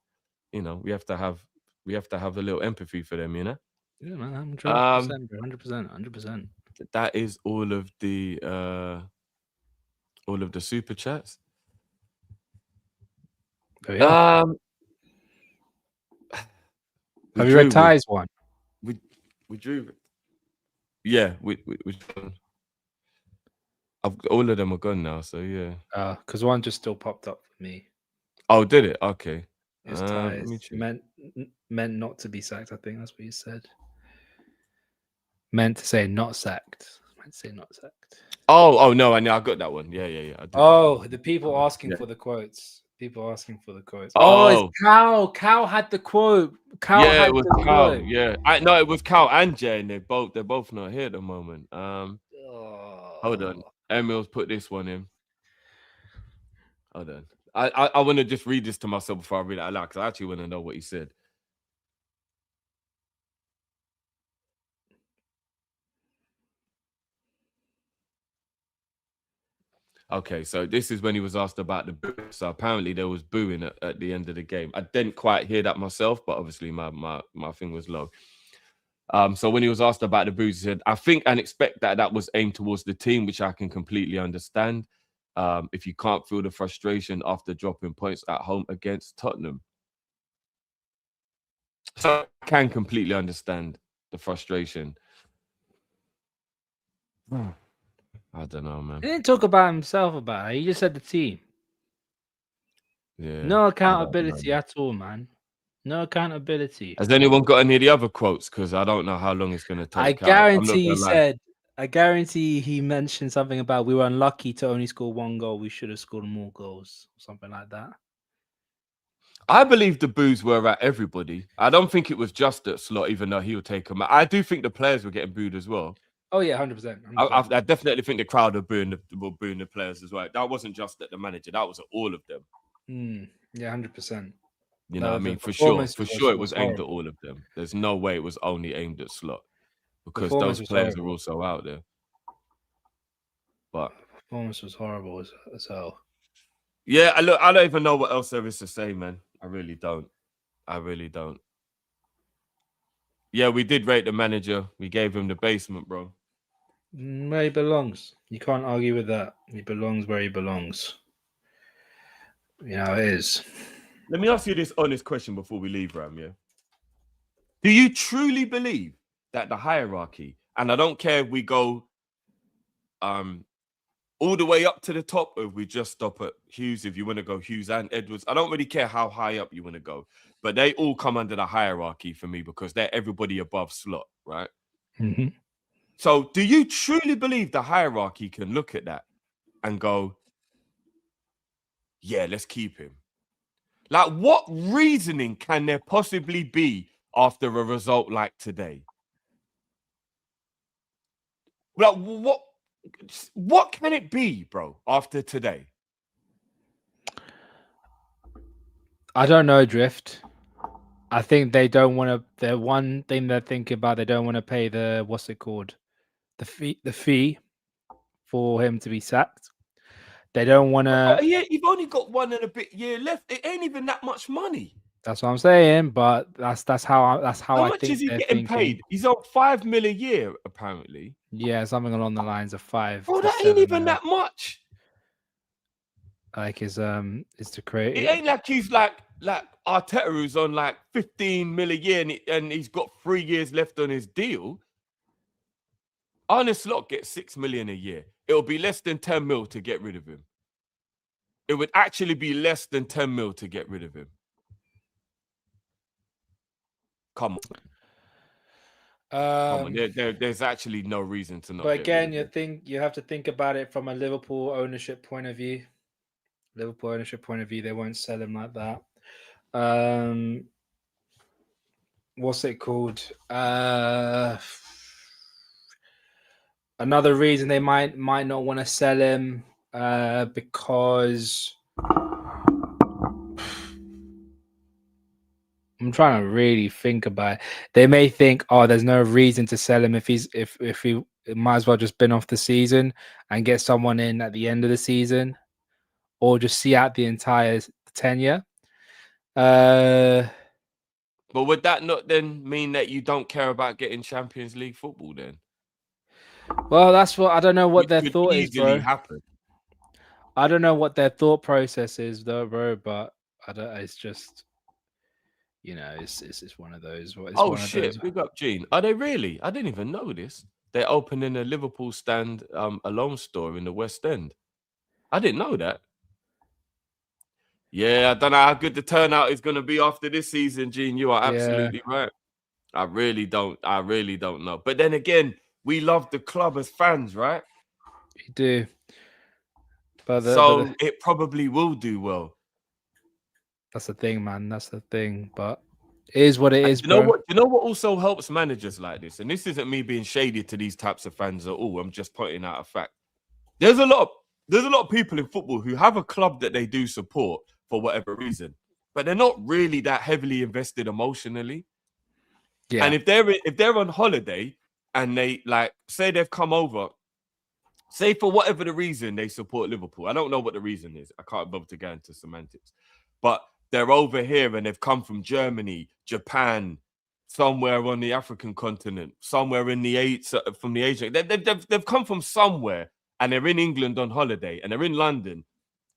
you know, we have to have a little empathy for them, you know. Yeah, man, 100%. That is all of the super chats. Oh, yeah. Have you read Ty's one? We drew. Yeah, we all of them are gone now. So yeah. Because one just still popped up for me. Oh, did it? Okay. It's Ty's meant not to be sacked. I think that's what you said. Meant to say not sacked. Oh no, I know I got that one. Yeah. I did get that Oh, one. the people Oh, asking yeah. for the quotes. People asking for the quotes. Oh. Oh, it's Cal. Cal had the quote. Cal Yeah, had it was the Cal. quote. Yeah, I know it was Cal and Jay, and they're both not here at the moment. Hold on. Emil's put this one in. Hold on. I want to just read this to myself before I read it out loud because I actually want to know what he said. Okay, so this is when he was asked about the boo. So apparently there was booing at the end of the game. I didn't quite hear that myself, but obviously my thing was low. So when he was asked about the boos, he said, I think and expect that was aimed towards the team, which I can completely understand. If you can't feel the frustration after dropping points at home against Tottenham. So I can completely understand the frustration. I don't know, man. He didn't talk about himself about it. He just said the team. Yeah. No accountability at all, man. No accountability. Has anyone got any of the other quotes? Because I don't know how long it's going to take. I guarantee he said, I guarantee he mentioned something about we were unlucky to only score one goal. We should have scored more goals, something like that. I believe the boos were at everybody. I don't think it was just at Slot, even though he would take them out. I do think the players were getting booed as well. Oh yeah, 100%. I definitely think the crowd were booing the players as well. That wasn't just at the manager. That was at all of them. Yeah, 100%. You know what I mean? For sure, it was aimed at all of them. There's no way it was only aimed at Slot because those players are also out there. But performance was horrible as hell. Yeah, I don't even know what else there is to say, man. I really don't. Yeah, we did rate the manager. We gave him the basement, bro. Where he belongs. You can't argue with that. He belongs where he belongs. You know, it is. Let me ask you this honest question before we leave, Ram, yeah? Do you truly believe that the hierarchy, and I don't care if we go all the way up to the top, or if we just stop at Hughes, if you want to go Hughes and Edwards, I don't really care how high up you want to go, but they all come under the hierarchy for me because they're everybody above Slot, right? Mm-hmm. So do you truly believe the hierarchy can look at that and go, yeah, let's keep him? Like, what reasoning can there possibly be after a result like today? Like, what can it be, bro, after today? I don't know, Drift. I think they don't want to. The one thing they're thinking about, they don't want to pay the what's it called, the fee for him to be sacked. They don't want to. Yeah, you've only got 1 and a bit year left. It ain't even that much money. That's what I'm saying. But that's how How I much think is he they're getting thinking. paid? He's on $5 million a year, apparently. Yeah, something along the lines of 5. Bro, that ain't even that much. Like is to create. It ain't like he's like Arteta, who's on like 15 million a year and he's got 3 years left on his deal. Arne Slot gets 6 million a year. It'll be less than 10 mil to get rid of him. It would actually be less than 10 mil to get rid of him. Come on. Come on. There's actually no reason to not. But again, you have to think about it from a Liverpool ownership point of view. They won't sell him like that. What's it called? Another reason they might not want to sell him because I'm trying to really think about it. They may think, oh, there's no reason to sell him if he might as well just bin off the season and get someone in at the end of the season, or just see out the entire tenure. But would that not then mean that you don't care about getting Champions League football then? Well, that's what I don't know what their thought is, bro. Happen. I don't know what their thought process is, though, bro. But I don't. It's just, you know, it's one of those. Shit! Big up, Gene. Are they really? I didn't even know this. They're opening a Liverpool stand alone store in the West End. I didn't know that. Yeah, I don't know how good the turnout is going to be after this season, Gene. You are absolutely right. I really don't know. But then again, we love the club as fans, right? You do. But So it probably will do well. that's the thing, man. That's the thing. But it is what it is, You know bro. what? You know what also helps managers like this, and this isn't me being shady to these types of fans at all. I'm just pointing out a fact. There's a lot of people in football who have a club that they do support for whatever reason, but they're not really that heavily invested emotionally. Yeah. And if they're on holiday and they like say they've come over, say for whatever the reason they support Liverpool. I don't know what the reason is. I can't bother to go into semantics, but they're over here and they've come from Germany, Japan, somewhere on the African continent, somewhere in the from the Asian. They've come from somewhere and they're in England on holiday and they're in London.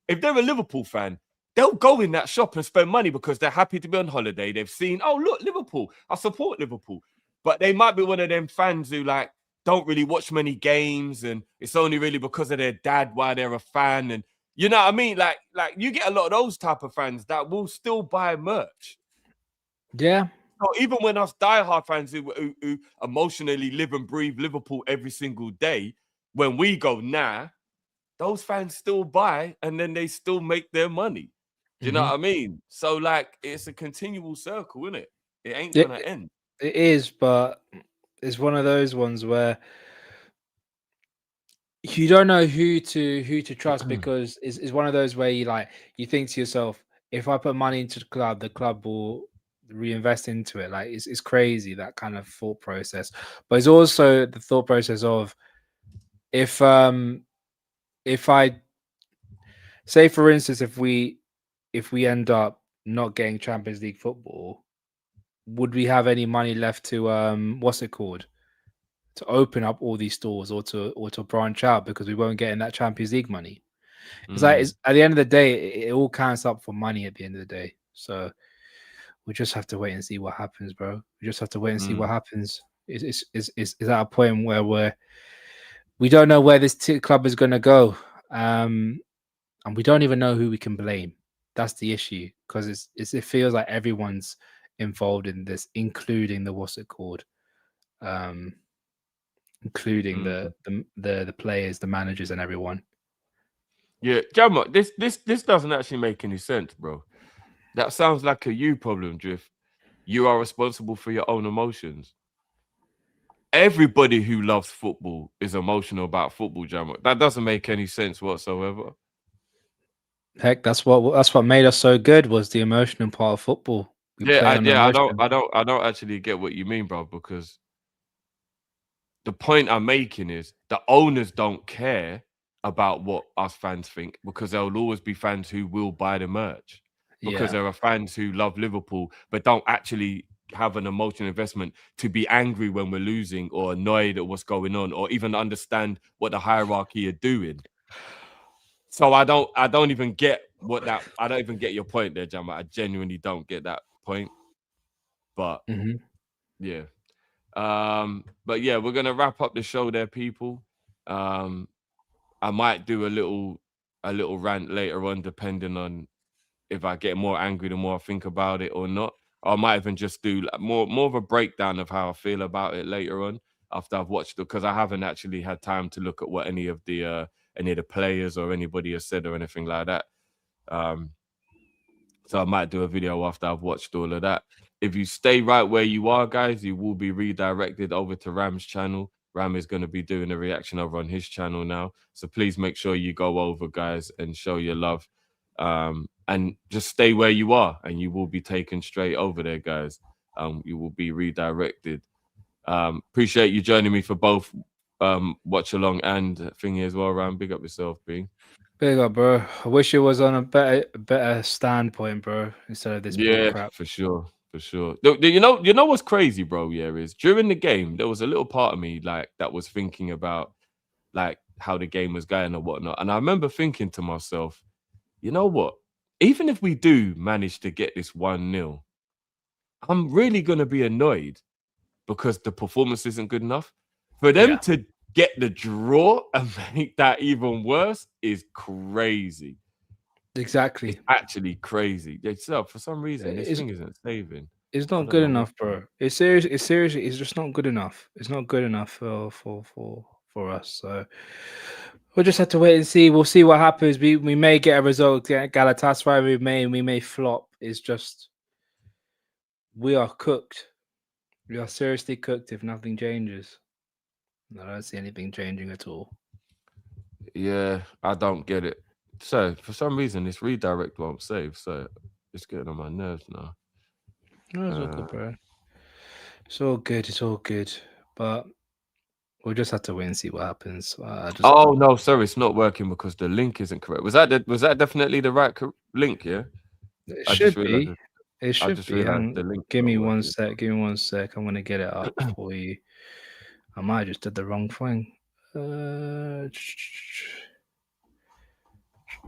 If they're a Liverpool fan, they'll go in that shop and spend money because they're happy to be on holiday. They've seen, oh, look, Liverpool. I support Liverpool. But they might be one of them fans who like don't really watch many games and it's only really because of their dad why they're a fan. And you know what I mean? Like you get a lot of those type of fans that will still buy merch. Yeah. So even when us diehard fans who emotionally live and breathe Liverpool every single day, when we go, nah, those fans still buy and then they still make their money. Do you know what I mean? So like it's a continual circle, isn't it? It ain't gonna end. It is, but it's one of those ones where you don't know who to trust because it's one of those where you think to yourself, if I put money into the club will reinvest into it. Like it's crazy, that kind of thought process. But it's also the thought process of if I say, for instance, if we end up not getting Champions League football, would we have any money left to what's it called, to open up all these stores or to branch out, because we won't get in that Champions League money? It's like at the end of the day, it all counts up for money at the end of the day. So we just have to wait and see what happens, bro. We just have to wait and see what happens. It's at a point where we don't know where this club is going to go, and we don't even know who we can blame. That's the issue, because it feels like everyone's involved in this, including the what's it called, including the players, the managers, and everyone. Yeah, Jammer, this doesn't actually make any sense, bro. That sounds like a you problem, Drift. You are responsible for your own emotions. Everybody who loves football is emotional about football, Jammer. That doesn't make any sense whatsoever. Heck, that's what made us so good, was the emotional part of football. I don't actually get what you mean, bro, because the point I'm making is the owners don't care about what us fans think, because there'll always be fans who will buy the merch, because there are fans who love Liverpool but don't actually have an emotional investment to be angry when we're losing or annoyed at what's going on or even understand what the hierarchy are doing. So I don't even get I don't even get your point there, Jammer. I genuinely don't get that point. But yeah. But yeah, we're gonna wrap up the show there, people. I might do a little rant later on, depending on if I get more angry the more I think about it or not. Or I might even just do more of a breakdown of how I feel about it later on after I've watched it, because I haven't actually had time to look at what any of the players or anybody has said or anything like that. So I might do a video after I've watched all of that. If you stay right where you are, guys, you will be redirected over to Ram's channel. Ram is going to be doing a reaction over on his channel now. So please make sure you go over, guys, and show your love. And just stay where you are and you will be taken straight over there, guys. You will be redirected. Appreciate you joining me for both watch along and thingy as well, Ram. Big up yourself, B. Big up, bro. I wish it was on a better standpoint, bro, instead of this bull crap. For sure. You know what's crazy, bro? Yeah, is during the game there was a little part of me like that was thinking about like how the game was going or whatnot, and I remember thinking to myself, you know what? Even if we do manage to get this 1-0, I'm really gonna be annoyed because the performance isn't good enough. For them to get the draw and make that even worse is crazy. Exactly. It's actually crazy. For some reason, this thing isn't saving. It's not good enough, bro. It's seriously, it's just not good enough. It's not good enough for us. So We'll just have to wait and see. We'll see what happens. We may get a result against Galatasaray. We may flop. It's just we are cooked. We are seriously cooked if nothing changes. I don't see anything changing at all. Yeah, I don't get it. So for some reason, this redirect won't save. So it's getting on my nerves now. No, it's all good, bro. It's all good. It's all good. But we'll just have to wait and see what happens. Oh no, sorry, it's not working because the link isn't correct. Was that definitely the right link? Yeah, it should be. It should be. The link give me one sec. Give me 1 sec. I'm gonna get it up for you. I might have just did the wrong thing.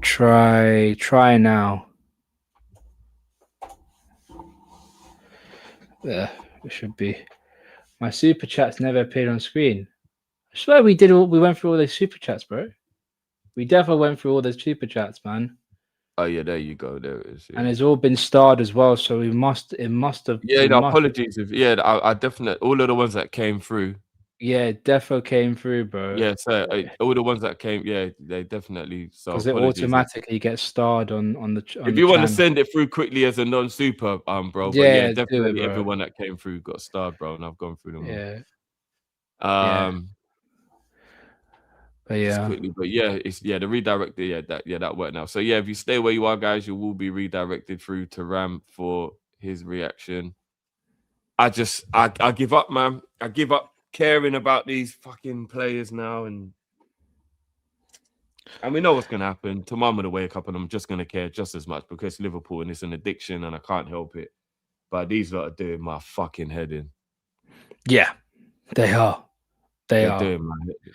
Try now. There, it should be. My super chats never appeared on screen. I swear we went through all those super chats, bro. We definitely went through all those super chats, man. Oh yeah, there you go. There it is. Yeah. And it's all been starred as well, so it must have. Yeah, no, apologies. I definitely all of the ones that came through. Yeah, defo came through, bro. Yeah, so all the ones that came, yeah, they definitely. So because it automatically gets starred on the. If you want to send it through quickly as a non-super, bro. Yeah, but yeah, definitely bro. everyone that came through got starred, bro, and I've gone through them. Yeah. All. But yeah, quickly, but yeah, it's the redirector. That worked now. So yeah, if you stay where you are, guys, you will be redirected through to Ram for his reaction. I give up, man. I give up caring about these fucking players now, and we know what's gonna happen. Tomorrow I'm gonna wake up and I'm just gonna care just as much because it's Liverpool and it's an addiction and I can't help it. But these lot are doing my fucking head in. Yeah, they are. They're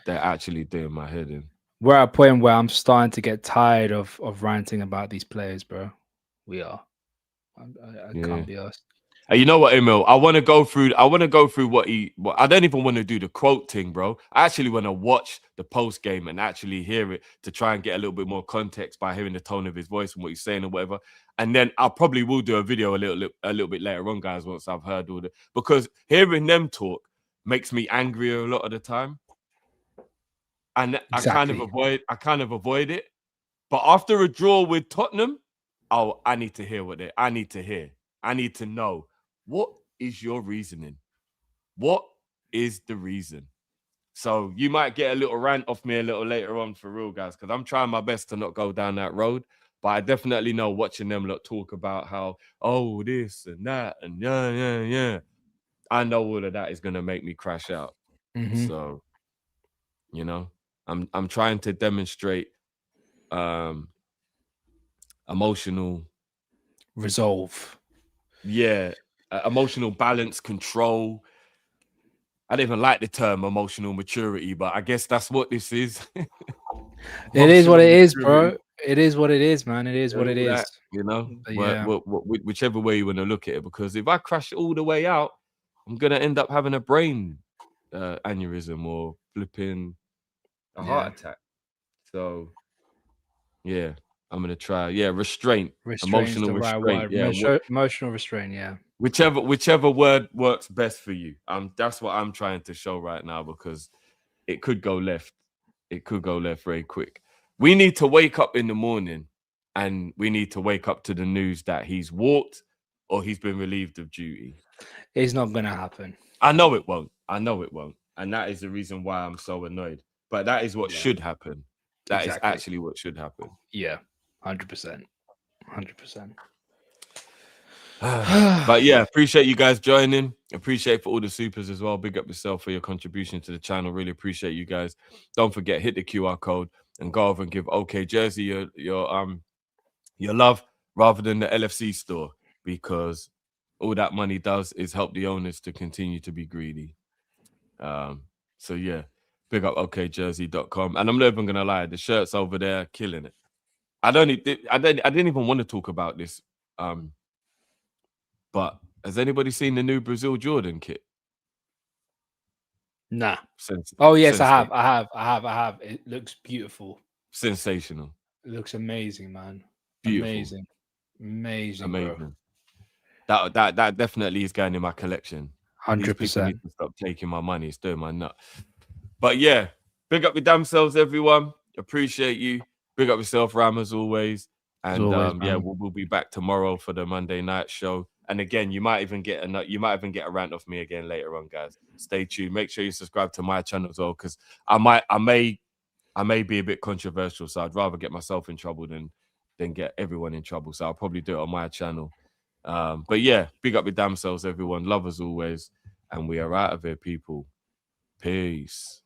actually doing my head in. We're at a point where I'm starting to get tired of ranting about these players, bro. We are. I can't be asked. And you know what, Emil? I want to go through what I don't even want to do the quote thing, bro. I actually want to watch the post game and actually hear it to try and get a little bit more context by hearing the tone of his voice and what he's saying or whatever. And then I probably will do a video a little bit later on, guys, once I've heard all because hearing them talk makes me angrier a lot of the time, and exactly. I kind of avoid it. But after a draw with Tottenham, I need to hear I need to know, what is your reasoning? What is the reason? So you might get a little rant off me a little later on for real, guys, because I'm trying my best to not go down that road. But I definitely know watching them talk about how this and that and yeah. I know all of that is going to make me crash out. Mm-hmm. So, I'm trying to demonstrate emotional resolve. Yeah, emotional balance, control. I don't even like the term emotional maturity, but I guess that's what this is. It is what it is, bro. It is what it is, man. It is what it is. Whichever way you want to look at it, because if I crash all the way out, I'm gonna end up having a brain aneurysm or flipping a heart attack. So, yeah, I'm gonna try. Yeah, restraint, emotional restraint. Emotional restraint. Yeah, whichever word works best for you. That's what I'm trying to show right now because it could go left. It could go left very quick. We need to wake up in the morning, and we need to wake up to the news that he's walked or he's been relieved of duty. It's not going to happen. I know it won't. And that is the reason why I'm so annoyed. But that is what should happen. That is actually what should happen. Yeah, 100%. 100%. But yeah, appreciate you guys joining. Appreciate for all the supers as well. Big up yourself for your contribution to the channel. Really appreciate you guys. Don't forget, hit the QR code and go over and give OK Jersey your love rather than the LFC store, because all that money does is help the owners to continue to be greedy. So yeah, big up okjersey.com. And I'm not even gonna lie, the shirts over there killing it. I didn't even want to talk about this. But has anybody seen the new Brazil Jordan kit? Nah. Oh yes, I have. It looks beautiful. Sensational. It looks amazing, man. Beautiful. Amazing. Bro. That definitely is going in my collection. 100%. Need to stop taking my money. It's doing my nut. But yeah, big up your damn selves, everyone. Appreciate you. Big up yourself, Ram, as always. And always, yeah, man. we'll be back tomorrow for the Monday night show. And again, you might even get a rant off me again later on, guys. Stay tuned. Make sure you subscribe to my channel as well, because I may be a bit controversial. So I'd rather get myself in trouble than get everyone in trouble. So I'll probably do it on my channel. But yeah, big up your damn selves, everyone. Love as always. And we are out of here, people. Peace.